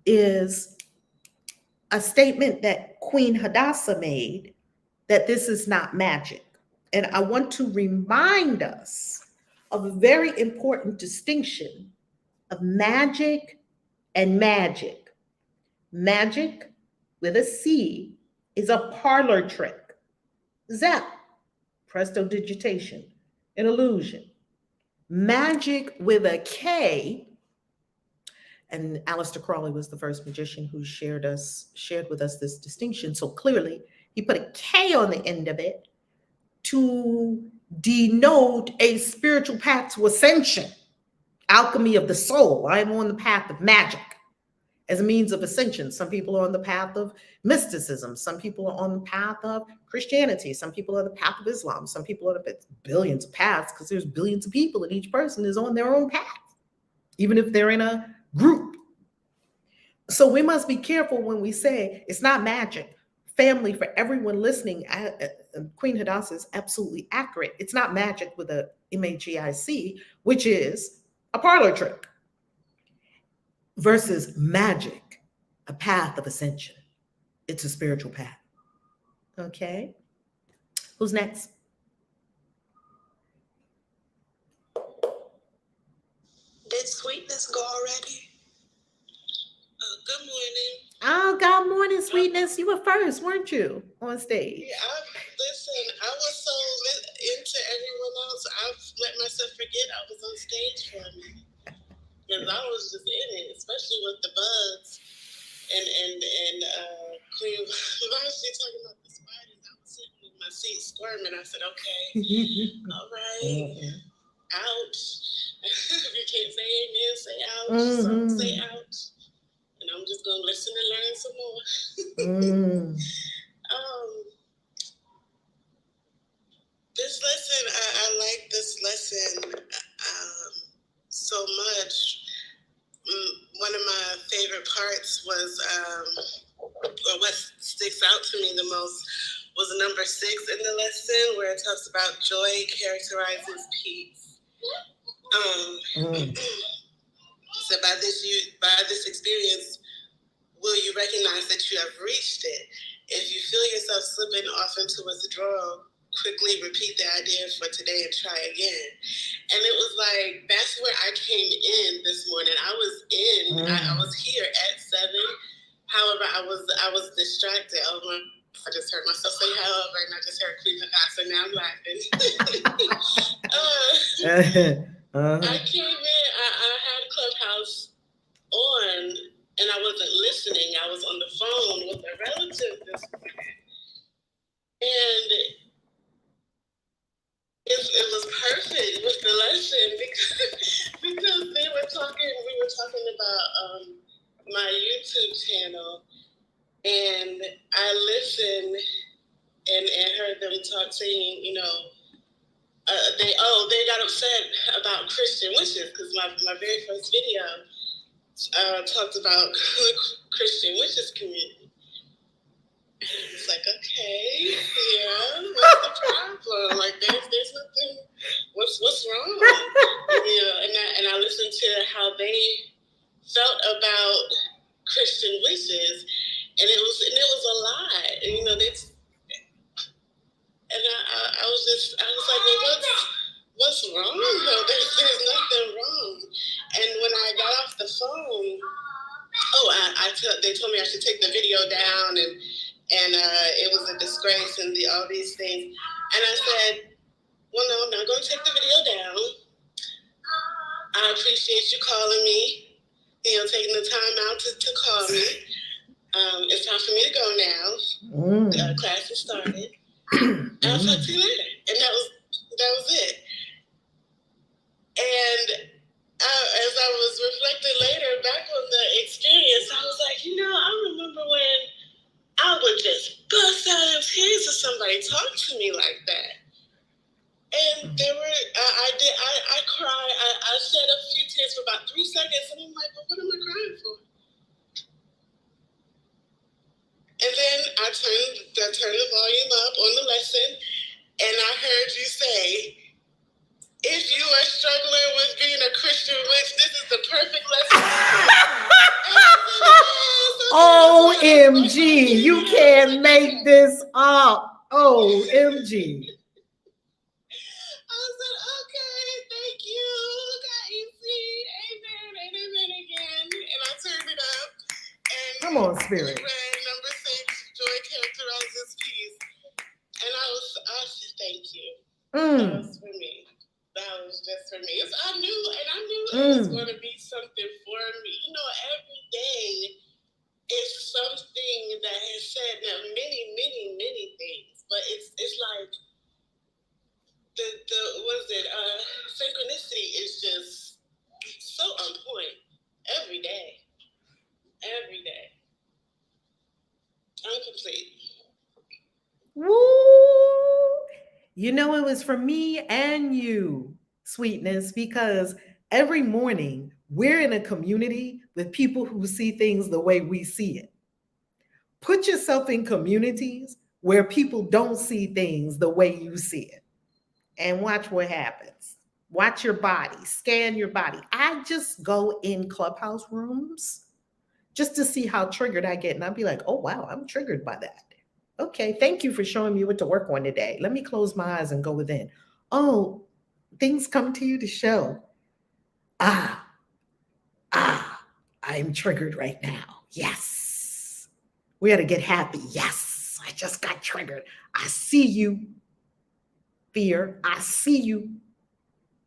is a statement that Queen Hadassah made, that this is not magic. And I want to remind us of a very important distinction of magic and magic. Magic with a C is a parlor trick. Zap, prestidigitation, an illusion. Magic with a K, and Aleister Crowley was the first magician who shared with us this distinction. So clearly, he put a K on the end of it to denote a spiritual path to ascension, alchemy of the soul. I am on the path of magic as a means of ascension. Some people are on the path of mysticism. Some people are on the path of Christianity. Some people are on the path of Islam. Some people are on billions of paths, because there's billions of people and each person is on their own path, even if they're in a group. So we must be careful when we say it's not magic. Family, for everyone listening, Queen Hadassah is absolutely accurate. It's not magic with a MAGIC, which is a parlor trick, versus magic, a path of ascension. It's a spiritual path. Okay? Who's next? Did Sweetness go already? Good morning. Oh, good morning, Sweetness. You were first, weren't you, on stage? Yeah, listen, I was so into everyone else, I've let myself forget I was on stage for a minute. Because I was just in it, especially with the bugs. And Queen, why was she talking about the spiders? I was sitting in my seat squirming. I said, okay, all right, ouch. If you can't say amen, say ouch. So say ouch. And I'm just going to listen and learn some more. This lesson, I like this lesson so much. One of my favorite parts was, or what sticks out to me the most, was number 6 in the lesson, where it talks about joy characterizes peace. So by this experience, will you recognize that you have reached it? If you feel yourself slipping off into withdrawal, quickly repeat the idea for today and try again. And it was like, that's where I came in this morning. I was in, I was here at 7. However, I was distracted. Oh my, I just heard myself say however, and I just heard Queen Hadassah, now I'm laughing. I came in, I had Clubhouse on, and I wasn't listening. I was on the phone with a relative this morning. And it was perfect with the lesson because we were talking about my YouTube channel, and I listened and heard them saying, you know, they got upset about Christian wishes, because my very first video talked about the Christian wishes community. It's like, okay, yeah, what's the problem? Like, there's nothing. What's wrong? You know, and I listened to how they felt about Christian wishes, and it was a lot. And, you know, I was like, well, what's wrong though? There's nothing wrong. And when I got off the phone, they told me I should take the video down, and it was a disgrace and all these things. And I said, well, no, I'm not going to take the video down. I appreciate you calling me, you know, taking the time out to call me. It's time for me to go now. Class has started. I'll talk to you later. And that was it. And as I was reflecting later back on the experience, I was like, you know, I remember when I would just bust out in tears if somebody talked to me like that. And there were, I cried. I shed a few tears for about 3 seconds, and I'm like, but what am I crying for? And then I turned the volume up on the lesson, and I heard you say, if you are struggling with being a Christian witch, this is the perfect lesson. OMG, you can't make this up. OMG. I said, okay, thank you. God, you see, amen again. And I turned it up. And come on, Spirit. We read number 6, joy characterizes peace. And I said, thank you. That was for me. That was just for me. I knew it was going to be something for me. You know, every day is something that has said now many things. But it's like synchronicity is just so on point every day. I'm complete. Woo! You know, it was for me and you, Sweetness, because every morning we're in a community with people who see things the way we see it. Put yourself in communities where people don't see things the way you see it, and watch what happens. Watch your body, scan your body. I just go in clubhouse rooms just to see how triggered I get. And I'd be like, oh, wow, I'm triggered by that. Okay, thank you for showing me what to work on today. Let me close my eyes and go within. Oh, things come to you to show. Ah, I'm triggered right now. Yes. We got to get happy. Yes, I just got triggered. I see you, fear. I see you.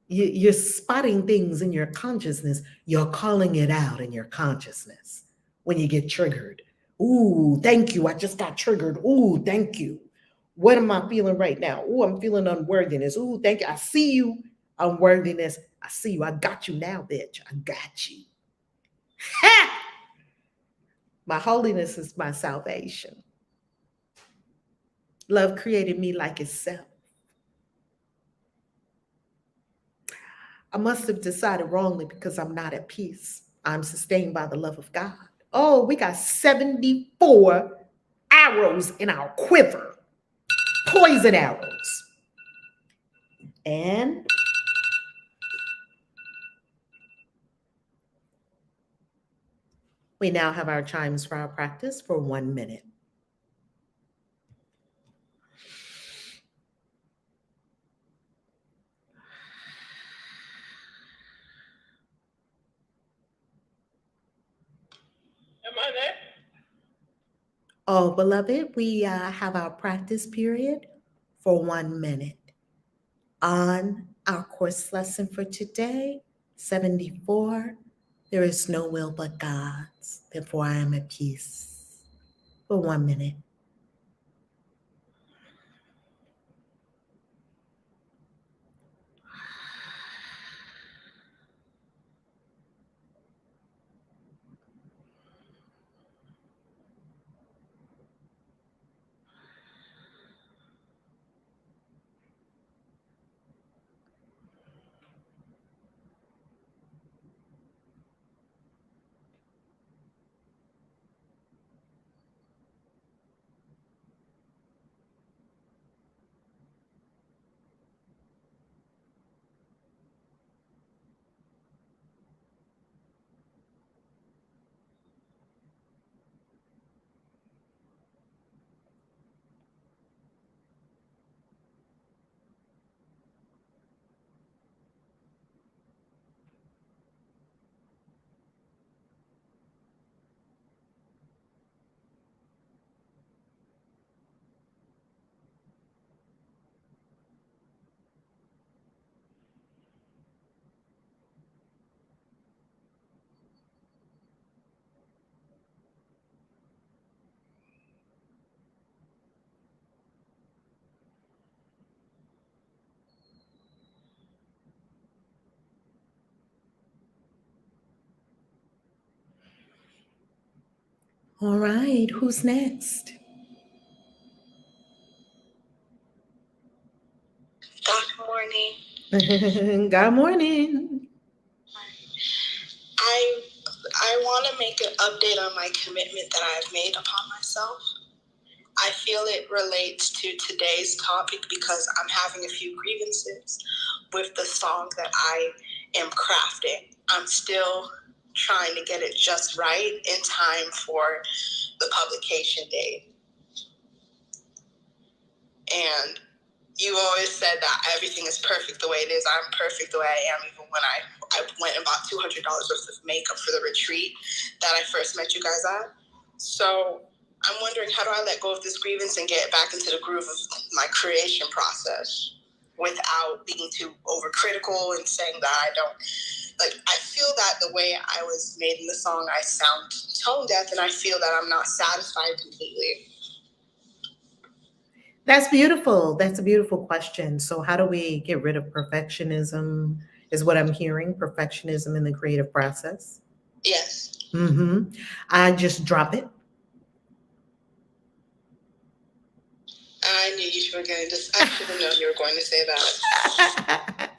You're spotting things in your consciousness. You're calling it out in your consciousness when you get triggered. Ooh, thank you. I just got triggered. Ooh, thank you. What am I feeling right now? Ooh, I'm feeling unworthiness. Ooh, thank you. I see you. Unworthiness. I see you. I got you now, bitch. I got you. Ha! My holiness is my salvation. Love created me like itself. I must have decided wrongly because I'm not at peace. I'm sustained by the love of God. Oh, we got 74 arrows in our quiver, poison arrows. And we now have our chimes for our practice for 1 minute. Am I there? Oh, beloved, we have our practice period for 1 minute. On our course lesson for today, 74, there is no will but God's. Therefore, I am at peace. For 1 minute. All right, who's next? Good morning. Good morning. I want to make an update on my commitment that I've made upon myself. I feel it relates to today's topic because I'm having a few grievances with the song that I am crafting. I'm still trying to get it just right in time for the publication date. And you always said that everything is perfect the way it is. I'm perfect the way I am, even when I went and bought $200 worth of makeup for the retreat that I first met you guys at. So I'm wondering, how do I let go of this grievance and get back into the groove of my creation process without being too overcritical and saying that I don't, like, I feel that the way I was made in the song, I sound tone deaf, and I feel that I'm not satisfied completely. That's beautiful. That's a beautiful question. So, how do we get rid of perfectionism? Is what I'm hearing. Perfectionism in the creative process. Yes. I just drop it. I knew you were going to. I should have known you were going to say that.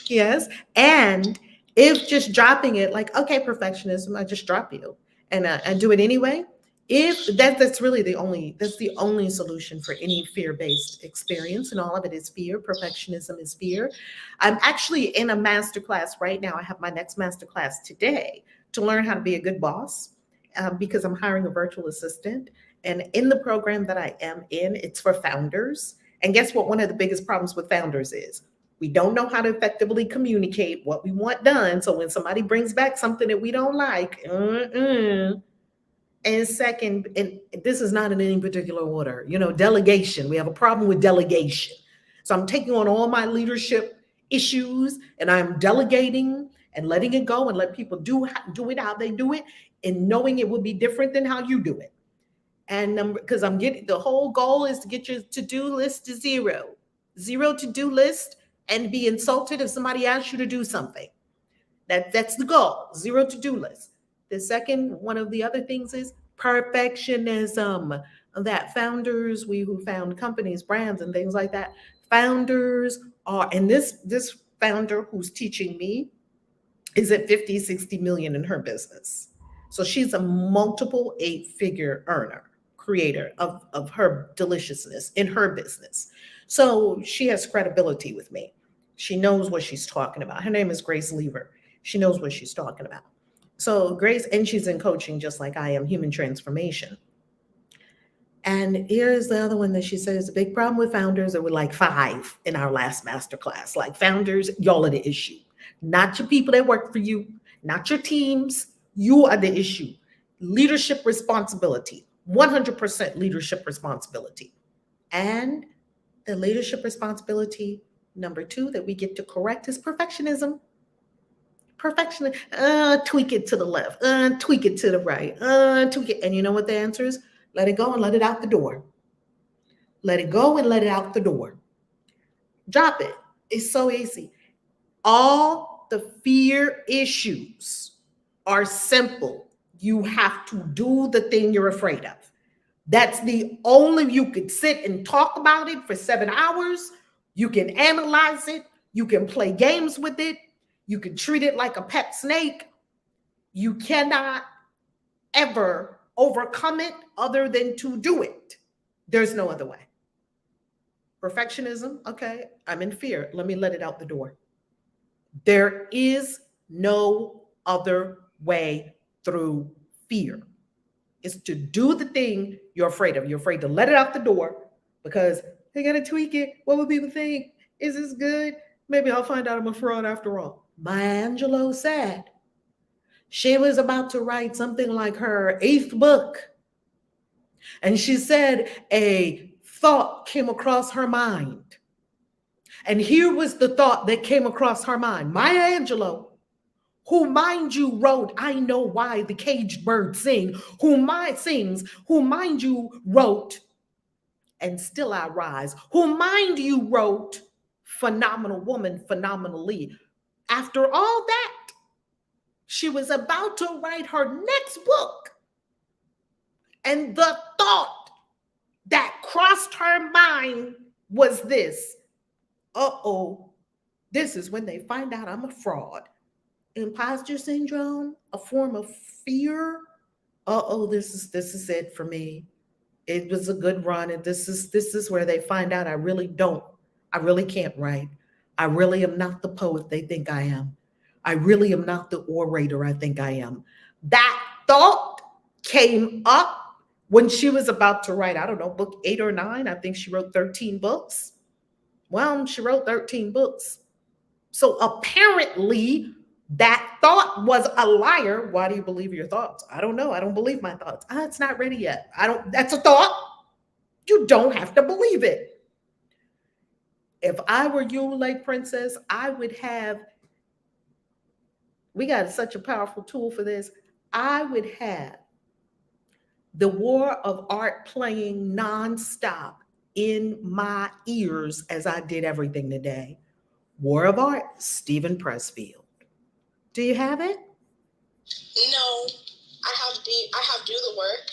Yes. And if just dropping it, like, okay, perfectionism, I just drop you and do it anyway. If that's really the only solution for any fear-based experience, and all of it is fear. Perfectionism is fear. I'm actually in a masterclass right now. I have my next masterclass today to learn how to be a good boss, because I'm hiring a virtual assistant. And in the program that I am in, it's for founders. And guess what? One of the biggest problems with founders is we don't know how to effectively communicate what we want done. So when somebody brings back something that we don't like, and second, and this is not in any particular order, delegation. We have a problem with delegation. So I'm taking on all my leadership issues and I'm delegating and letting it go and let people do it how they do it, and knowing it will be different than how you do it. And because I'm getting, the whole goal is to get your to-do list to zero to-do list, and be insulted if somebody asks you to do something. That's the goal. Zero to-do list. The second one of the other things is perfectionism. That founders, we who found companies, brands, and things like that, founders are, and this founder who's teaching me is at 50, 60 million in her business. So she's a multiple 8-figure earner, creator of her deliciousness in her business. So she has credibility with me. She knows what she's talking about. Her name is Grace Lever. She knows what she's talking about. So Grace, and she's in coaching just like I am, human transformation. And here's the other one that she says, a big problem with founders. There were like 5 in our last masterclass. Like, founders, y'all are the issue. Not your people that work for you, not your teams. You are the issue. Leadership responsibility, 100% leadership responsibility. And the leadership responsibility number 2 that we get to correct is perfectionism. Perfection, tweak it to the left, tweak it to the right, tweak it. And you know what the answer is? Let it go and let it out the door. Let it go and let it out the door. Drop it. It's so easy. All the fear issues are simple. You have to do the thing you're afraid of. That's the only, you could sit and talk about it for 7 hours. You can analyze it. You can play games with it. You can treat it like a pet snake. You cannot ever overcome it other than to do it. There's no other way. Perfectionism, okay, I'm in fear. Let me let it out the door. There is no other way through fear. It's to do the thing you're afraid of. You're afraid to let it out the door because they got to tweak it. What would people think? Is this good? Maybe I'll find out I'm a fraud after all. Maya Angelou said she was about to write something like her 8th book. And she said a thought came across her mind. And here was the thought that came across her mind. Maya Angelou, who, mind you, wrote I Know Why the Caged Bird Sing, who mind you, wrote And Still I Rise, who, mind you, wrote Phenomenal Woman, Phenomenally. After all that, she was about to write her next book. And the thought that crossed her mind was this: Uh-oh, this is when they find out I'm a fraud. Imposter syndrome, a form of fear. Uh-oh, this is it for me. It was a good run, and this is where they find out I really can't write. I really am not the poet they think I am. I really am not the orator I think I am. That thought came up when she was about to write, I don't know, book 8 or 9. I think she wrote 13 books. Well, she wrote 13 books. So apparently, that thought was a liar. Why do you believe your thoughts? I don't know. I don't believe my thoughts. It's not ready yet. I don't, that's a thought. You don't have to believe it. If I were you, Lake Princess, I would have, we got such a powerful tool for this. I would have the War of Art playing nonstop in my ears as I did everything today. War of Art, Stephen Pressfield. Do you have it? No, I have Do the Work.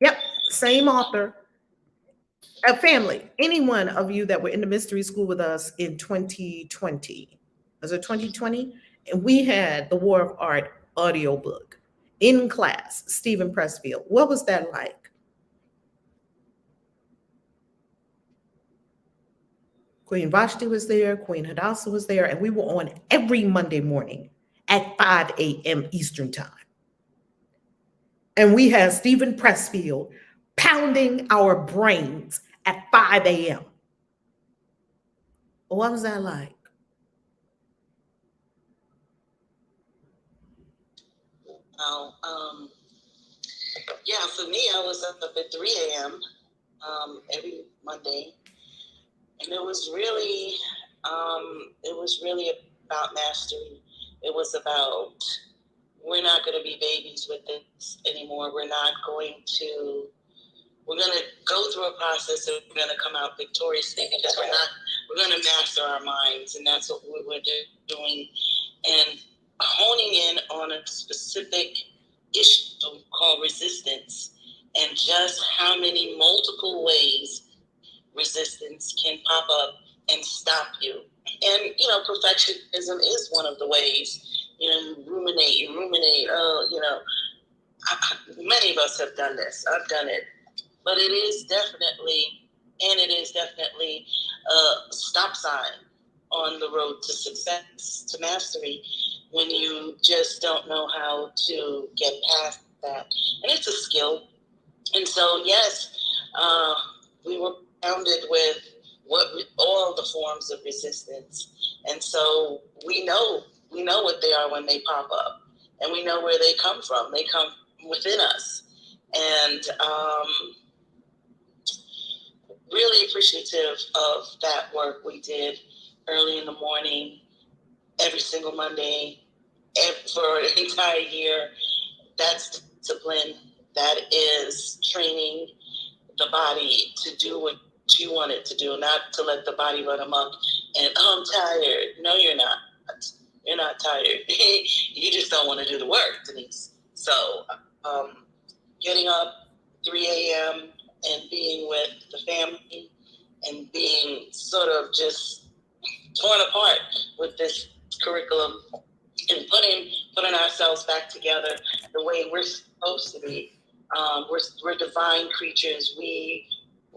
Yep, same author. A family, any one of you that were in the mystery school with us in 2020, was it 2020? And we had the War of Art audiobook in class, Stephen Pressfield. What was that like? Queen Vashti was there, Queen Hadassah was there, and we were on every Monday morning at 5 a.m. Eastern Time. And we had Stephen Pressfield pounding our brains at 5 a.m. What was that like? Yeah, for me, I was up at 3 a.m. Every Monday, and it was really about mastery. It was about, we're not going to be babies with this anymore. We're going to go through a process and we're going to come out victoriously because we're going to master our minds. And that's what we were doing. And honing in on a specific issue called resistance and just how many multiple ways resistance can pop up and stop you. And, perfectionism is one of the ways. You ruminate, many of us have done this. I've done it. But it is definitely a stop sign on the road to success, to mastery, when you just don't know how to get past that. And it's a skill. And so, yes, we were pounded with all the forms of resistance. And so we know what they are when they pop up. And we know where they come from. They come within us. And really appreciative of that work we did early in the morning, every single Monday, for an entire year. That's discipline. That is training the body to do what you want it to do, not to let the body run amok. And I'm tired. No, you're not. You're not tired. You just don't want to do the work, Denise. So getting up 3 a.m. and being with the family and being sort of just torn apart with this curriculum and putting ourselves back together the way we're supposed to be. We're divine creatures. We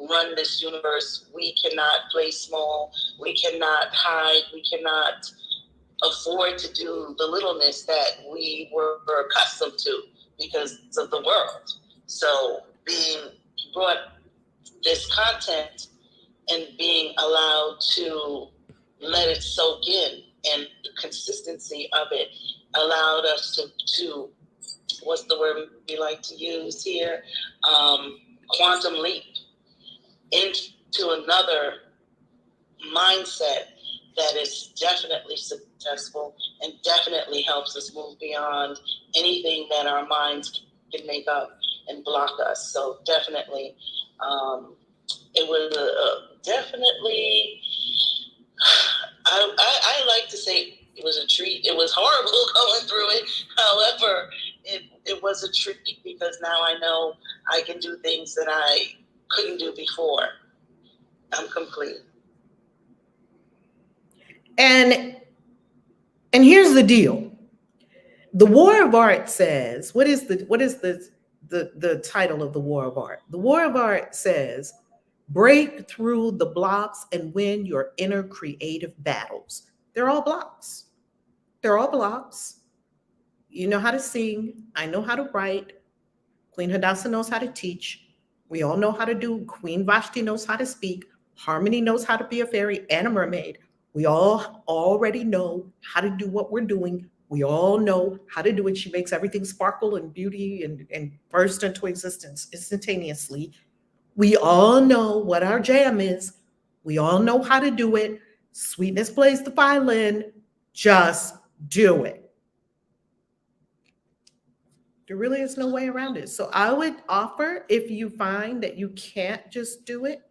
run this universe. We cannot play small. We cannot hide. We cannot afford to do the littleness that we were accustomed to because of the world. So being brought this content and being allowed to let it soak in, and the consistency of it allowed us to what's the word we like to use here? Quantum leap into another mindset that is definitely successful and definitely helps us move beyond anything that our minds can make up and block us. So definitely, it was definitely, I like to say it was a treat. It was horrible going through it. However, it was a treat because now I know I can do things that I couldn't do before. I'm complete. And here's the deal. The War of Art says, what is the title of the War of Art? The War of Art says, break through the blocks and win your inner creative battles. They're all blocks. They're all blocks. You know how to sing. I know how to write. Queen Hadassah knows how to teach. We all know how to do. Queen Vashti knows how to speak. Harmony knows how to be a fairy and a mermaid. We all already know how to do what we're doing. We all know how to do it. She makes everything sparkle and beauty and burst into existence instantaneously. We all know what our jam is. We all know how to do it. Sweetness plays the violin. Just do it. There really is no way around it. So I would offer, if you find that you can't just do it,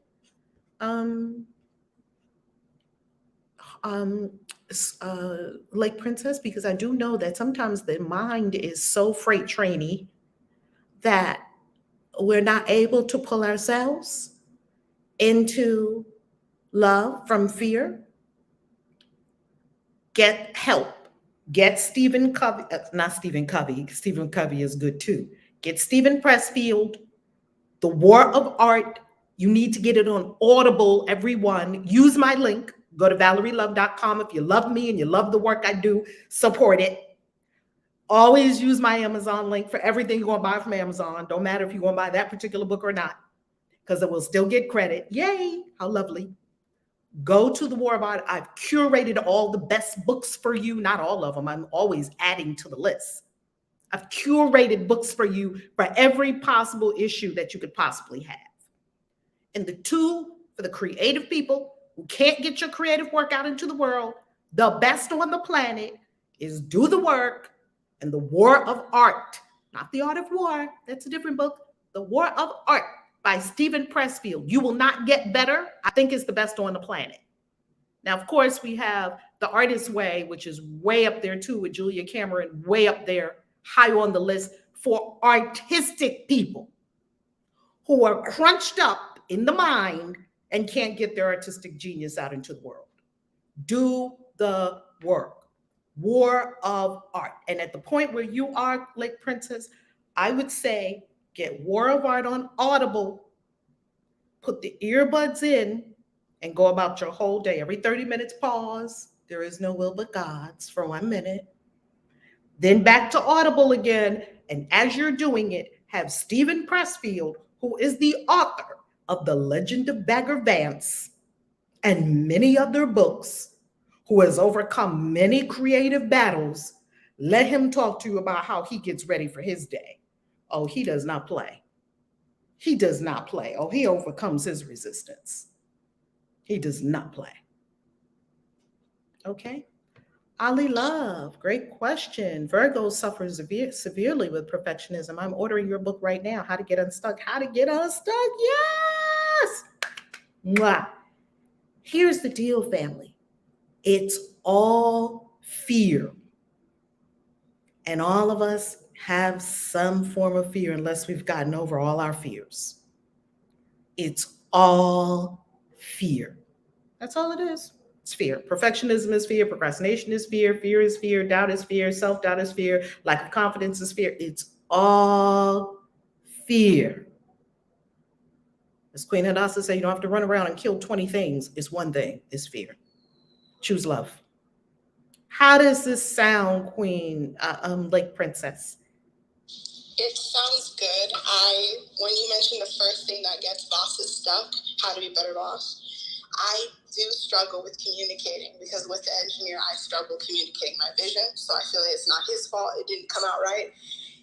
like Princess, because I do know that sometimes the mind is so freight trainy that we're not able to pull ourselves into love from fear. Get help. Get Stephen Covey, not Stephen Covey. Stephen Covey is good too. Get Stephen Pressfield, The War of Art. You need to get it on Audible, everyone. Use my link. Go to valerielove.com. If you love me and you love the work I do, support it. Always use my Amazon link for everything you're going to buy from Amazon. Don't matter if you're going to buy that particular book or not, because it will still get credit. Yay, how lovely. Go to the War of Art. I've curated all the best books for you. Not all of them. I'm always adding to the list. I've curated books for you for every possible issue that you could possibly have. And the tool for the creative people who can't get your creative work out into the world, the best on the planet, is Do the Work and The War of Art. Not The Art of War. That's a different book. The War of Art by Stephen Pressfield. You will not get better. I think it's the best on the planet. Now, of course, we have The Artist's Way, which is way up there too with Julia Cameron, way up there, high on the list for artistic people who are crunched up in the mind and can't get their artistic genius out into the world. Do the work. War of Art. And at the point where you are, like Princess, I would say get War of Art on Audible, put the earbuds in, and go about your whole day. Every 30 minutes, pause. There is no will but God's for 1 minute. Then back to Audible again. And as you're doing it, have Stephen Pressfield, who is the author of The Legend of Bagger Vance and many other books, who has overcome many creative battles, let him talk to you about how he gets ready for his day. Oh, he does not play. He does not play. Oh, he overcomes his resistance. He does not play. Okay. Ali Love, great question. Virgo suffers severely with perfectionism. I'm ordering your book right now, How to Get Unstuck. How to Get Unstuck, yes! Mwah. Here's the deal, family. It's all fear. And all of us have some form of fear unless we've gotten over all our fears. It's all fear. That's all it is. It's fear. Perfectionism is fear. Procrastination is fear. Fear is fear. Doubt is fear. Self-doubt is fear. Lack of confidence is fear. It's all fear. As Queen Hadassah said, you don't have to run around and kill 20 things. It's one thing. It's fear. Choose love. How does this sound, Queen, Lake Princess? It sounds good. When you mentioned the first thing that gets bosses stuck, how to be a better boss, I do struggle with communicating, because with the engineer, I struggle communicating my vision. So I feel like it's not his fault. It didn't come out right.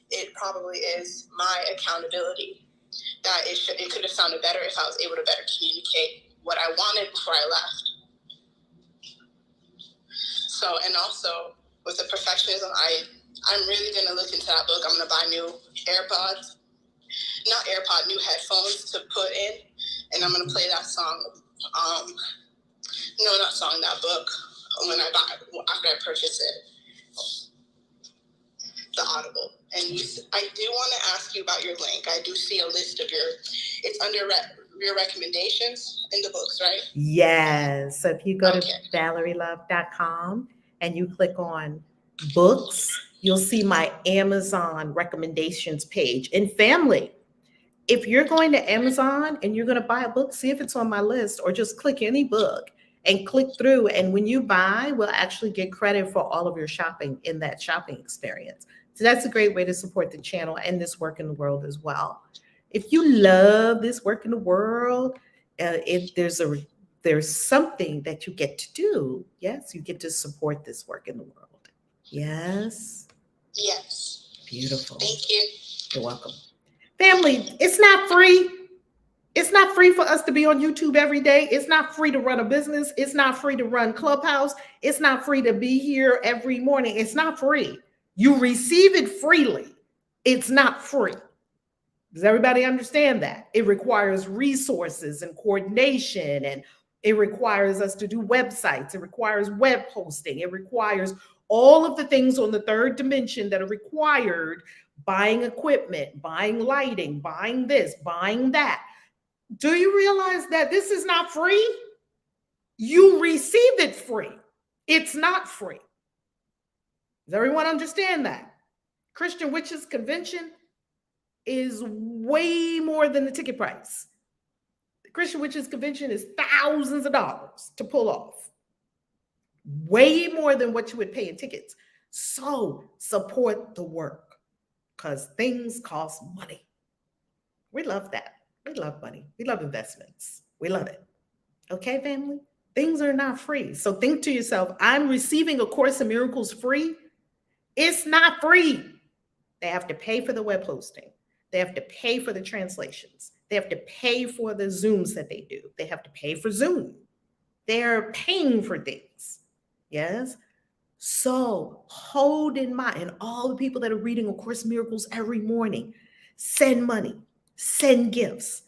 It probably is my accountability, that it could have sounded better if I was able to better communicate what I wanted before I left. So, and also with the perfectionism, I'm really going to look into that book. I'm going to buy new new headphones to put in, and I'm going to play that song. That book, after I purchase it, the Audible. And I do want to ask you about your link. I do see a list of it's under your recommendations in the books, right? Yes. So if you go to ValerieLove.com and you click on books, you'll see my Amazon recommendations page. And family, if you're going to Amazon and you're going to buy a book, see if it's on my list, or just click any book and click through. And when you buy, we'll actually get credit for all of your shopping in that shopping experience. So that's a great way to support the channel and this work in the world as well. If you love this work in the world, if there's something that you get to do, yes, you get to support this work in the world. Yes. Yes. Beautiful. Thank you. You're welcome. Family, it's not free. It's not free for us to be on YouTube every day. It's not free to run a business. It's not free to run Clubhouse. It's not free to be here every morning. It's not free. You receive it freely. It's not free. Does everybody understand that? It requires resources and coordination, and it requires us to do websites. It requires web hosting. It requires all of the things on the third dimension that are required: buying equipment, buying lighting, buying this, buying that. Do you realize that this is not free? You receive it free. It's not free. Does everyone understand that? Christian Witches Convention is way more than the ticket price. The Christian Witches Convention is thousands of dollars to pull off. Way more than what you would pay in tickets. So support the work, because things cost money. We love that. We love money. We love investments. We love it. Okay, family? Things are not free. So think to yourself, I'm receiving A Course in Miracles free. It's not free. They have to pay for the web hosting. They have to pay for the translations. They have to pay for the Zooms that they do. They have to pay for Zoom. They're paying for things. Yes? So hold in mind, and all the people that are reading A Course in Miracles every morning, send money, send gifts.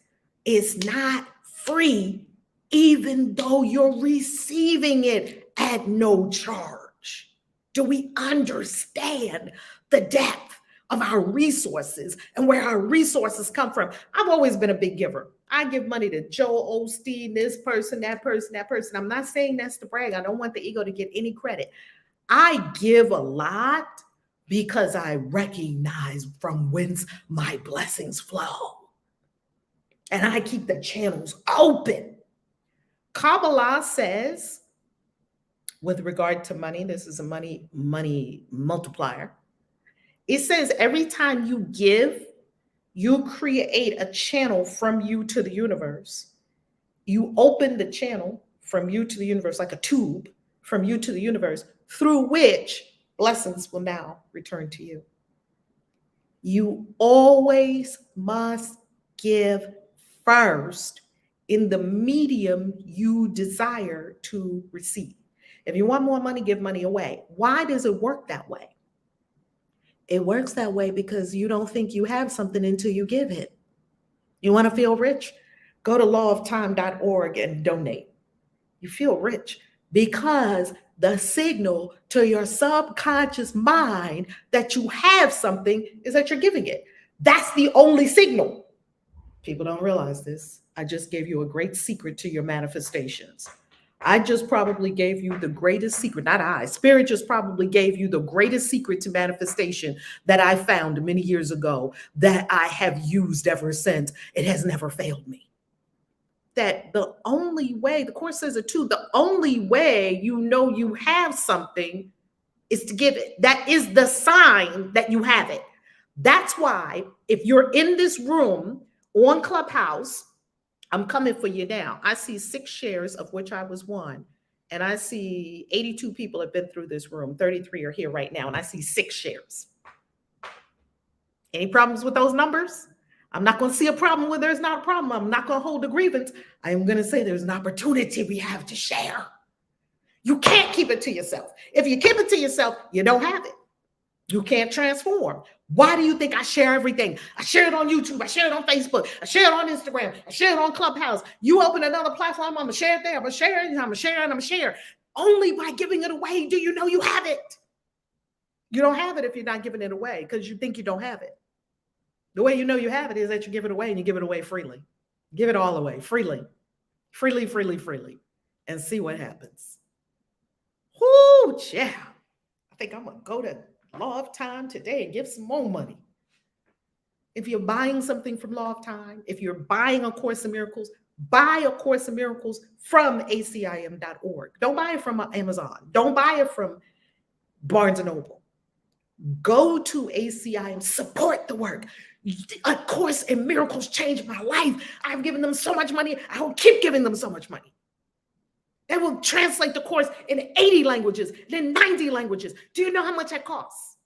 It's not free, even though you're receiving it at no charge. Do we understand the depth of our resources and where our resources come from? I've always been a big giver. I give money to Joel Osteen, this person, that person, that person. I'm not saying that's to brag. I don't want the ego to get any credit. I give a lot because I recognize from whence my blessings flow. And I keep the channels open. Kabbalah says, with regard to money, this is a money multiplier. It says every time you give, you create a channel from you to the universe. You open the channel from you to the universe, like a tube from you to the universe, through which blessings will now return to you. You always must give first in the medium you desire to receive. If you want more money, give money away. Why does it work that way? It works that way because you don't think you have something until you give it. You want to feel rich? Go to lawoftime.org and donate. You feel rich because the signal to your subconscious mind that you have something is that you're giving it. That's the only signal. People don't realize this. I just gave you a great secret to your manifestations. I just probably gave you the greatest secret, not I. Spirit just probably gave you the greatest secret to manifestation that I found many years ago that I have used ever since. It has never failed me. That the only way, the Course says it too, the only way you know you have something is to give it. That is the sign that you have it. That's why if you're in this room on Clubhouse, I'm coming for you now. I see 6 shares, of which I was one. And I see 82 people have been through this room. 33 are here right now. And I see 6 shares. Any problems with those numbers? I'm not going to see a problem where there's not a problem. I'm not going to hold a grievance. I am going to say there's an opportunity we have to share. You can't keep it to yourself. If you keep it to yourself, you don't have it. You can't transform. Why do you think I share everything? I share it on YouTube. I share it on Facebook. I share it on Instagram. I share it on Clubhouse. You open another platform, I'm going to share it there. I'm going to share it. I'm going to share it. I'm going to share it. Only by giving it away do you know you have it. You don't have it if you're not giving it away because you think you don't have it. The way you know you have it is that you give it away and you give it away freely. Give it all away freely, freely, freely, freely, and see what happens. Whoo, yeah. I think I'm going to go to Law of Time today and give some more money. If you're buying something from Law of Time, if you're buying A Course in Miracles, buy A Course in Miracles from acim.org. Don't buy it from Amazon. Don't buy it from Barnes and Noble. Go to ACIM, support the work. A Course in Miracles changed my life. I've given them so much money. I will keep giving them so much money. They will translate the course in 80 languages, then 90 languages. Do you know how much that costs?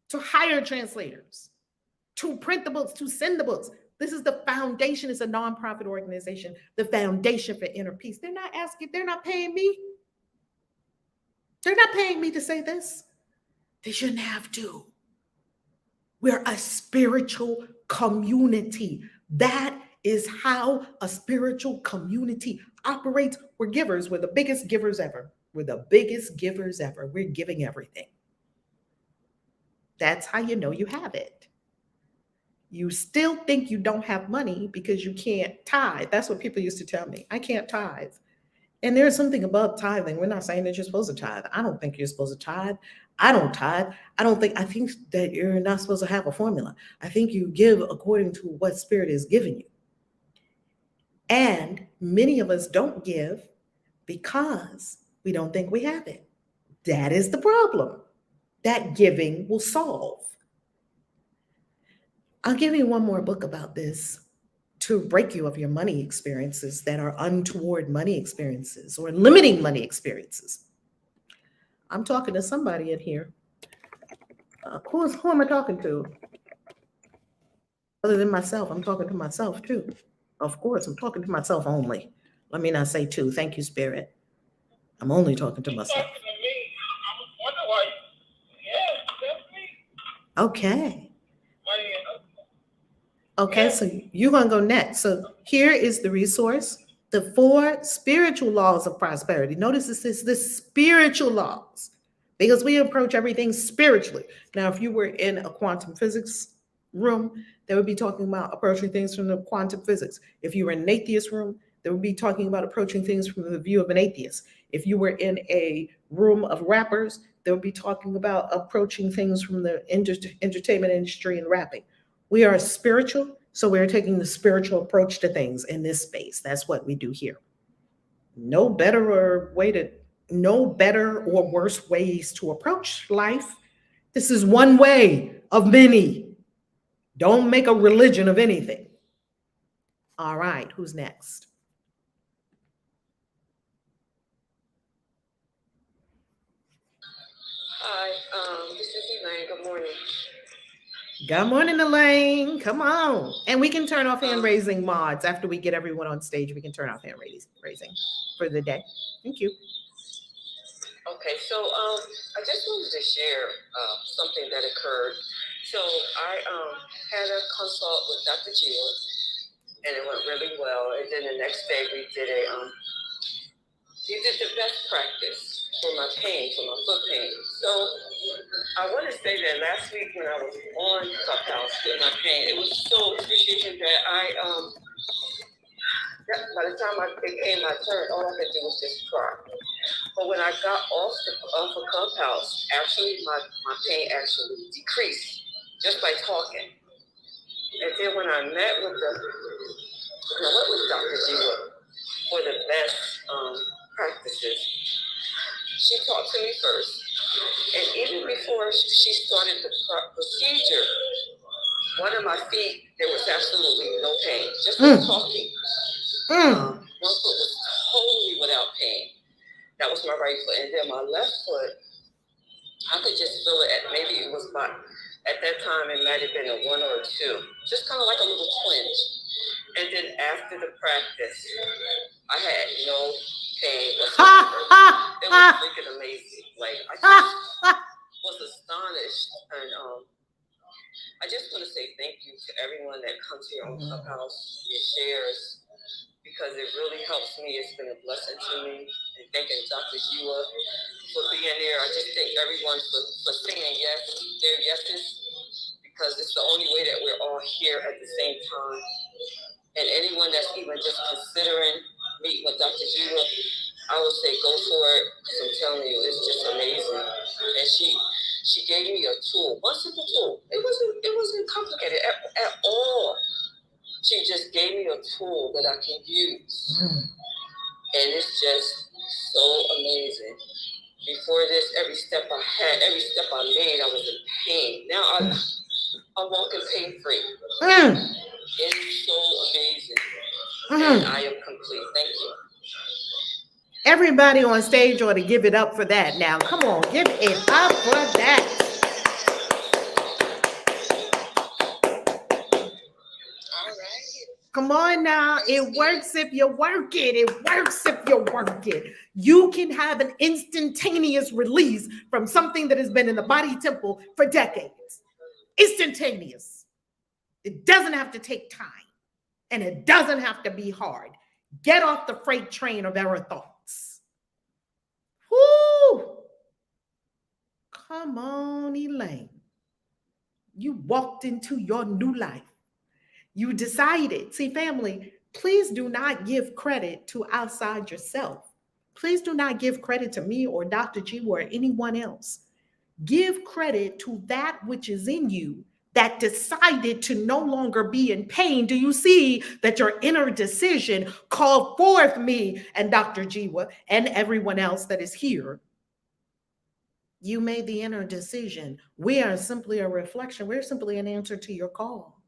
To hire translators, to print the books, to send the books. This is the foundation. It's a nonprofit organization, the Foundation for Inner Peace. They're not asking, they're not paying me. They're not paying me to say this. They shouldn't have to. We're a spiritual community. That is how a spiritual community operates. We're givers. We're the biggest givers ever. We're the biggest givers ever. We're giving everything. That's how you know you have it. You still think you don't have money because you can't tithe. That's what people used to tell me. I can't tithe. And there's something above tithing. We're not saying that you're supposed to tithe. I don't think you're supposed to tithe. I don't tithe. I think that you're not supposed to have a formula. I think you give according to what Spirit is giving you. And many of us don't give because we don't think we have it. That is the problem. That giving will solve. I'll give you one more book about this to break you of your money experiences that are untoward money experiences or limiting money experiences. I'm talking to somebody in here. Who am I talking to? Other than myself, I'm talking to myself too. Of course, I'm talking to myself only. Let me not say two. Thank you, Spirit. I'm only talking to myself. Okay. Okay, so you're going to go next. So here is the resource, the 4 spiritual laws of prosperity. Notice this is the spiritual laws because we approach everything spiritually. Now, if you were in a quantum physics room, they would be talking about approaching things from the quantum physics. If you were in an atheist room, they would be talking about approaching things from the view of an atheist. If you were in a room of rappers, they would be talking about approaching things from the entertainment industry and rapping. We are spiritual, so we're taking the spiritual approach to things in this space. That's what we do here. No better or worse ways to approach life. This is one way of many. Don't make a religion of anything. All right, who's next? Hi, this is Elaine. Good morning. Good morning, Elaine. Come on. And we can turn off hand raising mods. After we get everyone on stage, we can turn off hand raising for the day. Thank you. Okay, so I just wanted to share something that occurred. So I had a consult with Dr. Gio, and it went really well. And then the next day we did he did the best practice for my pain, for my foot pain. So I want to say that last week when I was on Clubhouse with my pain, it was so excruciating that by the time it came my turn, all I could do was just cry. But when I got off of Clubhouse, actually my pain actually decreased just by talking. And then when I met with Dr. Gio for the best practices, she talked to me first. And even before she started the procedure, one of my feet, there was absolutely no pain, just from talking. One foot was totally without pain. That was my right foot. And then my left foot, I could just feel it. Maybe it was at that time, it might have been a 1 or a 2, just kind of like a little twinge. And then after the practice, I had no pain whatsoever. It was freaking amazing. Like, I just was astonished. And I just want to say thank you to everyone that comes here on Clubhouse and shares, because it really helps me. It's been a blessing to me. And thanking Dr. Gio for being there. I just thank everyone for saying yes, their yeses, because it's the only way that we're all here at the same time. And anyone that's even just considering meeting with Dr. Jiva, I would say go for it, because I'm telling you, it's just amazing. And she gave me a tool, one simple tool. It wasn't complicated at all. She just gave me a tool that I can use. And it's just so amazing. Before this, every step I made, I was in pain. Now I'm walking pain-free. It's so amazing. And I am complete. Thank you. Everybody on stage ought to give it up for that. Now, come on, give it up for that. All right. Come on now. It works if you work it. It works if you work it. You can have an instantaneous release from something that has been in the body temple for decades. Instantaneous. It doesn't have to take time. And it doesn't have to be hard. Get off the freight train of error thoughts. Whoo! Come on, Elaine. You walked into your new life. You decided. See, family, please do not give credit to outside yourself. Please do not give credit to me or Dr. G or anyone else. Give credit to that which is in you that decided to no longer be in pain. Do you see that your inner decision called forth me and Dr. Jiwa and everyone else that is here? You made the inner decision. We are simply a reflection. We're simply an answer to your call.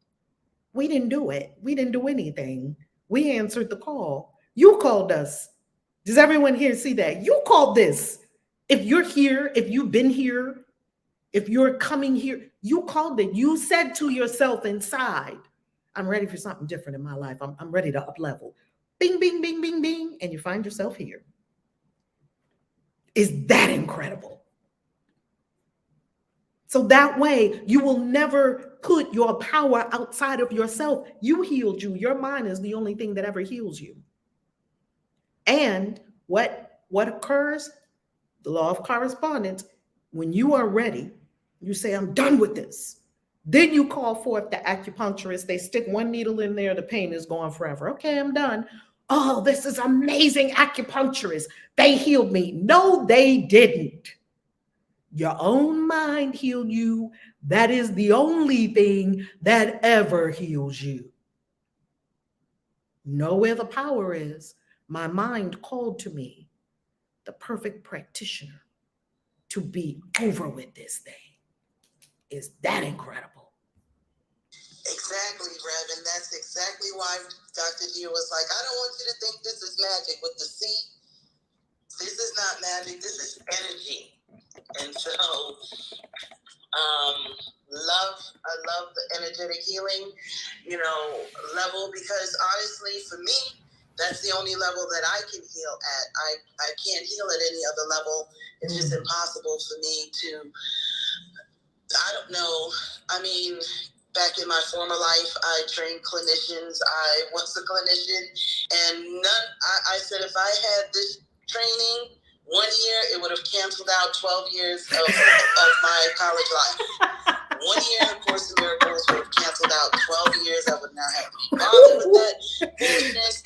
We didn't do it. We didn't do anything. We answered the call. You called us. Does everyone here see that? You called this. If you're here, if you've been here, if you're coming here, you called it. You said to yourself inside, I'm ready for something different in my life. I'm ready to up level. Bing, bing, bing, bing, bing. And you find yourself here. Is that incredible? So that way you will never put your power outside of yourself. You healed you. Your mind is the only thing that ever heals you. And what occurs? The law of correspondence. When you are ready, you say, I'm done with this. Then you call forth the acupuncturist. They stick one needle in there. The pain is gone forever. Okay, I'm done. Oh, this is amazing acupuncturist. They healed me. No, they didn't. Your own mind healed you. That is the only thing that ever heals you. Know where the power is. My mind called to me, the perfect practitioner, to be over with this thing. Is that incredible? Exactly, Rev, and that's exactly why Dr. G was like, I don't want you to think this is magic with the C. This is not magic, this is energy. And so, I love the energetic healing, level, because honestly, for me, that's the only level that I can heal at. I can't heal at any other level. It's just impossible for me to, I don't know. I mean, back in my former life, I trained clinicians. I was a clinician, and I said if I had this training 1 year, it would have canceled out 12 years of my college life. 1 year in Course in Miracles would have canceled out 12 years. I would not have to be bothered with that foolishness.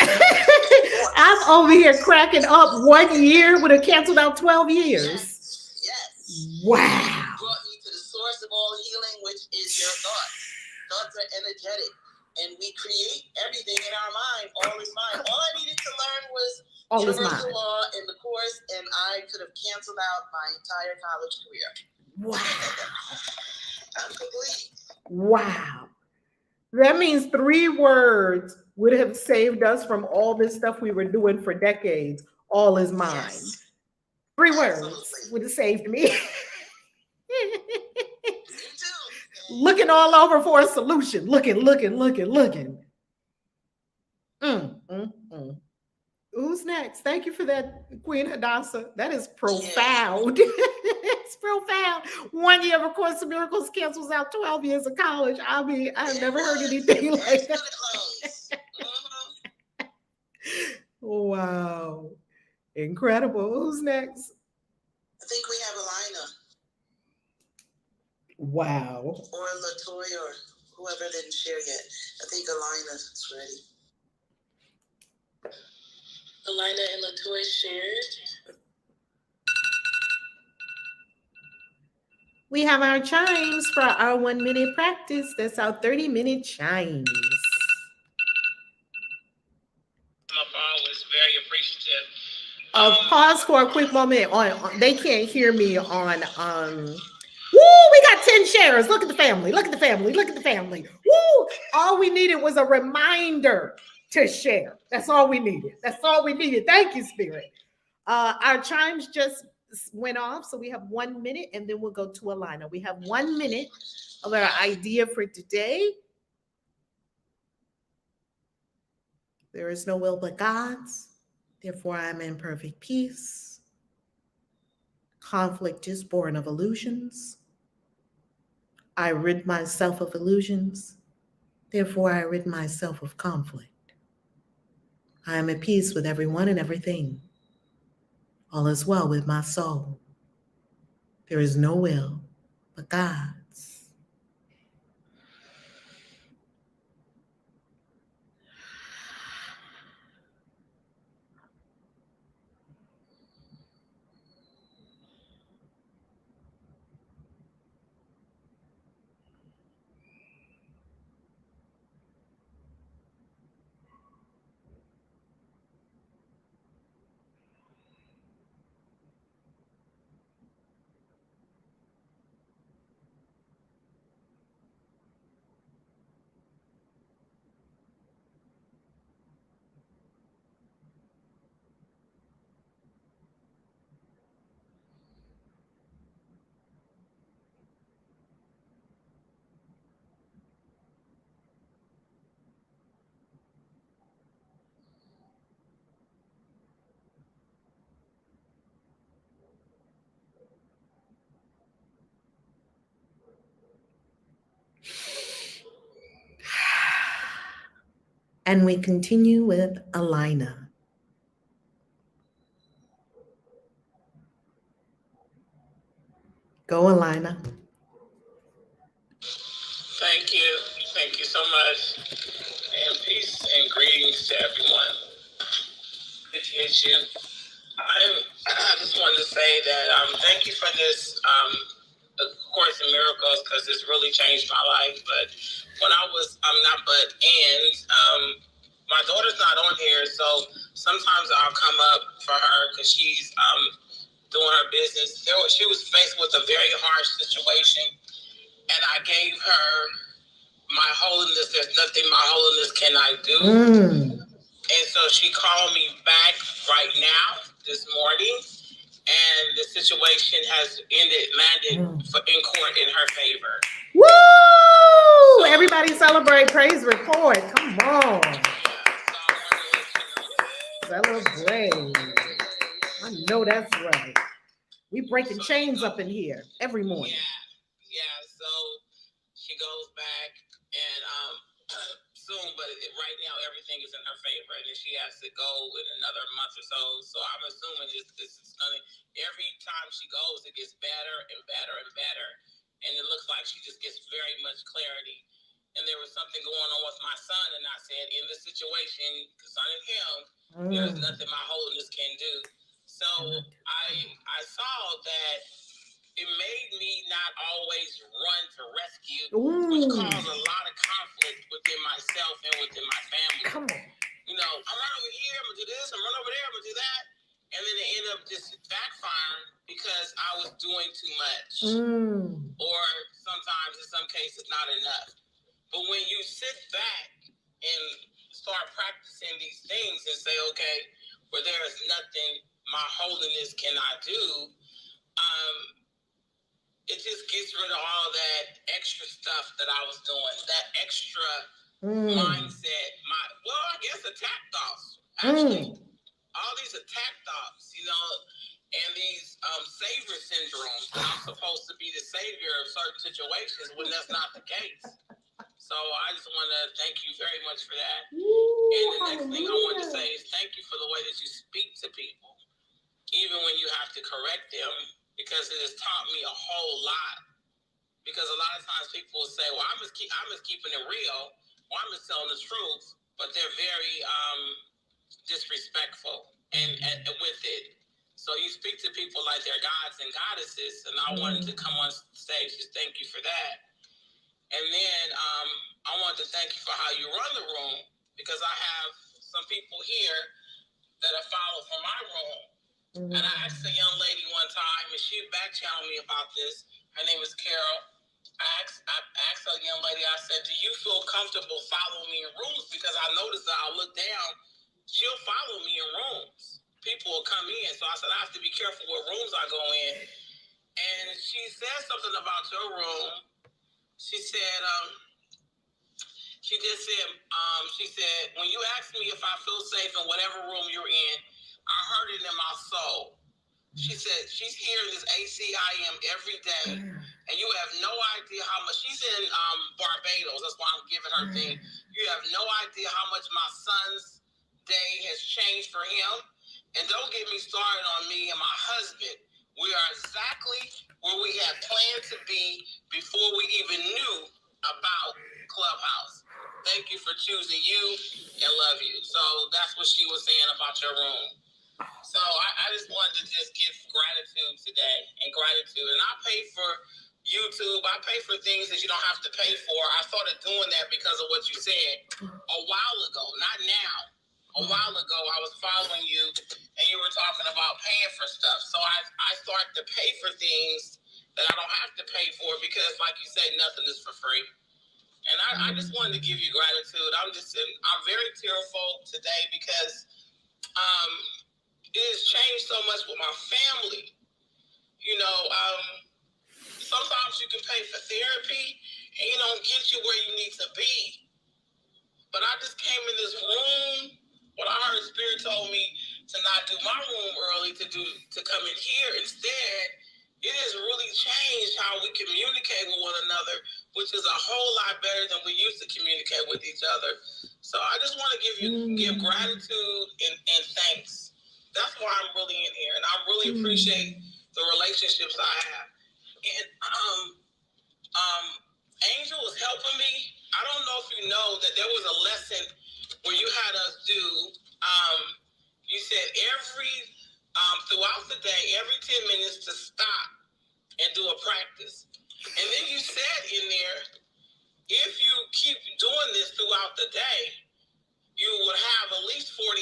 I'm over here cracking up. 1 year would have canceled out 12 years. Yes. Wow. It brought me to the source of all healing, which is your thoughts. Thoughts are energetic, and we create everything in our mind. All is mind. All I needed to learn was universal law in the course, and I could have canceled out my entire college career. Wow. I'm complete. Wow. That means 3 words would have saved us from all this stuff we were doing for decades. All is mind. Yes. 3 words would have saved me. Me too. Looking all over for a solution. Looking. Who's next? Thank you for that, Queen Hadassah. That is profound. It's profound. 1 year of A Course in Miracles cancels out 12 years of college. I mean, I've never heard anything like that. Wow. Incredible. Who's next? I think we have Alina. Wow. Or Latoya, or whoever didn't share yet. I think Alina's ready. Alina and Latoya shared. We have our chimes for our 1 minute practice. That's our 30-minute chimes. My phone was very appreciative. Pause for a quick moment. They can't hear me on Woo, we got 10 shares. Look at the family. Look at the family. Look at the family. Woo! All we needed was a reminder to share. That's all we needed. That's all we needed. Thank you, Spirit. Our chimes just went off, so we have 1 minute, and then we'll go to Alina. We have 1 minute of our idea for today. There is no will but God's. Therefore, I am in perfect peace. Conflict is born of illusions. I rid myself of illusions. Therefore, I rid myself of conflict. I am at peace with everyone and everything. All is well with my soul. There is no will but God's. And we continue with Alina. Go, Alina. Thank you. Thank you so much. And peace and greetings to everyone. Appreciate you. I just wanted to say that thank you for this Course in Miracles, because it's really changed my life. But when my daughter's not on here, so sometimes I'll come up for her because she's doing her business. She was faced with a very harsh situation, and I gave her my holiness. There's nothing my holiness cannot do. And so she called me back right now this morning, and the situation has landed in court in her favor. Woo! Everybody celebrate, praise report. Come on. Celebrate. I know that's right. We breaking chains up in here every morning. Yeah. So she goes back and soon, but right now everything is in her favor, and then she has to go in another month or so. So I'm assuming this is gonna. Every time she goes, it gets better and better and better, and it looks like she just gets very much clarity. And there was something going on with my son, and I said, in this situation concerning him, there's nothing my holiness can do. So I saw that it made me not always run to rescue, which caused a lot of conflict within myself and within my family. Come on. You know, I'm run over here, I'm gonna do this, I'm run over there, I'm gonna do that. And then it ended up just backfiring because I was doing too much. Or sometimes, in some cases, not enough. But when you sit back and start practicing these things and say, okay, where there is nothing my holiness cannot do, it just gets rid of all that extra stuff that I was doing, that extra mindset, I guess attack thoughts, actually. All these attack thoughts, and these savior syndromes. I'm supposed to be the savior of certain situations when that's not the case. So I just want to thank you very much for that. And the next thing I want to say is thank you for the way that you speak to people, even when you have to correct them, because it has taught me a whole lot. Because a lot of times people will say, well, I'm just keeping it real, or I'm just telling the truth, but they're very disrespectful and with it. So you speak to people like they're gods and goddesses, and I wanted to come on stage to thank you for that. And then I wanted to thank you for how you run the room, because I have some people here that are followed from my room. And I asked a young lady one time, and she back channeled me about this. Her name is Carol. I asked a young lady, I said, do you feel comfortable following me in rooms? Because I noticed that I look down, she'll follow me in rooms. People will come in. So I said, I have to be careful what rooms I go in. And she said something about your room. She said, she said, when you ask me if I feel safe in whatever room you're in, I heard it in my soul. She said she's hearing this ACIM every day, and you have no idea how much. She's in Barbados. That's why I'm giving her thing. You have no idea how much my son's day has changed for him. And don't get me started on me and my husband. We are exactly where we had planned to be before we even knew about Clubhouse. Thank you for choosing you, and love you. So that's what she was saying about your room. So I just wanted to just give gratitude today, and gratitude. And I pay for YouTube. I pay for things that you don't have to pay for. I started doing that because of what you said a while ago, not now. A while ago, I was following you, and you were talking about paying for stuff. So I started to pay for things that I don't have to pay for, because, like you said, nothing is for free. And I just wanted to give you gratitude. I'm very tearful today because it has changed so much with my family. You know, sometimes you can pay for therapy and it don't get you where you need to be. But I just came in this room when I heard Spirit told me to not do my room early, to come in here instead. It has really changed how we communicate with one another, which is a whole lot better than we used to communicate with each other. So I just want to give gratitude and thanks. That's why I'm really in here, and I really appreciate the relationships I have. And Angel is helping me. I don't know if you know that there was a lesson where you had us do. You said throughout the day, every 10 minutes to stop and do a practice. And then you said in there, if you keep doing this throughout the day, you would have at least 48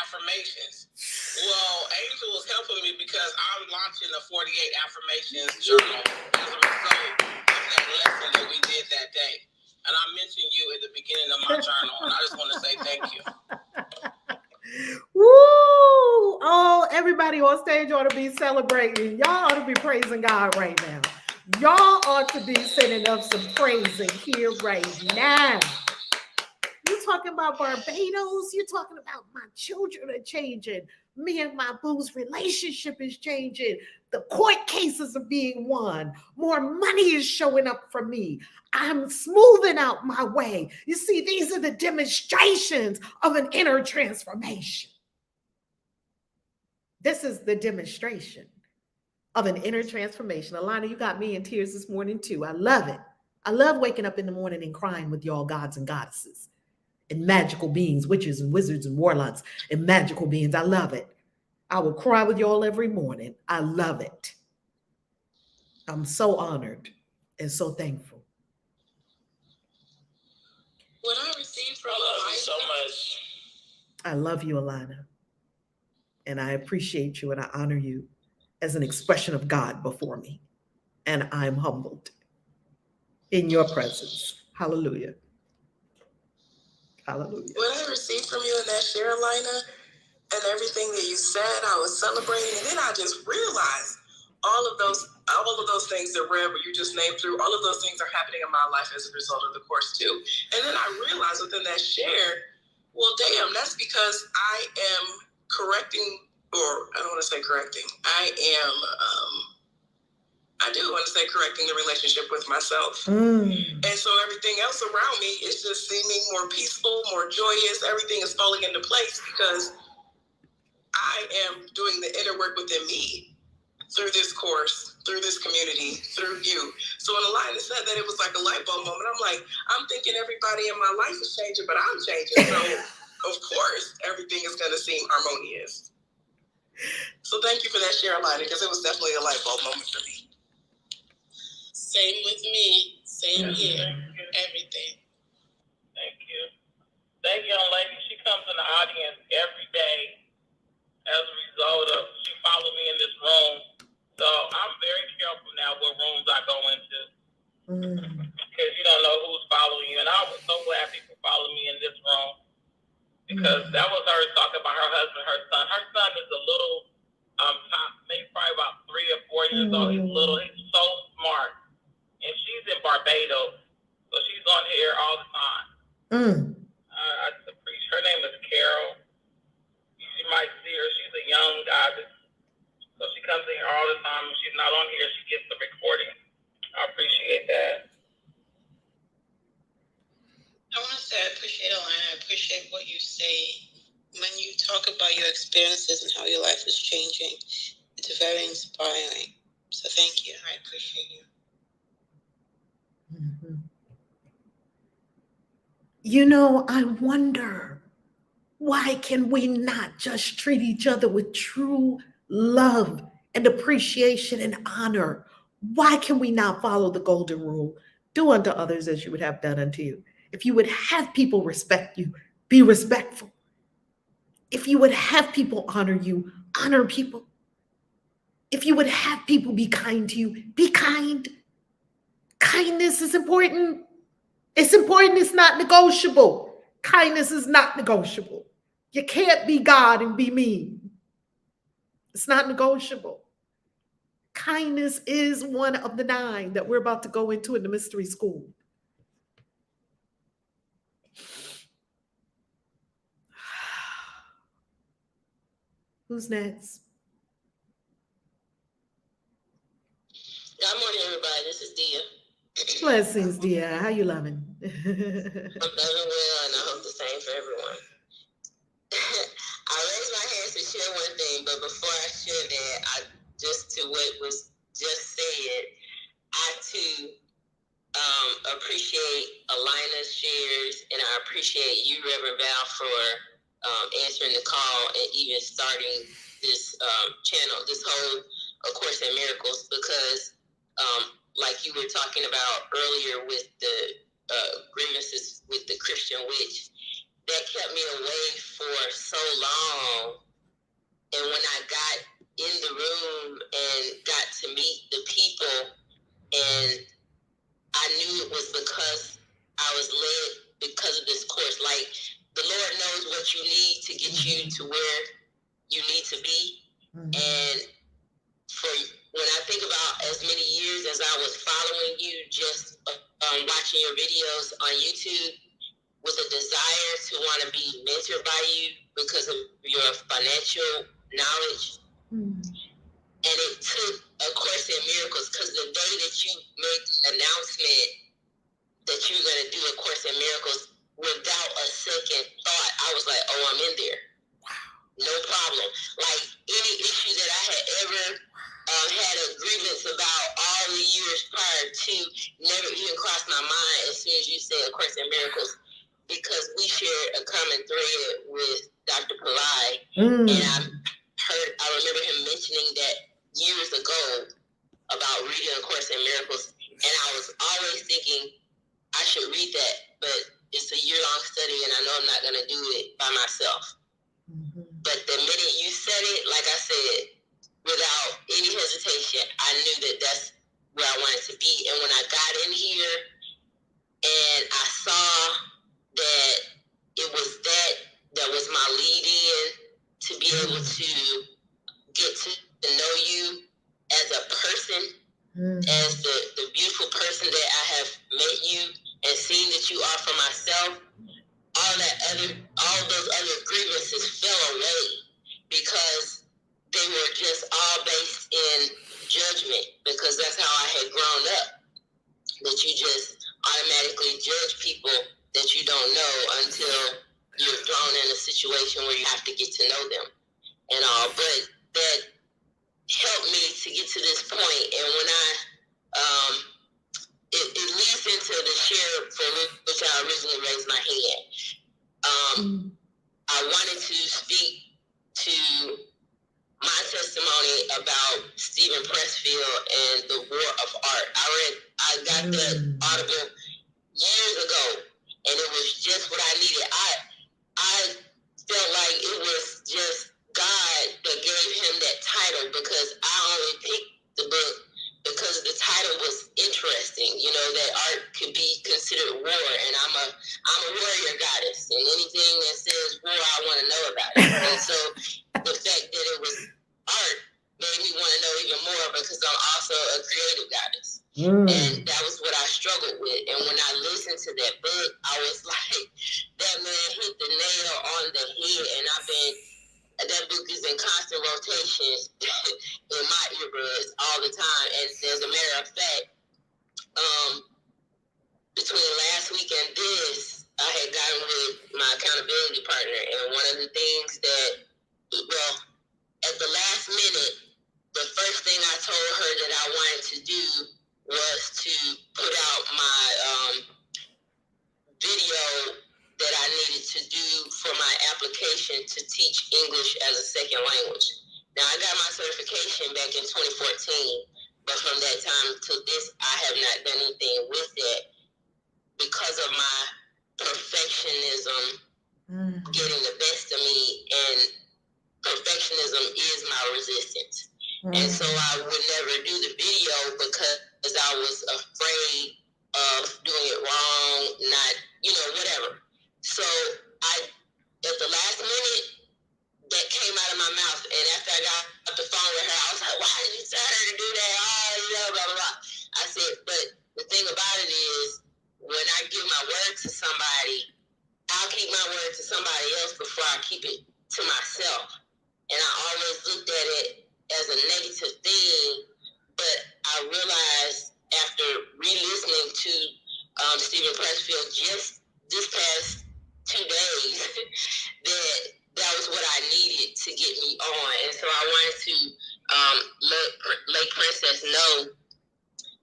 affirmations. Well, Angel was helping me because I'm launching a 48 affirmations journal as a result of that lesson that we did that day. And I mentioned you at the beginning of my journal, and I just want to say thank you. Woo! Oh, everybody on stage ought to be celebrating. Y'all ought to be praising God right now. Y'all ought to be sending up some praising here right now. You're talking about Barbados. You're talking about my children are changing. Me and my boo's relationship is changing. The court cases are being won. More money is showing up for me. I'm smoothing out my way. You see, these are the demonstrations of an inner transformation. This is the demonstration of an inner transformation. Alana, you got me in tears this morning too. I love it. I love waking up in the morning and crying with y'all gods and goddesses and magical beings, witches and wizards and warlocks and magical beings. I love it. I will cry with y'all every morning. I love it. I'm so honored and so thankful. What I received from I love you so much. I love you, Alana. And I appreciate you and I honor you as an expression of God before me. And I'm humbled in your presence. Hallelujah. Hallelujah. What I received from you in that share, Lina, and everything that you said, I was celebrating, and then I just realized all of those things that Rev, you just named through, all of those things are happening in my life as a result of the course too. And then I realized within that share, well, damn, that's because I am correcting, or I don't want to say correcting. I do want to say correcting the relationship with myself. And so everything else around me is just seeming more peaceful, more joyous. Everything is falling into place because I am doing the inner work within me through this course, through this community, through you. So when Alina said that, it was like a light bulb moment. I'm like, I'm thinking everybody in my life is changing, but I'm changing. So of course, everything is going to seem harmonious. So thank you for that share, Alana, because it was definitely a light bulb moment for me. Same with me. Same here. Everything. Thank you. That young lady, she comes in the audience every day as a result of, she followed me in this room. So I'm very careful now what rooms I go into. Because you don't know who's following you. And I was so glad people follow me in this room. Because that was her talking about her husband, her son. Her son is a little, maybe probably about 3 or 4 years old. He's little. He's so smart. And she's in Barbados. So she's on here all the time. I appreciate her name is Carol. You might see her. She's a young guy. So she comes in here all the time. When she's not on here, she gets the recording. I appreciate that. I want to say I appreciate it, and I appreciate what you say. When you talk about your experiences and how your life is changing, it's very inspiring. So thank you. I appreciate you. You know, I wonder, why can we not just treat each other with true love and appreciation and honor? Why can we not follow the golden rule? Do unto others as you would have done unto you. If you would have people respect you, be respectful. If you would have people honor you, honor people. If you would have people be kind to you, be kind. Kindness is important. It's important. It's not negotiable. Kindness is not negotiable. You can't be God and be mean. It's not negotiable. Kindness is one of the 9 that we're about to go into in the mystery school. Who's next? Good morning, everybody. This is Dia. Blessings, Dia. How you loving? I'm loving well, and I hope the same for everyone. I raised my hands to share one thing, but before I share that, just to what was just said, I too appreciate Alina's shares, and I appreciate you, Reverend Val, for answering the call and even starting this channel, this whole A Course in Miracles, because like you were talking about earlier with the grievances with the Christian witch, that kept me away for so long. And when I got in the room and got to meet the people, and I knew it was because I was led because of this course. Like, the Lord knows what you need to get you to where you need to be. And for when I think about as many years as I was following you, just watching your videos on YouTube with a desire to want to be mentored by you because of your financial knowledge. And it took A Course in Miracles, because the day that you made the announcement that you were going to do A Course in Miracles, without a second thought, I was like, oh, I'm in there. Wow. No problem. Like, any issue that I had ever had a grievance about all the years prior to never even crossed my mind as soon as you said A Course in Miracles, because we shared a common thread with Dr. Pillai. And I remember him mentioning that years ago about reading A Course in Miracles, and I was always thinking I should read that, but it's a year-long study, and I know I'm not going to do it by myself. But the minute you said it, like I said, without any hesitation, I knew that that's where I wanted to be. And when I got in here and I saw that it was that was my lead-in to be able to get to know you as a person, as the beautiful person that I have met you and seen that you are for myself. All those other grievances fell away because they were just all based in judgment, because that's how I had grown up, that you just automatically judge people that you don't know until you're thrown in a situation where you have to get to know them and all. But that helped me to get to this point. And when it leads into the share for which I originally raised my hand. I wanted to speak to my testimony about Stephen Pressfield and the War of Art. I got that article years ago, and it was just what I needed. I felt like it was just God that gave him that title, because I only picked the book because the title was interesting. You know, that art could be considered war, and I'm a warrior goddess, and anything that says war, I want to know about it. And so the fact that it was art made me want to know even more, because I'm also a creative goddess. And that was what I struggled with. And when I listened to that book, I was like, that man hit the nail on the head. And that book is in constant rotation in my earbuds all the time. And as a matter of fact, between last week and this, I had gotten with my accountability partner. And one of the things that, well, at the last minute, the first thing I told her that I wanted to do was to put out my video that I needed to do for my application to teach English as a second language. Now, I got my certification back in 2014, but from that time to this, I have not done anything with that because of my perfectionism getting the best of me, and perfectionism is my resistance. And so I would never do the video because I was afraid of doing it wrong, not, whatever. So at the last minute, that came out of my mouth. And after I got off the phone with her, I was like, why did you tell her to do that? Oh, blah, blah, blah. I said, but the thing about it is, when I give my word to somebody, I'll keep my word to somebody else before I keep it to myself. And I always looked at it as a negative thing, but I realized after re-listening to Stephen Pressfield just this past 2 days that was what I needed to get me on. And so I wanted to let Princess know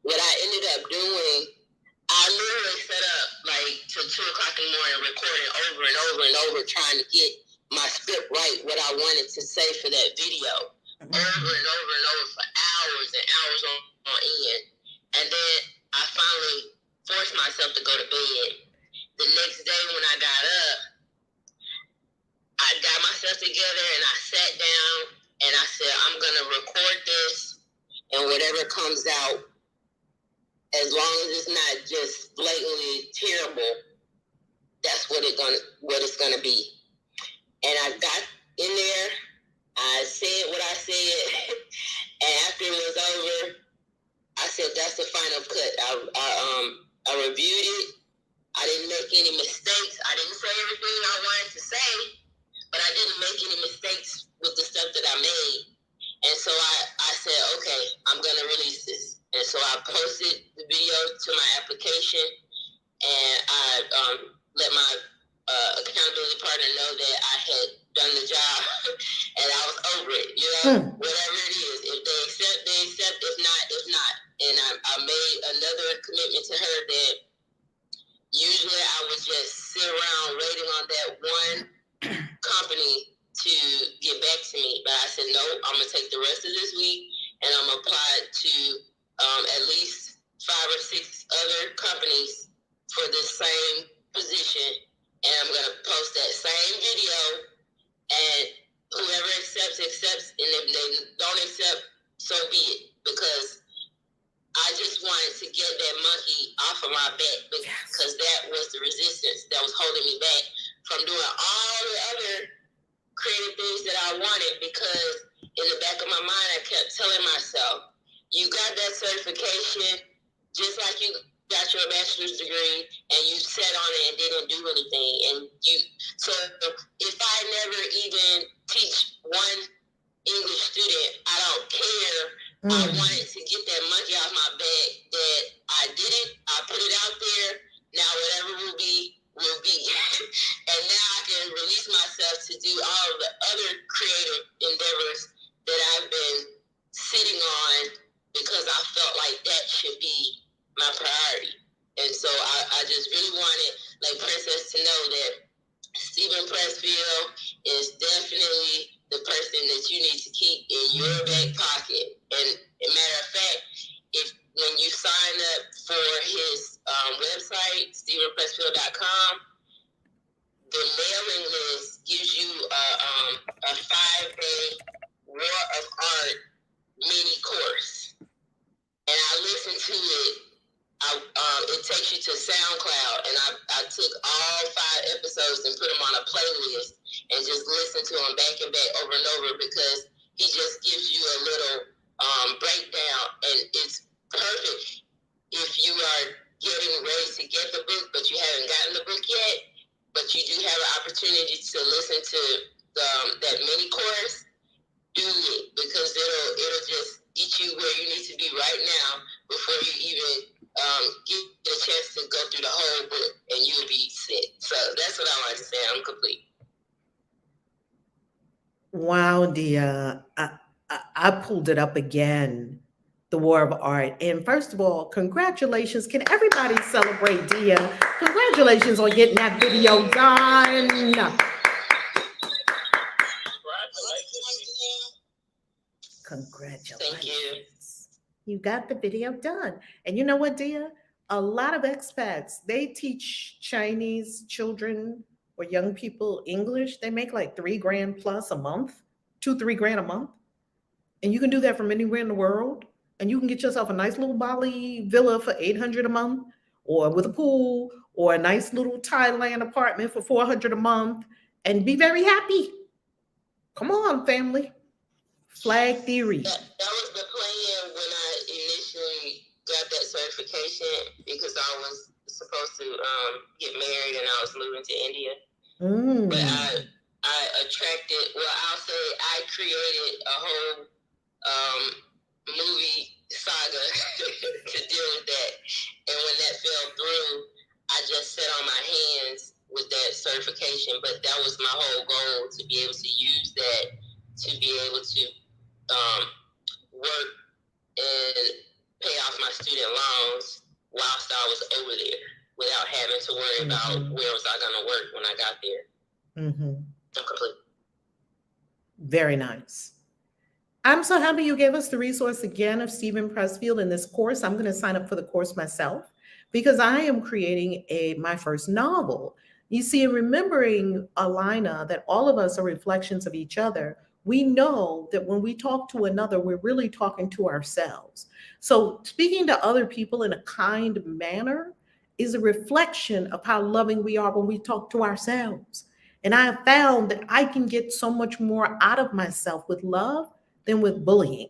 what I ended up doing. I literally set up like till 2 o'clock in the morning, recording over and over and over, trying to get my script right, what I wanted to say for that video, over and over and over for hours and hours on end. And then I finally forced myself to go to bed. The next day when I got up, I got myself together and I sat down and I said, I'm going to record this, and whatever comes out, as long as it's not just blatantly terrible, that's what it's gonna be. And I got in there, I said what I said, and after it was over, I said that's the final cut. I reviewed it. I didn't make any mistakes. I didn't say everything I wanted to say, but I didn't make any mistakes with the stuff that I made. And so I said, okay, I'm gonna release this. And so I posted the video to my application, and I let my accountability partner know that I had done the job and I was over it, whatever it is. If they accept, they accept. If not, if not. And I made another commitment to her that usually I would just sit around waiting on that one company to get back to me. But I said, no, I'm going to take the rest of this week and I'm going to apply to at least 5 or 6 other companies for the same position, and I'm going to post that same video, and whoever accepts, and if they don't accept, so be it, because I just wanted to get that monkey off of my back, because that was the resistance that was holding me back from doing all the other creative things that I wanted, because in the back of my mind, I kept telling myself, you got that certification just like you got your bachelor's degree and you sat on it and didn't do anything. So if I never even teach one English student, I don't care. I wanted to get that monkey off my back that I did it, I put it out there, now whatever will be. And now I can release myself to do all of the other creative endeavors that I've been sitting on, because I felt like that should be my priority. And so I just really wanted, like, Princess to know that Stephen Pressfield is definitely the person that you need to keep in your back pocket. And as a matter of fact, when you sign up for his website, StephenPressfield.com, the mailing list gives you a 5-day War of Art mini course. And I listened to it. It takes you to SoundCloud, and I took all 5 episodes and put them on a playlist and just listened to them back and back over and over, because he just gives you a little breakdown, and it's perfect if you are getting ready to get the book, but you haven't gotten the book yet, but you do have an opportunity to listen to that mini course. Do it, because it'll just get you where you need to be right now before you even get the chance to go through the whole book, and you'll be set. So that's what I wanted to say. I'm complete. Wow, Dia. I pulled it up again, The War of Art. And first of all, congratulations. Can everybody celebrate Dia? Congratulations on getting that video done. Congratulations. Thank you. You got the video done. And you know what, Dia? A lot of expats, they teach Chinese children or young people English. They make like $3,000 plus a month, $2-3 grand a month. And you can do that from anywhere in the world. And you can get yourself a nice little Bali villa for $800 a month, or with a pool, or a nice little Thailand apartment for $400 a month, and be very happy. Come on, family. Flag theory. That was the plan when I initially got that certification, because I was supposed to get married and I was moving to India. But I created a whole movie saga to deal with that. And when that fell through, I just sat on my hands with that certification. But that was my whole goal, to be able to use that to be able to work and pay off my student loans whilst I was over there, without having to worry about where was I going to work when I got there. I'm complete. Very nice. I'm so happy you gave us the resource again of Stephen Pressfield in this course. I'm going to sign up for the course myself, because I am creating my first novel. You see, in remembering, Alina, that all of us are reflections of each other, we know that when we talk to another, we're really talking to ourselves. So speaking to other people in a kind manner is a reflection of how loving we are when we talk to ourselves. And I have found that I can get so much more out of myself with love than with bullying.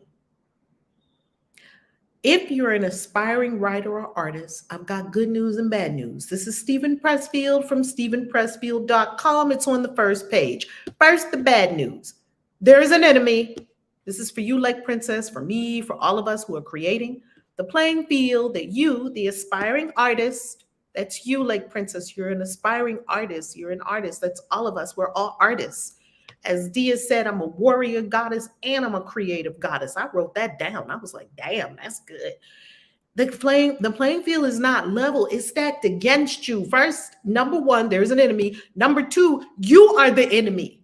If you're an aspiring writer or artist, I've got good news and bad news. This is Stephen Pressfield from StephenPressfield.com. It's on the first page. First, the bad news. There is an enemy. This is for you, Lake Princess, for me, for all of us who are creating the playing field that you, the aspiring artist, that's you, Lake Princess. You're an aspiring artist. You're an artist. That's all of us. We're all artists. As Dia said, I'm a warrior goddess and I'm a creative goddess. I wrote that down. I was like, damn, that's good. The playing field is not level. It's stacked against you. First, number one, there's an enemy. Number two, you are the enemy.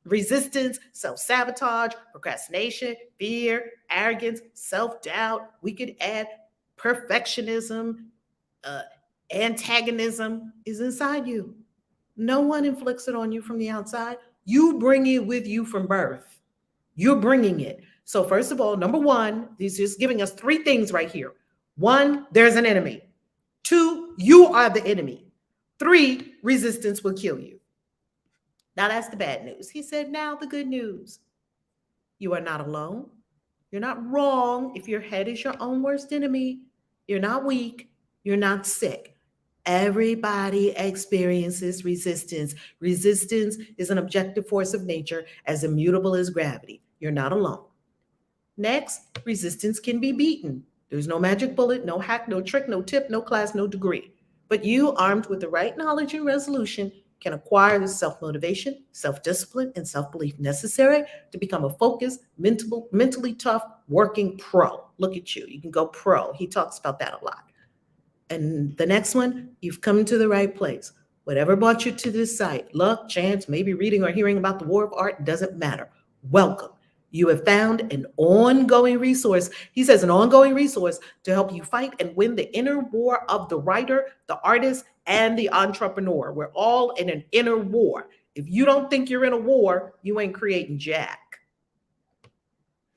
Resistance, self-sabotage, procrastination, fear, arrogance, self-doubt. We could add perfectionism, antagonism is inside you. No one inflicts it on you from the outside. You bring it with you from birth. You're bringing it. So first of all, number one, he's just giving us 3 things right here. 1, there's an enemy. 2, you are the enemy. 3, resistance will kill you. Now that's the bad news. He said, now the good news. You are not alone. You're not wrong if your head is your own worst enemy. You're not weak. You're not sick. Everybody experiences resistance. Resistance is an objective force of nature, as immutable as gravity. You're not alone. Next, resistance can be beaten. There's no magic bullet, no hack, no trick, no tip, no class, no degree. But you, armed with the right knowledge and resolution, can acquire the self-motivation, self-discipline, and self-belief necessary to become a focused, mentally tough, working pro. Look at you. You can go pro. He talks about that a lot. And the next one, you've come to the right place. Whatever brought you to this site, luck, chance, maybe reading or hearing about the war of art, doesn't matter. Welcome. You have found an ongoing resource. He says an ongoing resource to help you fight and win the inner war of the writer, the artist, and the entrepreneur. We're all in an inner war. If you don't think you're in a war, you ain't creating jack.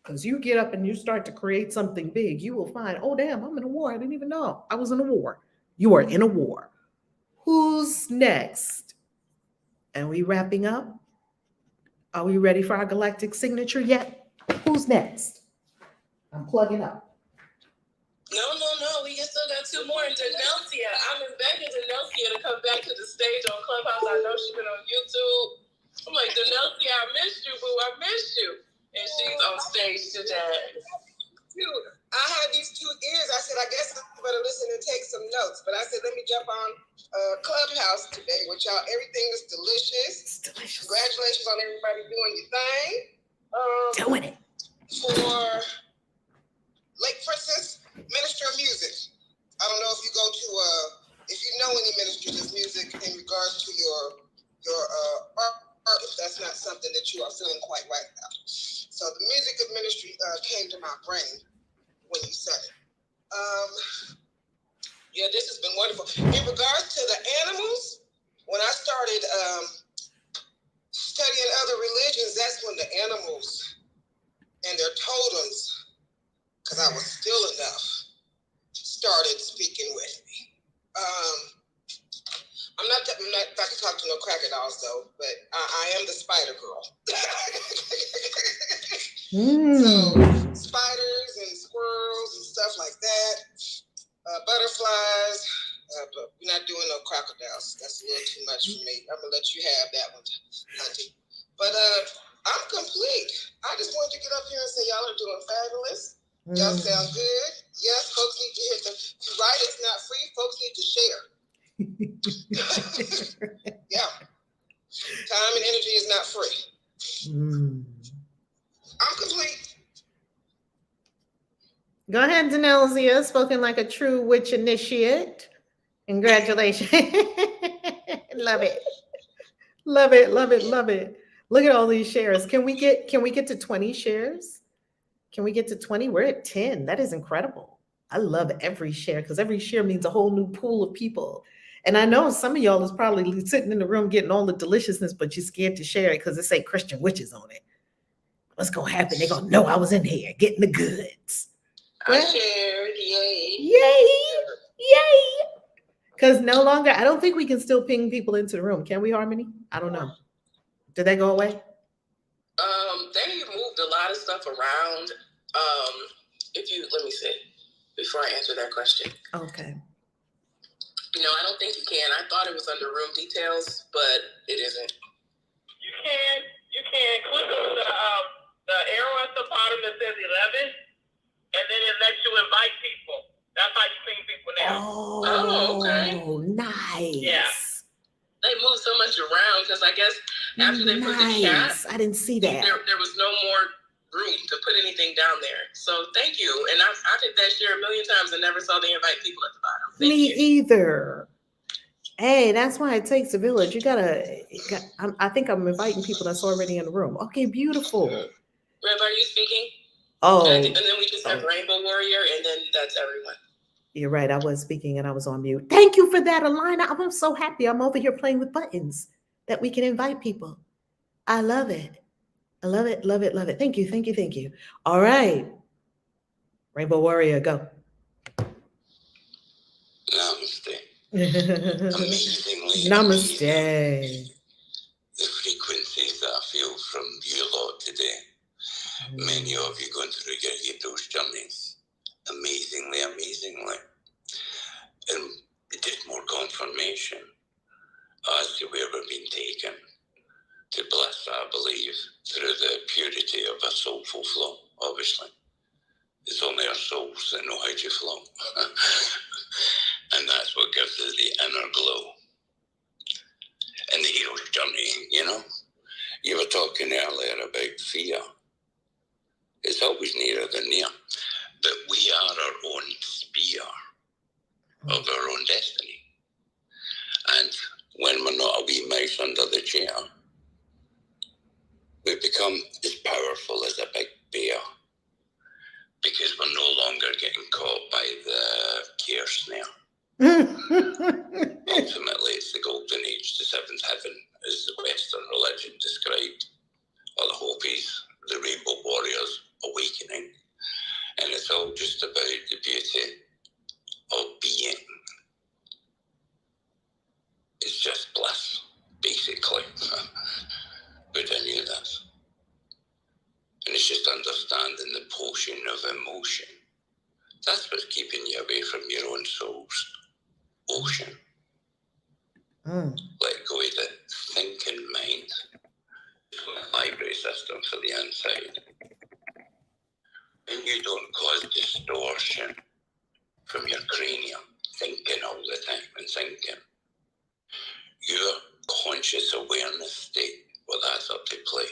Because you get up and you start to create something big, you will find, oh, damn, I'm in a war. I didn't even know I was in a war. You are in a war. Who's next? Are we wrapping up? Are we ready for our galactic signature yet? Who's next? I'm plugging up. No. We still got two more. Denelcia. I'm begging Denelcia to come back to the stage on Clubhouse. I know she's been on YouTube. I'm like, Denelcia, I missed you, boo. I missed you. And she's on stage today. Dude, I had these 2 ears. I said, I guess I better listen and take some notes. But I said, let me jump on Clubhouse today with y'all. Everything is delicious. It's delicious. Congratulations on everybody doing your thing. Doing it. For instance, Minister of Music. I don't know if you go to, if you know any ministers of music in regards to your art, if that's not something that you are feeling quite right now. So the music of ministry came to my brain when you said it. Yeah, this has been wonderful. In regards to the animals, when I started studying other religions, that's when the animals and their totems, because I was still enough, started speaking with me. I'm not about to talk to no cracker dolls though, but I am the spider girl. So spiders and squirrels and stuff like that, butterflies, but we're not doing no crocodiles. That's a little too much for me. I'm gonna let you have that one, Hunty. But I'm complete. I just wanted to get up here and say y'all are doing fabulous. Y'all sound good. Yes, folks need to hit the. You're right, it's not free. Folks need to share. Yeah. Time and energy is not free. I'm complete. Go ahead, Denelcia, spoken like a true witch initiate. Congratulations. Love it. Love it, love it, love it. Look at all these shares. Can we get to 20 shares? Can we get to 20? We're at 10. That is incredible. I love every share because every share means a whole new pool of people. And I know some of y'all is probably sitting in the room getting all the deliciousness, but you're scared to share it because it say Christian witches on it. What's going to happen? They're going to know I was in here getting the goods. I shared. Yay. Yay. Yay. Because no longer, I don't think we can still ping people into the room. Can we, Harmony? I don't know. Did they go away? They moved a lot of stuff around. Let me see, before I answer that question. Okay. No, I don't think you can. I thought it was under room details, but it isn't. You can click on the arrow at the bottom that says 11, and then it lets you invite people. That's how you ping people now. Oh, okay. Nice. Yeah. They moved so much around because I guess after they put the chat, I didn't see that. There was no more room to put anything down there. So thank you. And I did that share a million times and never saw they invite people at the bottom. Thank you. Either. Hey, that's why it takes a village. I think I'm inviting people that's already in the room. Okay, beautiful. Rev, are you speaking? Oh. And then we just have Rainbow Warrior, and then that's everyone. You're right. I was speaking and I was on mute. Thank you for that, Alina. I'm so happy. I'm over here playing with buttons that we can invite people. I love it. I love it, love it, love it. Thank you, thank you, thank you. All right. Rainbow Warrior, go. Namaste. Amazingly. Namaste. The frequencies that I feel from you lot today. Many of you going through your hero's journeys. Amazingly. And just more confirmation as to where we're being taken to bliss, I believe, through the purity of a soulful flow, obviously. It's only our souls that know how to flow. And that's what gives us the inner glow. And the hero's journey, you were talking earlier about fear. It's always nearer than near. But we are our own spear of our own destiny. And when we're not a wee mouse under the chair, we become as powerful as a big bear, because we're no longer getting caught by the care snare. Ultimately, it's the golden age, the seventh heaven, as the Western religion described, or the Hopis, the Rainbow Warriors awakening. And it's all just about the beauty of being. It's just bliss, basically. But I knew this. And it's just understanding the potion of emotion. That's what's keeping you away from your own soul's ocean. Let go of the thinking mind. It's a library system for the inside. And you don't cause distortion from your cranium, thinking all the time and thinking. Your conscious awareness state, well, that's up to play.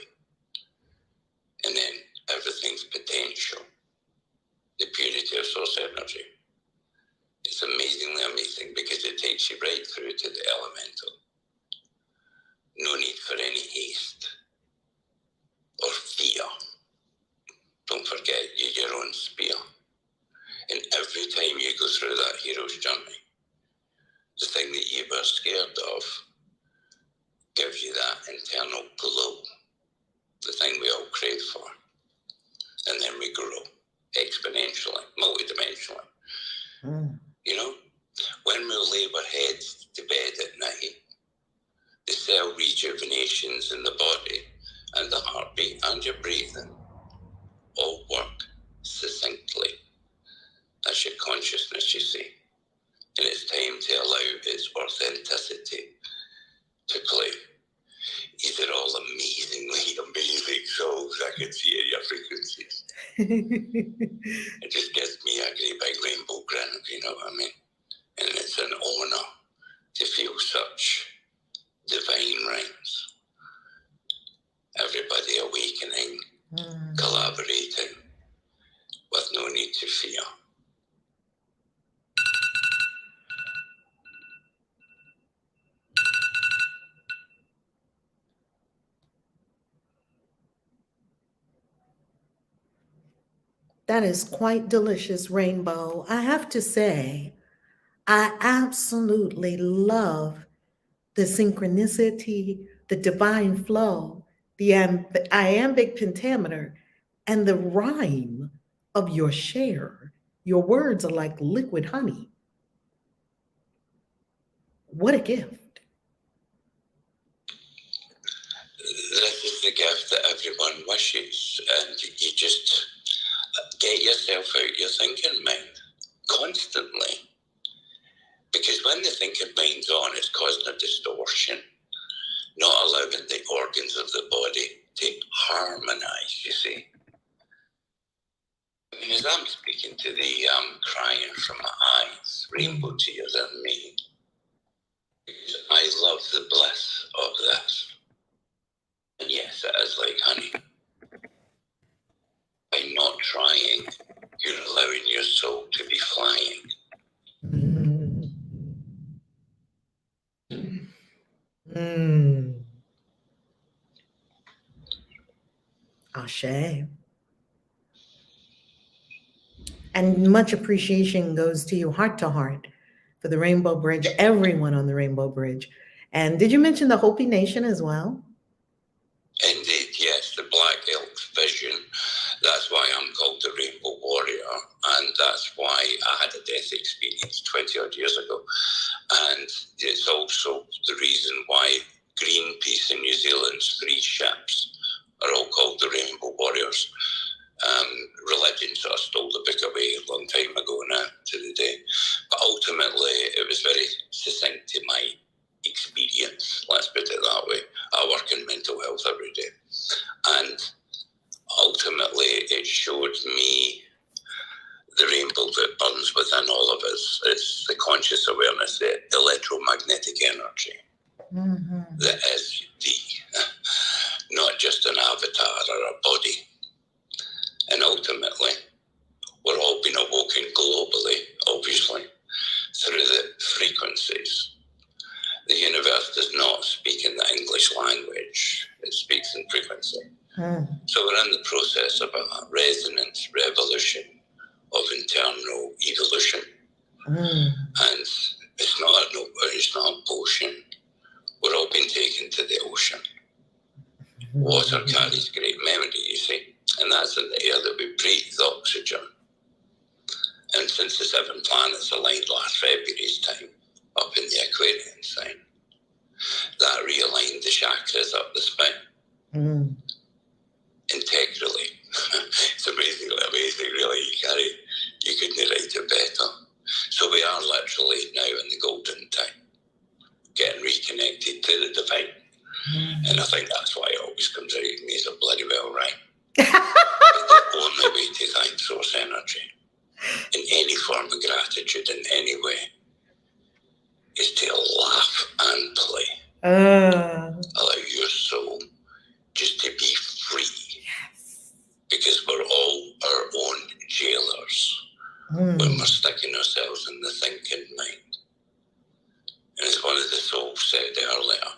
And then everything's potential. The purity of source energy. It's amazingly amazing because it takes you right through to the elemental. No need for any haste or fear. Don't forget, you're your own spear. And every time you go through that hero's journey, the thing that you were scared of gives you that internal glow, the thing we all crave for. And then we grow exponentially, multidimensionally. You know, when we lay our heads to bed at night, the cell rejuvenations in the body and the heartbeat and your breathing all work succinctly. That's your consciousness, you see. And it's time to allow its authenticity to play. These are all amazing souls I can see in your frequencies. It just gives me a great big rainbow grin, if you know what I mean. And it's an honor to feel such divine rhymes. Everybody awakening, collaborating, with no need to fear. That is quite delicious, Rainbow. I have to say, I absolutely love the synchronicity, the divine flow, the iambic pentameter, and the rhyme of your share. Your words are like liquid honey. What a gift. This is the gift that everyone wishes, and you just get yourself out your thinking mind constantly. Because when the thinking mind's on, it's causing a distortion, not allowing the organs of the body to harmonize, you see. I mean, as I'm speaking to the crying from my eyes, rainbow tears in me, I love the bliss of this. And yes, it is like honey. By not trying, you're allowing your soul to be flying. Ashe. And much appreciation goes to you, heart to heart, for the Rainbow Bridge, everyone on the Rainbow Bridge. And did you mention the Hopi Nation as well? Indeed, yes, the Black Elk vision. That's why I'm called the Rainbow Warrior, and that's why I had a death experience 20 odd years ago. And it's also the reason why Greenpeace in New Zealand's 3 ships are all called the Rainbow Warriors. Religion sort of stole the book away a long time ago now to the day. But ultimately, it was very succinct to my experience, let's put it that way. I work in mental health every day. And ultimately, it showed me the rainbow that burns within all of us. It's the conscious awareness, the electromagnetic energy that is not just an avatar or a body. And ultimately, we're all being awoken globally, obviously, through the frequencies. The universe does So we're in the process of a resonance revolution of internal evolution. And it's not a potion. We're all being taken to the ocean. Water carries great memory, you see, and that's in the air that we breathe, oxygen. And since the 7 planets aligned last February's time, up in the Aquarian sign, that realigned the chakras up the spine integrally. It's amazing, really. You couldn't write it better. So we are literally now in the golden time, getting reconnected to the divine. And I think that's why it always comes out of me as a bloody well rhyme. The only way to thank source energy in any form of gratitude in any way is to laugh and play. Allow your soul just to be free. Yes. Because we're all our own jailers when we're sticking ourselves in the thinking mind. And as one of the souls said earlier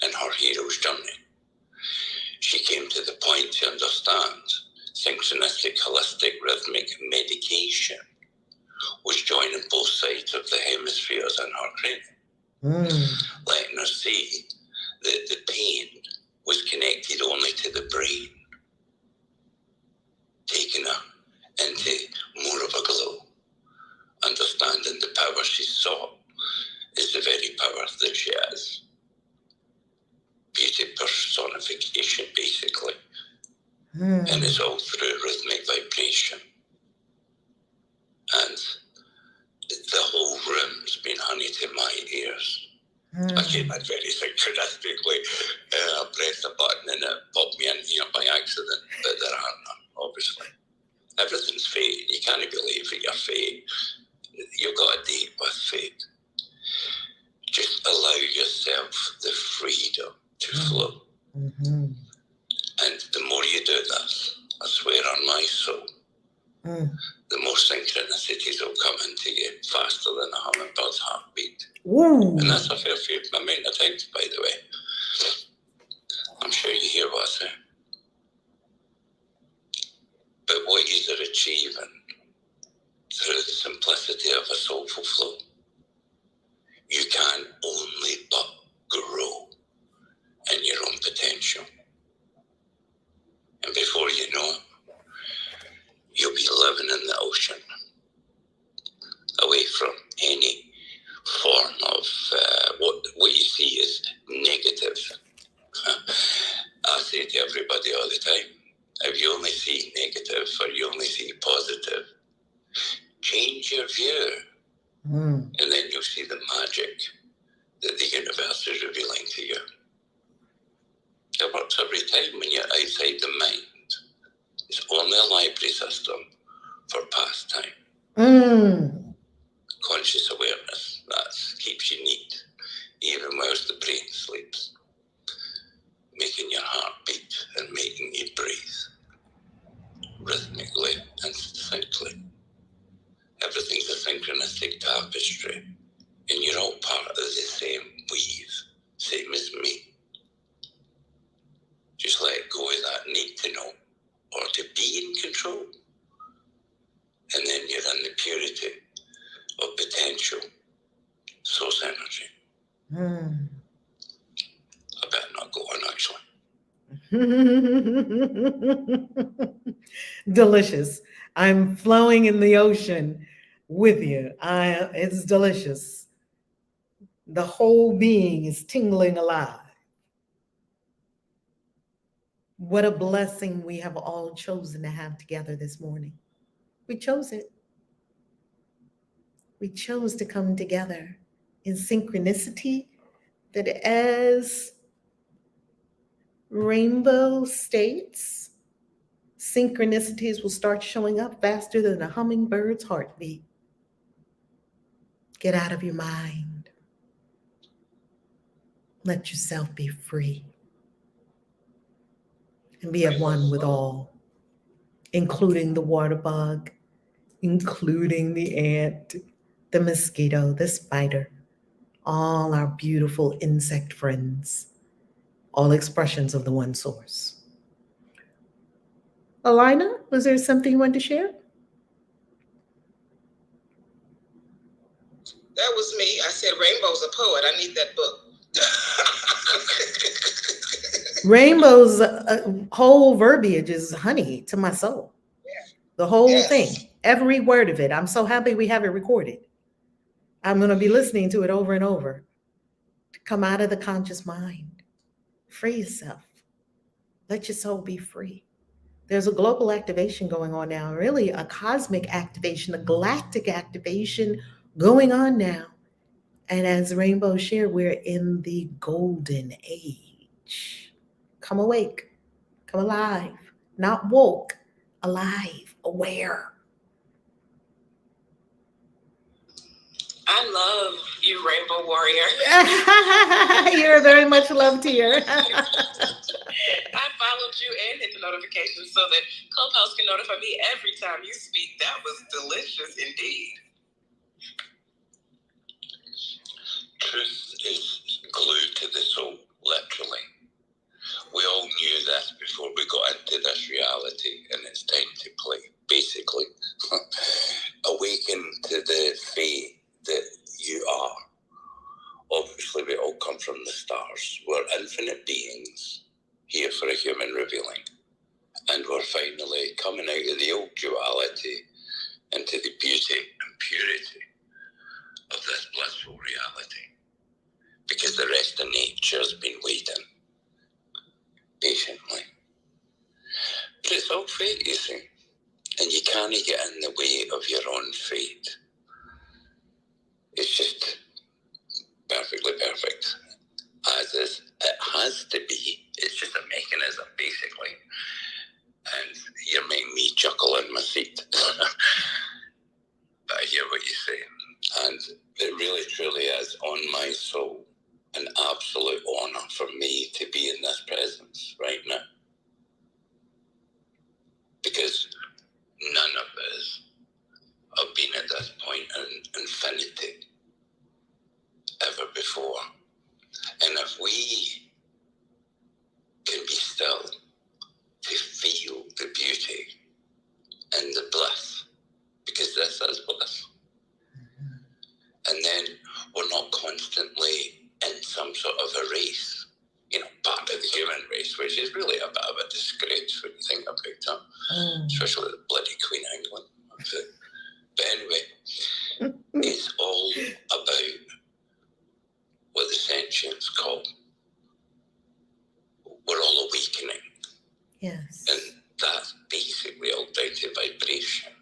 in her hero's journey, she came to the point to understand synchronistic, holistic, rhythmic medication was joining both sides of the hemispheres in her training, letting her see that the pain was connected only to the brain, taking her into more of a glow, understanding the power she sought is the very power that she is. Beauty personification, basically. And it's all through rhythmic vibration. And the whole room's been honey to my ears. I came in very synchronistically. I pressed a button and it popped me in here by accident, but there are none, obviously. Everything's fate. You can't believe that you're fate. You've got a date with fate. Just allow yourself the freedom to flow. And the more you do this, I swear on my soul, the more synchronicities will come into you faster than a hummingbird's heartbeat. And that's a fair few amount of times, by the way. I'm sure you hear what I say. But what you're achieving through the simplicity of a soulful flow, you can only but grow in your own potential. And before you know it, you'll be living in the ocean, away from any form of what you see as negative. I say to everybody all the time, if you only see negative or you only see positive, change your view. And then you'll see the magic that the universe is revealing to you. It works every time when you're outside the mind. It's only a library system for past time. Conscious awareness, that keeps you neat, even whilst the brain sleeps. Making your heart beat and making you breathe rhythmically and succinctly. Everything's a synchronistic tapestry, and you're all part of the same weave, same as me. Just let go of that need to know or to be in control. And then you're in the purity of potential, source energy. I better not go on, actually. Delicious. I'm flowing in the ocean with you. It's delicious. The whole being is tingling alive. What a blessing we have all chosen to have together this morning. We chose it. We chose to come together in synchronicity that, as Rainbow states, synchronicities will start showing up faster than a hummingbird's heartbeat. Get out of your mind. Let yourself be free. And be at one with all, including the water bug, including the ant, the mosquito, the spider, all our beautiful insect friends, all expressions of the one source. Alina, was there something you wanted to share? That was me. I said Rainbow's a poet. I need that book. Rainbow's whole verbiage is honey to my soul. The whole Yes. thing, every word of it. I'm so happy we have it recorded. I'm going to be listening to it over and over. Come out of the conscious mind. Free yourself. Let your soul be free. There's a global activation going on now, really a cosmic activation, a galactic activation going on now. And as Rainbow shared, we're in the golden age. Come awake, come alive, not woke, alive, aware. I love you, Rainbow Warrior. You're very much loved here. I followed you and hit the notifications so that Clubhouse can notify me every time you speak. That was delicious indeed. Truth is glued to the soul, literally. We all knew this before we got into this reality, and it's time to play, basically. Awaken to the fate that you are. Obviously, we all come from the stars. We're infinite beings here for a human revealing. And we're finally coming out of the old duality into the beauty and purity of this blissful reality. Because the rest of nature's been waiting patiently. But it's all fate, you see. And you can't get in the way of your own fate. It's just perfectly perfect. As is, it has to be. It's just a mechanism, basically. And you're making me chuckle in my seat. But I hear what you say. And it really, truly is on my soul an absolute honor for me to be in this presence right now. Because none of us have been at this point in infinity ever before. And if we can be still to feel the beauty and the bliss, because this is bliss, and then we're not constantly in some sort of a race, part of the human race, which is really a bit of a disgrace when you think about it, especially the bloody Queen of England. But anyway, it's all about what the sentients call, we're all awakening. Yes. And that's basically all down to vibration.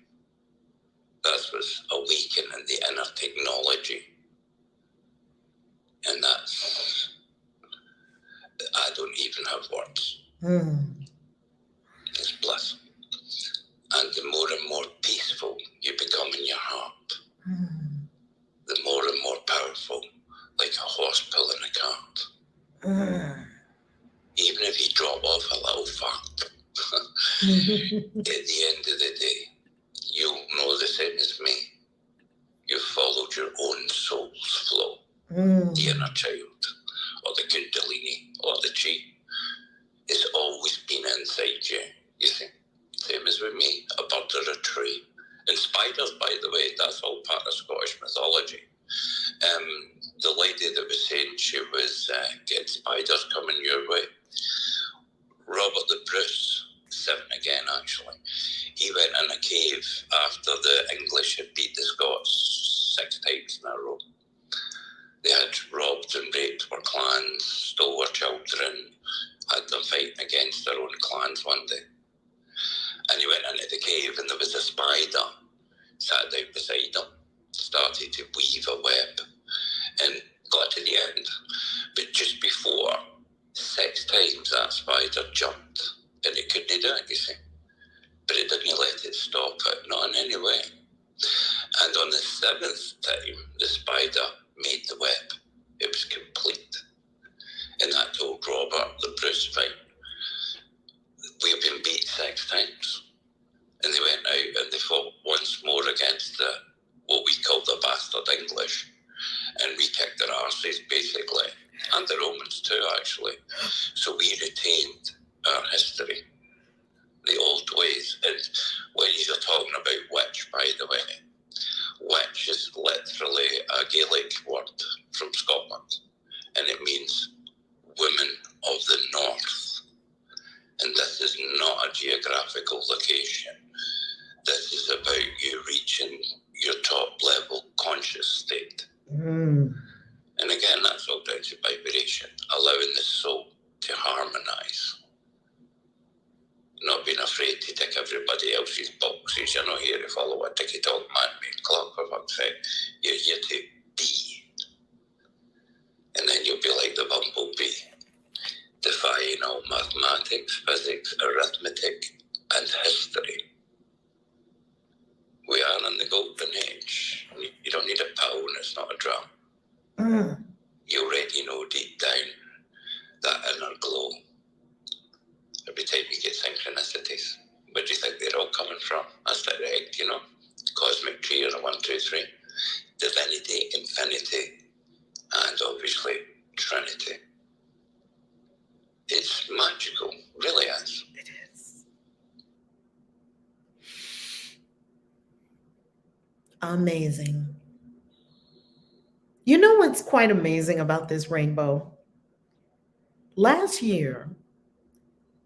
That's what's awakening the inner technology. And that's, I don't even have words. It's bliss. And the more and more peaceful you become in your heart, the more and more powerful, like a horse pulling a cart. Even if you drop off a little fart, at the end of the day, you'll know the same as me. You followed your own soul's flow, the inner child, or the kundalini, or the chi. It's always been inside you, you see. Same as with me, a bird or a tree. And spiders, by the way, that's all part of Scottish mythology. The lady that was saying she was getting spiders coming your way, Robert the Bruce, 7 again actually, he went in a cave after the English had beat the Scots 6 times in a row. They had robbed and raped their clans, stole their children, had them fighting against their own clans one day. And he went into the cave and there was a spider sat down beside him, started to weave a web and got to the end. But just before, 6 times that spider jumped and it couldn't do it, you see. But it didn't let it stop it, not in any way. And on the 7th time, the spider made the web. It was complete. And that told Robert the Bruce, right, we've been beat 6 times. And they went out and they fought once more against what we call the bastard English. And we kicked their arses, basically. And the Romans too, actually. So we retained our history. the old ways. And when you're talking about witch, by the way, witch is literally a Gaelic word from Scotland, and it means women of the north. And this is not a geographical location. This is about you reaching your top level conscious state. And again, that's all down to vibration, allowing the soul to harmonize. Not being afraid to tick everybody else's boxes. You're not here to follow a ticky-dog man-made clock, for fuck's sake. You're here to be. And then you'll be like the bumblebee, defying all mathematics, physics, arithmetic, and history. We are in the golden age. You don't need a power, and it's not a drum. You already know deep down that inner glow. Every time you get synchronicities, where do you think they're all coming from? That's direct, cosmic tree or 1, 2, 3. Divinity, infinity, and obviously Trinity. It's magical, really is. It is. Amazing. You know what's quite amazing about this rainbow? Last year,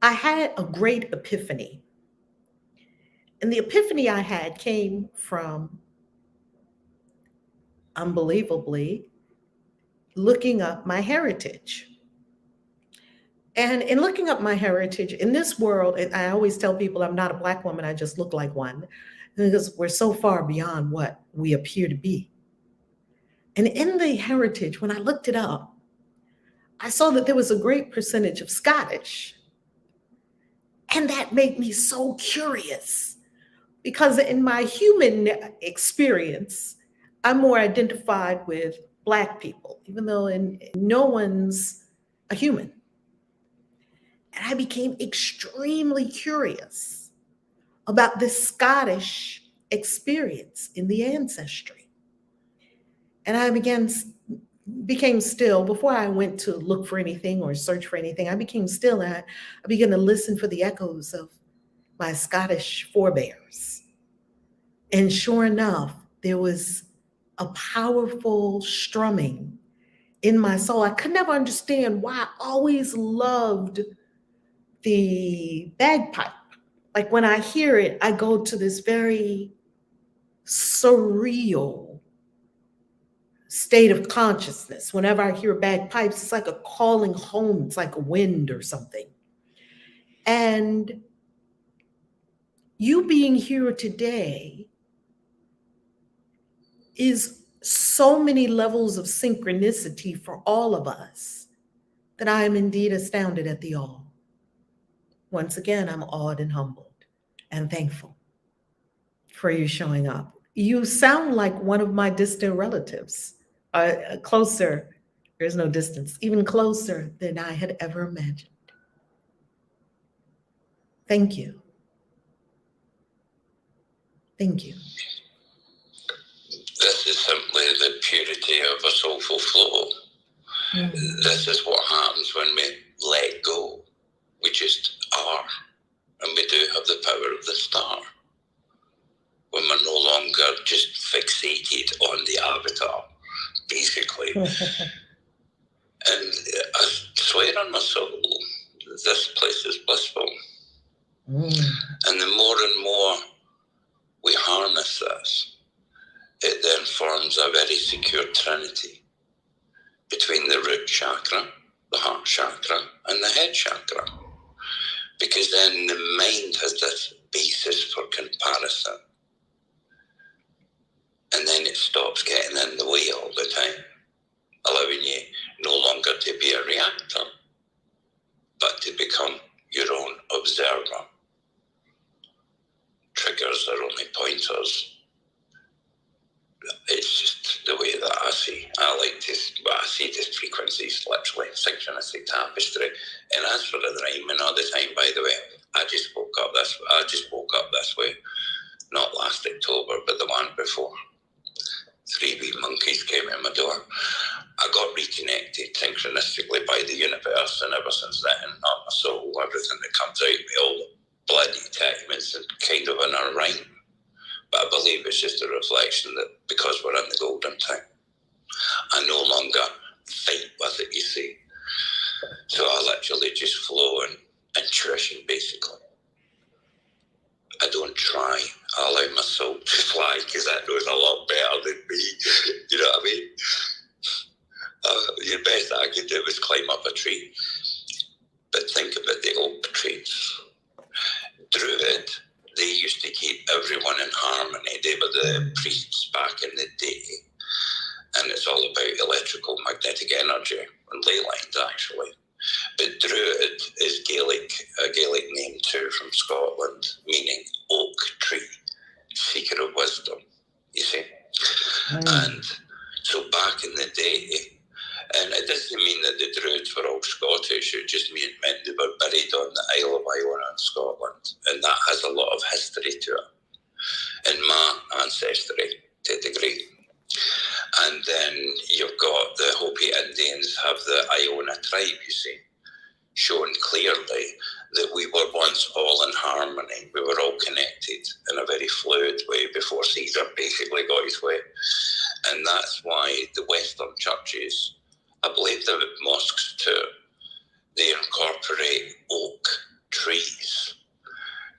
I had a great epiphany. And the epiphany I had came from, unbelievably, looking up my heritage. And in looking up my heritage, in this world, and I always tell people I'm not a Black woman, I just look like one, because we're so far beyond what we appear to be. And in the heritage, when I looked it up, I saw that there was a great percentage of Scottish. And that made me so curious, because in my human experience, I'm more identified with Black people, even though no one's a human. And I became extremely curious about this Scottish experience in the ancestry. And I became still, before I went to look for anything or search for anything, I became still and I began to listen for the echoes of my Scottish forebears. And sure enough, there was a powerful strumming in my soul. I could never understand why I always loved the bagpipe. Like when I hear it, I go to this very surreal state of consciousness. Whenever I hear bagpipes, it's like a calling home. It's like a wind or something. And you being here today is so many levels of synchronicity for all of us that I am indeed astounded at the all. Once again, I'm awed and humbled and thankful for you showing up. You sound like one of my distant relatives, closer, there's no distance, even closer than I had ever imagined. Thank you. Thank you. This is simply the purity of a soulful flow. This is what happens when we let go. We just are. And we do have the power of the star. When we're no longer just fixated on the avatar, basically. And I swear on my soul, this place is blissful. And the more and more we harness this, it then forms a very secure trinity between the root chakra, the heart chakra, and the head chakra. Because then the mind has this basis for comparison. And then it stops getting in the way all the time, allowing you no longer to be a reactor, but to become your own observer. Triggers are only pointers. It's just the way that I see. I see these frequencies, literally, synchronistic tapestry. And as for the rhyming all the time, by the way, I just woke up this way. Not last October, but the one before. 3 wee monkeys came in my door. I got reconnected synchronistically by the universe, and ever since then, not my soul, everything that comes out, we all bloody techniques and kind of in a rhyme. But I believe it's just a reflection that because we're in the golden time, I no longer fight with it, you see. So I literally just flow in intuition, basically. I don't try. I allow my soul to fly because that knows a lot better than me. You know what I mean? The best I could do was climb up a tree. But think about the oak trees. Druid, they used to keep everyone in harmony. They were the priests back in the day. And it's all about electrical magnetic energy and ley lines, actually. But Druid is a Gaelic name too from Scotland, meaning oak tree, seeker of wisdom, you see. And so back in the day, and it doesn't mean that the Druids were all Scottish, it just meant they were buried on the Isle of Iona in Scotland, and that has a lot of history to it, in my ancestry to a degree. And then you've got the Hopi Indians have the Iona tribe, you see, showing clearly that we were once all in harmony. We were all connected in a very fluid way before Caesar basically got his way. And that's why the Western churches, I believe the mosques too, they incorporate oak trees.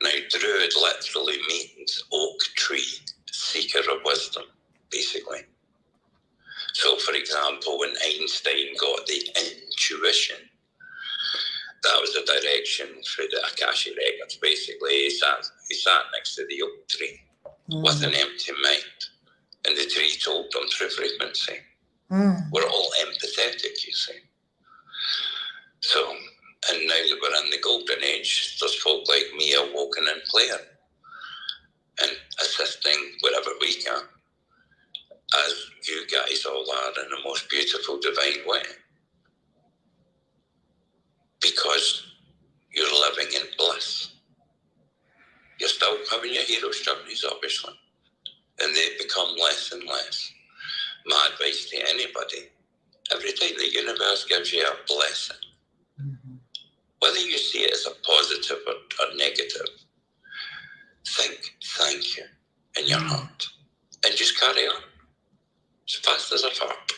Now, Druid literally means oak tree, seeker of wisdom, basically. So, for example, when Einstein got the intuition, that was a direction through the Akashic records. Basically, he sat next to the oak tree with an empty mind, and the tree told them through frequency. We're all empathetic, you see. So, and now that we're in the golden age, there's folk like me awoken and playing and assisting wherever we can, as you guys all are in the most beautiful, divine way. Because you're living in bliss. You're still having your hero's journeys, obviously, and they become less and less. My advice to anybody, every time the universe gives you a blessing, whether you see it as a positive or negative, think thank you in your heart and just carry on as fast as a fart.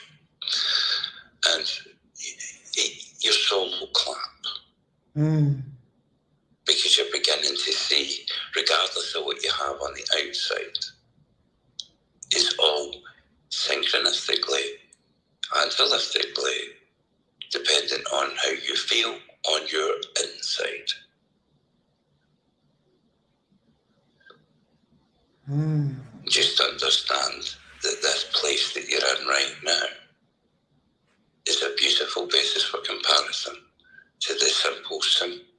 And your soul will clap. Because you're beginning to see, regardless of what you have on the outside, it's all synchronistically and holistically dependent on how you feel on your inside. Just understand that this place that you're in right now is a beautiful basis for comparison to the simple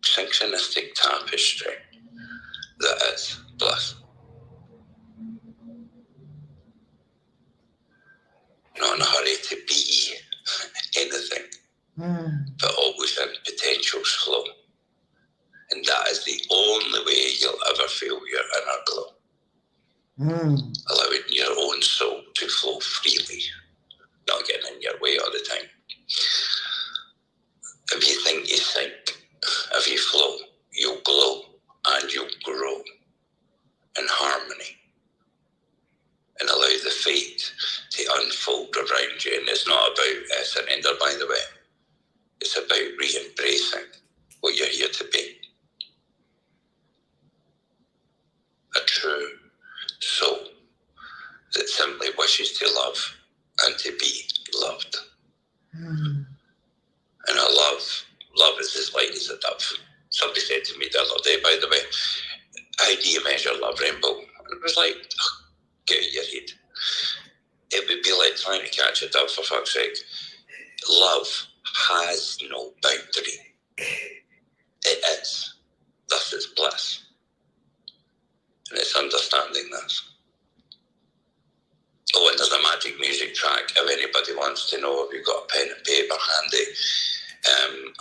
synchronistic tapestry that is bliss. Not in a hurry to be anything, but always in potential's flow. And that is the only way you'll ever feel your inner glow. Allowing your own soul to flow freely, not getting in your way all the time. If you think you sink, if you flow, you'll glow and you'll grow in harmony. And allow the fate to unfold around you. And it's not about surrender, by the way. It's about re-embracing what you're here to be. A true soul that simply wishes to love and to be loved. And I love is as light as a dove. Somebody said to me the other day, by the way, how do you measure love, Rainbow? And it was like, get out your head. It would be like trying to catch a dove, for fuck's sake. Love has no boundary. It is. Thus is bliss. And it's understanding this. Oh, and there's a magic music track. If anybody wants to know, if you've got a pen and paper handy,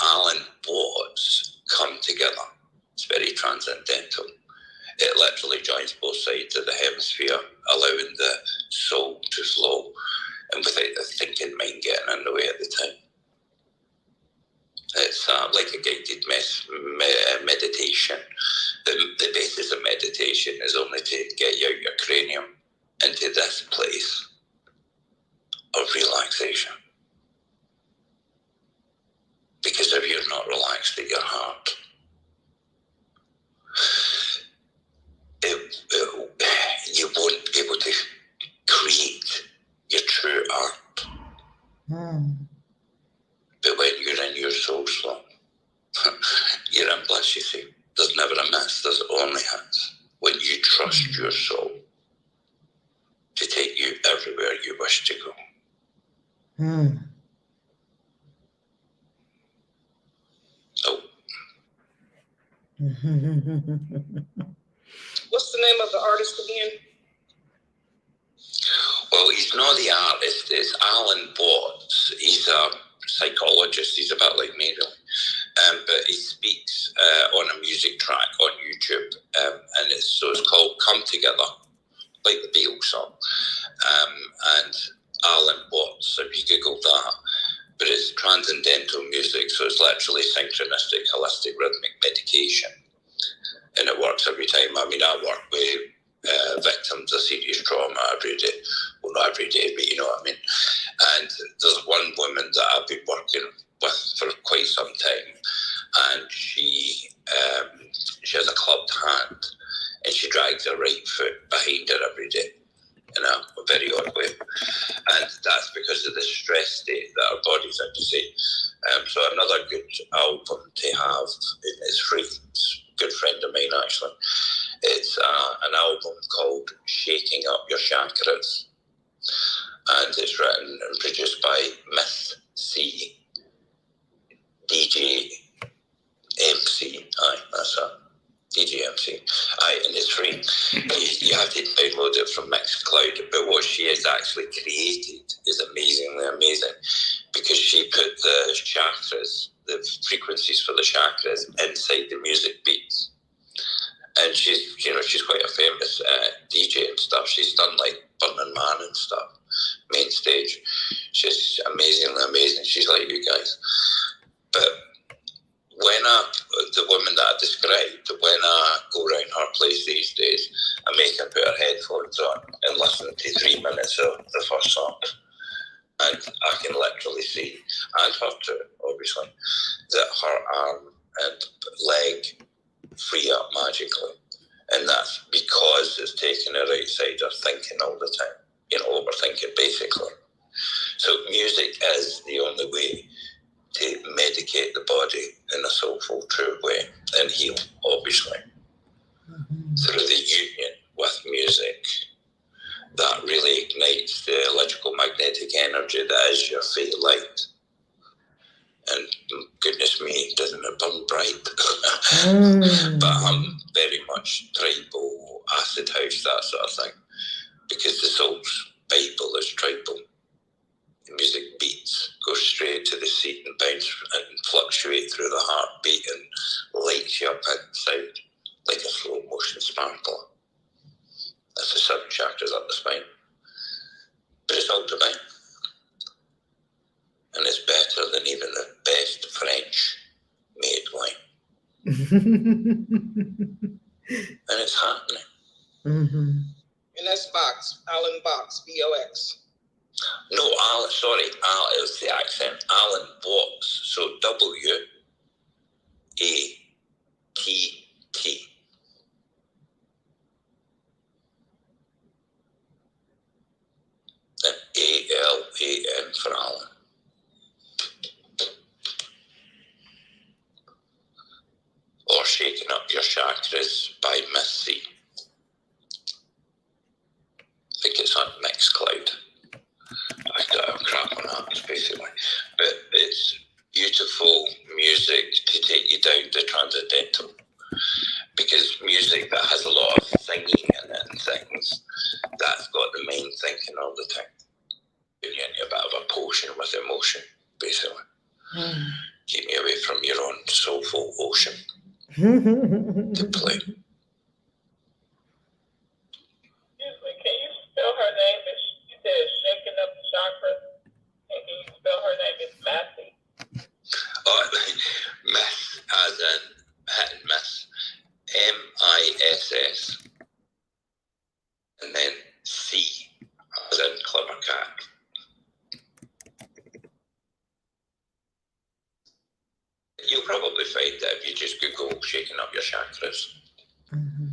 Alan Watts, Come Together. It's very transcendental. It literally joins both sides of the hemisphere, allowing the soul to flow, and without the thinking mind getting in the way at the time. It's like a guided meditation. The basis of meditation is only to get you out your cranium into this place of relaxation. Because if you're not relaxed at your heart, you won't be able to create your true art. But when you're in your soul flow, you're in bliss, you see. There's never a miss, there's only hits. When you trust your soul to take you everywhere you wish to go. Oh. What's the name of the artist again? Well, he's not the artist, it's Alan Watts. He's a psychologist, he's a bit like me, really. But he speaks on a music track on YouTube, and it's called Come Together, like the Beatles song. And Alan Watts, if you Google that, but it's transcendental music, so it's literally synchronistic, holistic, rhythmic meditation. And it works every time. I mean, I work with victims of serious trauma every day. Well, not every day, but you know what I mean. And there's one woman that I've been working with for quite some time, and she has a clubbed hand, and she drags her right foot behind her every day in a very odd way. And that's because of the stress state that our body's in, you see. So another good album to have, and it's free, it's a good friend of mine actually. It's an album called Shaking Up Your Chakras. And it's written and produced by Miss C, DJ MC. Aye, that's her. DJ MC. Aye, and it's free. You have to download it from Mixcloud. But what she has actually created is amazingly amazing, because she put the chakras, the frequencies for the chakras, inside the music beats. And she's quite a famous DJ and stuff. She's done like Burning Man and stuff, main stage. She's amazingly amazing. She's like you guys. But when the woman that I described, when I go around her place these days, I make her put her headphones on and listen to 3 minutes of the first song. And I can literally see, and her too, obviously, that her arm and leg free up magically. And that's because it's taking her outside her thinking all the time, overthinking basically. So music is the only way to medicate the body in a soulful, true way and heal, obviously. Through the union with music that really ignites the electrical magnetic energy that is your fate light. And goodness me, doesn't it burn bright? But I'm very much tribal, acid house, that sort of thing, because the soul's Bible is tribal. The music beats go straight to the seat and bounce and fluctuate through the heartbeat and lights you up inside like a slow motion sparkle. That's the 7 chakras up the spine. But it's all divine. And it's better than even the best French made wine. And it's happening. And that's Box, Alan Box, B-O-X. No, Alan, sorry, Al is the accent. Alan Watts, so W-A-T-T. And A-L-A-N for Alan. Or Shaking Up Your Chakras by Miss C. I think it's on Mixcloud. I got a crap on that, basically. But it's beautiful music to take you down to transcendental. Because music that has a lot of singing in it and things, that's got the main thinking all the time. You're a bit of a potion with emotion, basically. Keep me away from your own soulful ocean to play. Can you spell her name? You said it's Shaking Up the Chakras. And can you spell her name? It's Massey. shaking up your chakras. Mm-hmm.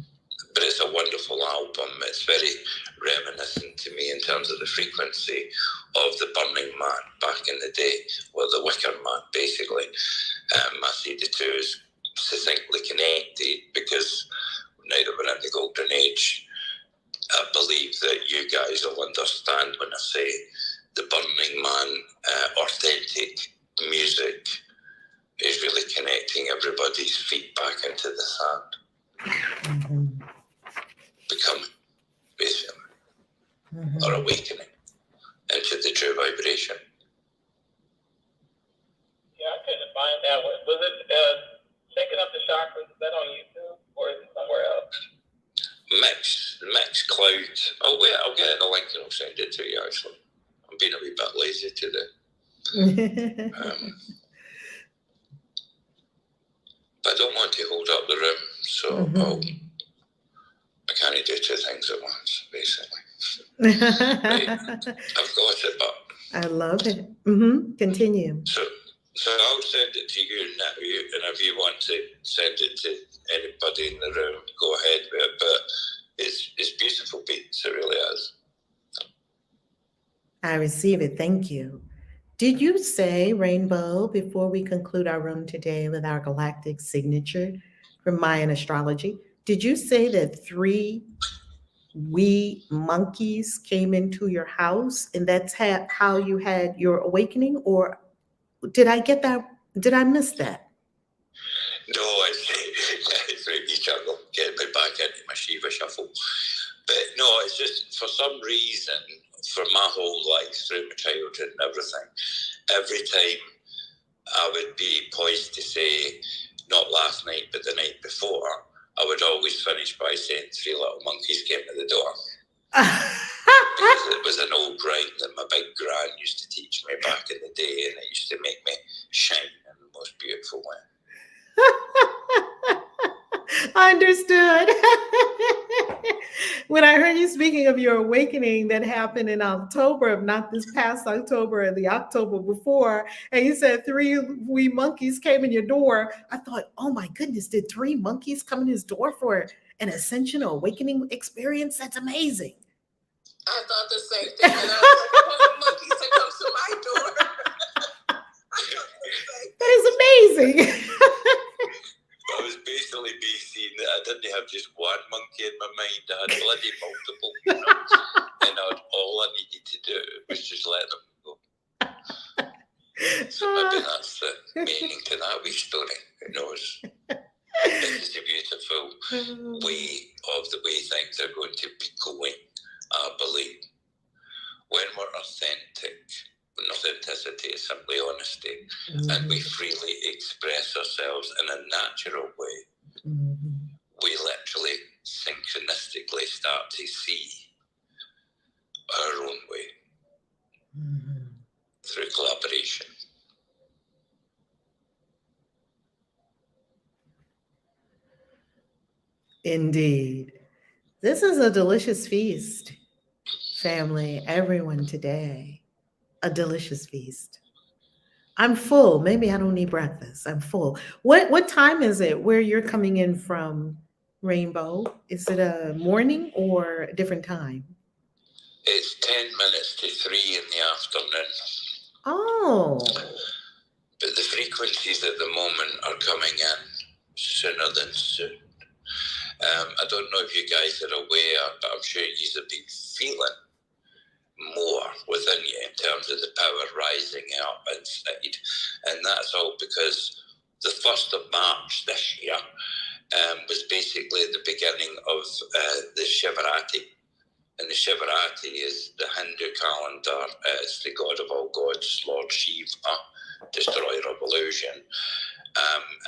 But it's a wonderful album. It's very reminiscent to me in terms of the frequency of the Burning Man back in the day, well, the Wicker Man, basically. I see the two as succinctly connected because now that we're in the golden age, I believe that you guys will understand when I say the Burning Man authentic music is really connecting everybody's feet back into the sand. Mm-hmm. Becoming, basically, Mm-hmm. or awakening into the true vibration. Yeah, I couldn't find that one. Was it Shaking Up the Chakras? Is that on YouTube or is it somewhere else? Mix Cloud. Oh wait, I'll get the link and I'll send it to you actually. I'm being a wee bit lazy today. But I don't want to hold up the room, so I can't do two things at once, basically. Right. I've got it, but I love it. Mm-hmm. Continue. So I'll send it to you now, and if you want to send it to anybody in the room, go ahead with it. But it's beautiful beats, it really is. I receive it. Thank you. Did you say, Rainbow, before we conclude our room today with our galactic signature from Mayan astrology, did you say that 3 wee monkeys came into your house and that's how you had your awakening? Or did I get that? Did I miss that? No, it's right, you juggle, get me back into my Shiva shuffle. But no, it's just for some reason, for my whole life, through my childhood and everything, every time I would be poised to say, not last night, but the night before, I would always finish by saying 3 little monkeys came to the door. Because it was an old rhyme that my big gran used to teach me back in the day, and it used to make me shine in the most beautiful way. Understood. When I heard you speaking of your awakening that happened in October, not this past October, or the October before, and you said 3 wee monkeys came in your door, I thought, oh my goodness, did 3 monkeys come in his door for an ascension or awakening experience? That's amazing. I thought the same thing, and I was like, "What monkeys that comes to my door?" That is amazing. I was basically seeing that I didn't have just one monkey in my mind, I had bloody multiple, and all I needed to do was just let them go. So maybe that's the meaning to that wee story. Who knows? It's a beautiful way of the way things are going to be going, I believe. When we're authentic, authenticity is simply honesty, and we freely express ourselves in a natural way, we literally synchronistically start to see our own way through collaboration. Indeed. This is a delicious feast, family, everyone today. A delicious feast. I'm full. Maybe I don't need breakfast. I'm full. What time is it where you're coming in from, Rainbow? Is it a morning or a different time? It's 10 minutes to 3 in the afternoon. Oh. But the frequencies at the moment are coming in sooner than soon. I don't know if you guys are aware, but I'm sure you've been feeling more within you in terms of the power rising up inside. And that's all because the 1st of March this year was basically the beginning of the Shivarati. And the Shivarati is the Hindu calendar. It's the god of all gods, Lord Shiva, destroyer of illusion.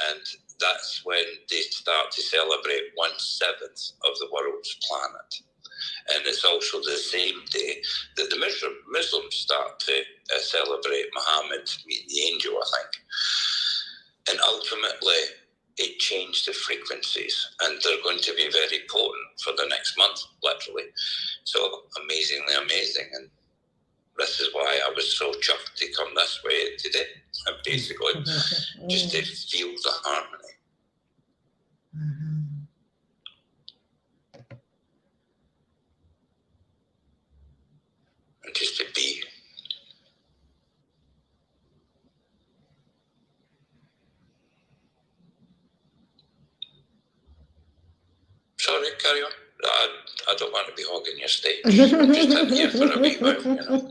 And that's when they start to celebrate 1/7 of the world's planet. And it's also the same day that the Muslims start to celebrate Muhammad meeting the angel, I think. And ultimately, it changed the frequencies, and they're going to be very potent for the next month, literally. So amazingly amazing. And this is why I was so chuffed to come this way today, basically, just to feel the harmony. Mhm. And just to be. Sorry, carry on. I don't want to be hogging your stage. I'm just here for a wee while, you know.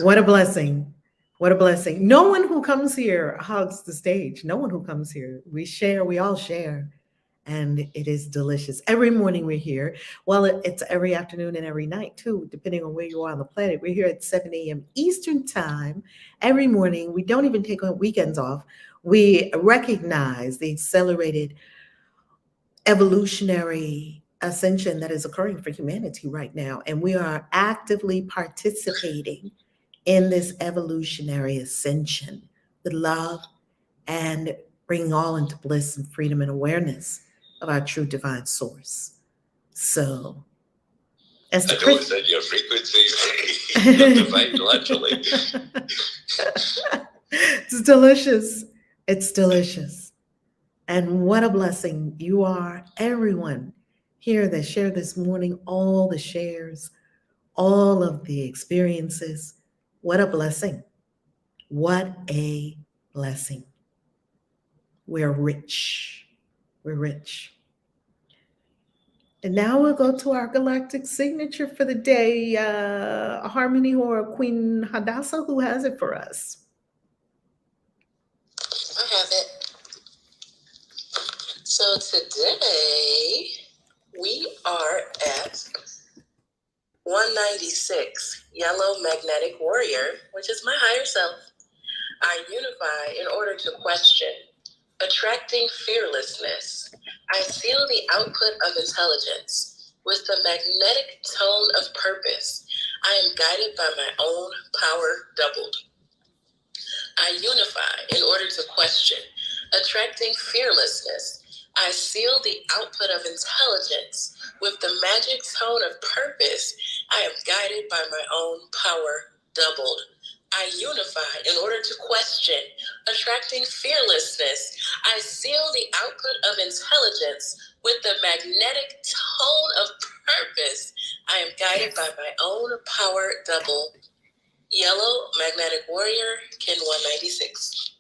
What a blessing. What a blessing. No one who comes here hogs the stage. No one who comes here. We share, we all share. And it is delicious. Every morning we're here. Well, it's every afternoon and every night too, depending on where you are on the planet. We're here at 7 a.m. Eastern Time every morning. We don't even take weekends off. We recognize the accelerated evolutionary ascension that is occurring for humanity right now. And we are actively participating in this evolutionary ascension with love and bringing all into bliss and freedom and awareness of our true divine source. So, as I the know it's in your frequency, your divine, literally. It's delicious. It's delicious. And what a blessing you are, everyone here that shared this morning, all the shares, all of the experiences. What a blessing. What a blessing. We're rich. We're rich. And now we'll go to our galactic signature for the day. Harmony or Queen Hadassah, who has it for us? I have it. So today we are at 196, Yellow Magnetic Warrior, which is my higher self. I unify in order to question, attracting fearlessness. I seal the output of intelligence with the magnetic tone of purpose. I am guided by my own power doubled. I unify in order to question, attracting fearlessness. I seal the output of intelligence with the magic tone of purpose. I am guided by my own power doubled. I unify in order to question, attracting fearlessness. I seal the output of intelligence with the magnetic tone of purpose. I am guided by my own power double. Yellow Magnetic Warrior, Kin 196.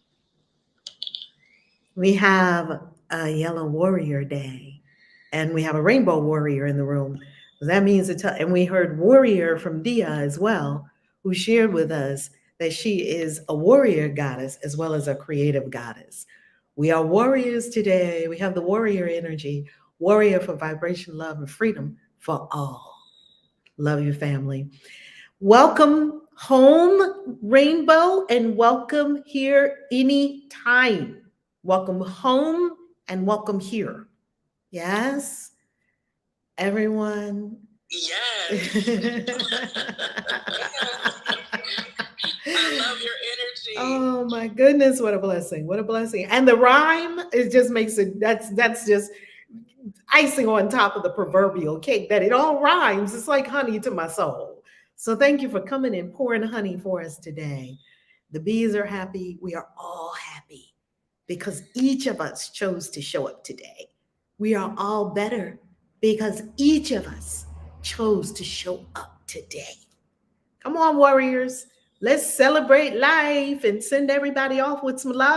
We have a Yellow Warrior Day, and we have a Rainbow Warrior in the room. That means and we heard Warrior from Dia as well, who shared with us that she is a warrior goddess as well as a creative goddess. We are warriors today. We have the warrior energy, warrior for vibration, love, and freedom for all. Love you, family. Welcome home, Rainbow, and welcome here anytime. Welcome home and welcome here. Yes, everyone. Yes. I love your energy. Oh my goodness, what a blessing. What a blessing. And the rhyme, it just makes it, that's just icing on top of the proverbial cake, that it all rhymes. It's like honey to my soul. So thank you for coming and pouring honey for us today. The bees are happy. We are all happy because each of us chose to show up today. We are all better because each of us chose to show up today. Come on, warriors. Let's celebrate life and send everybody off with some love.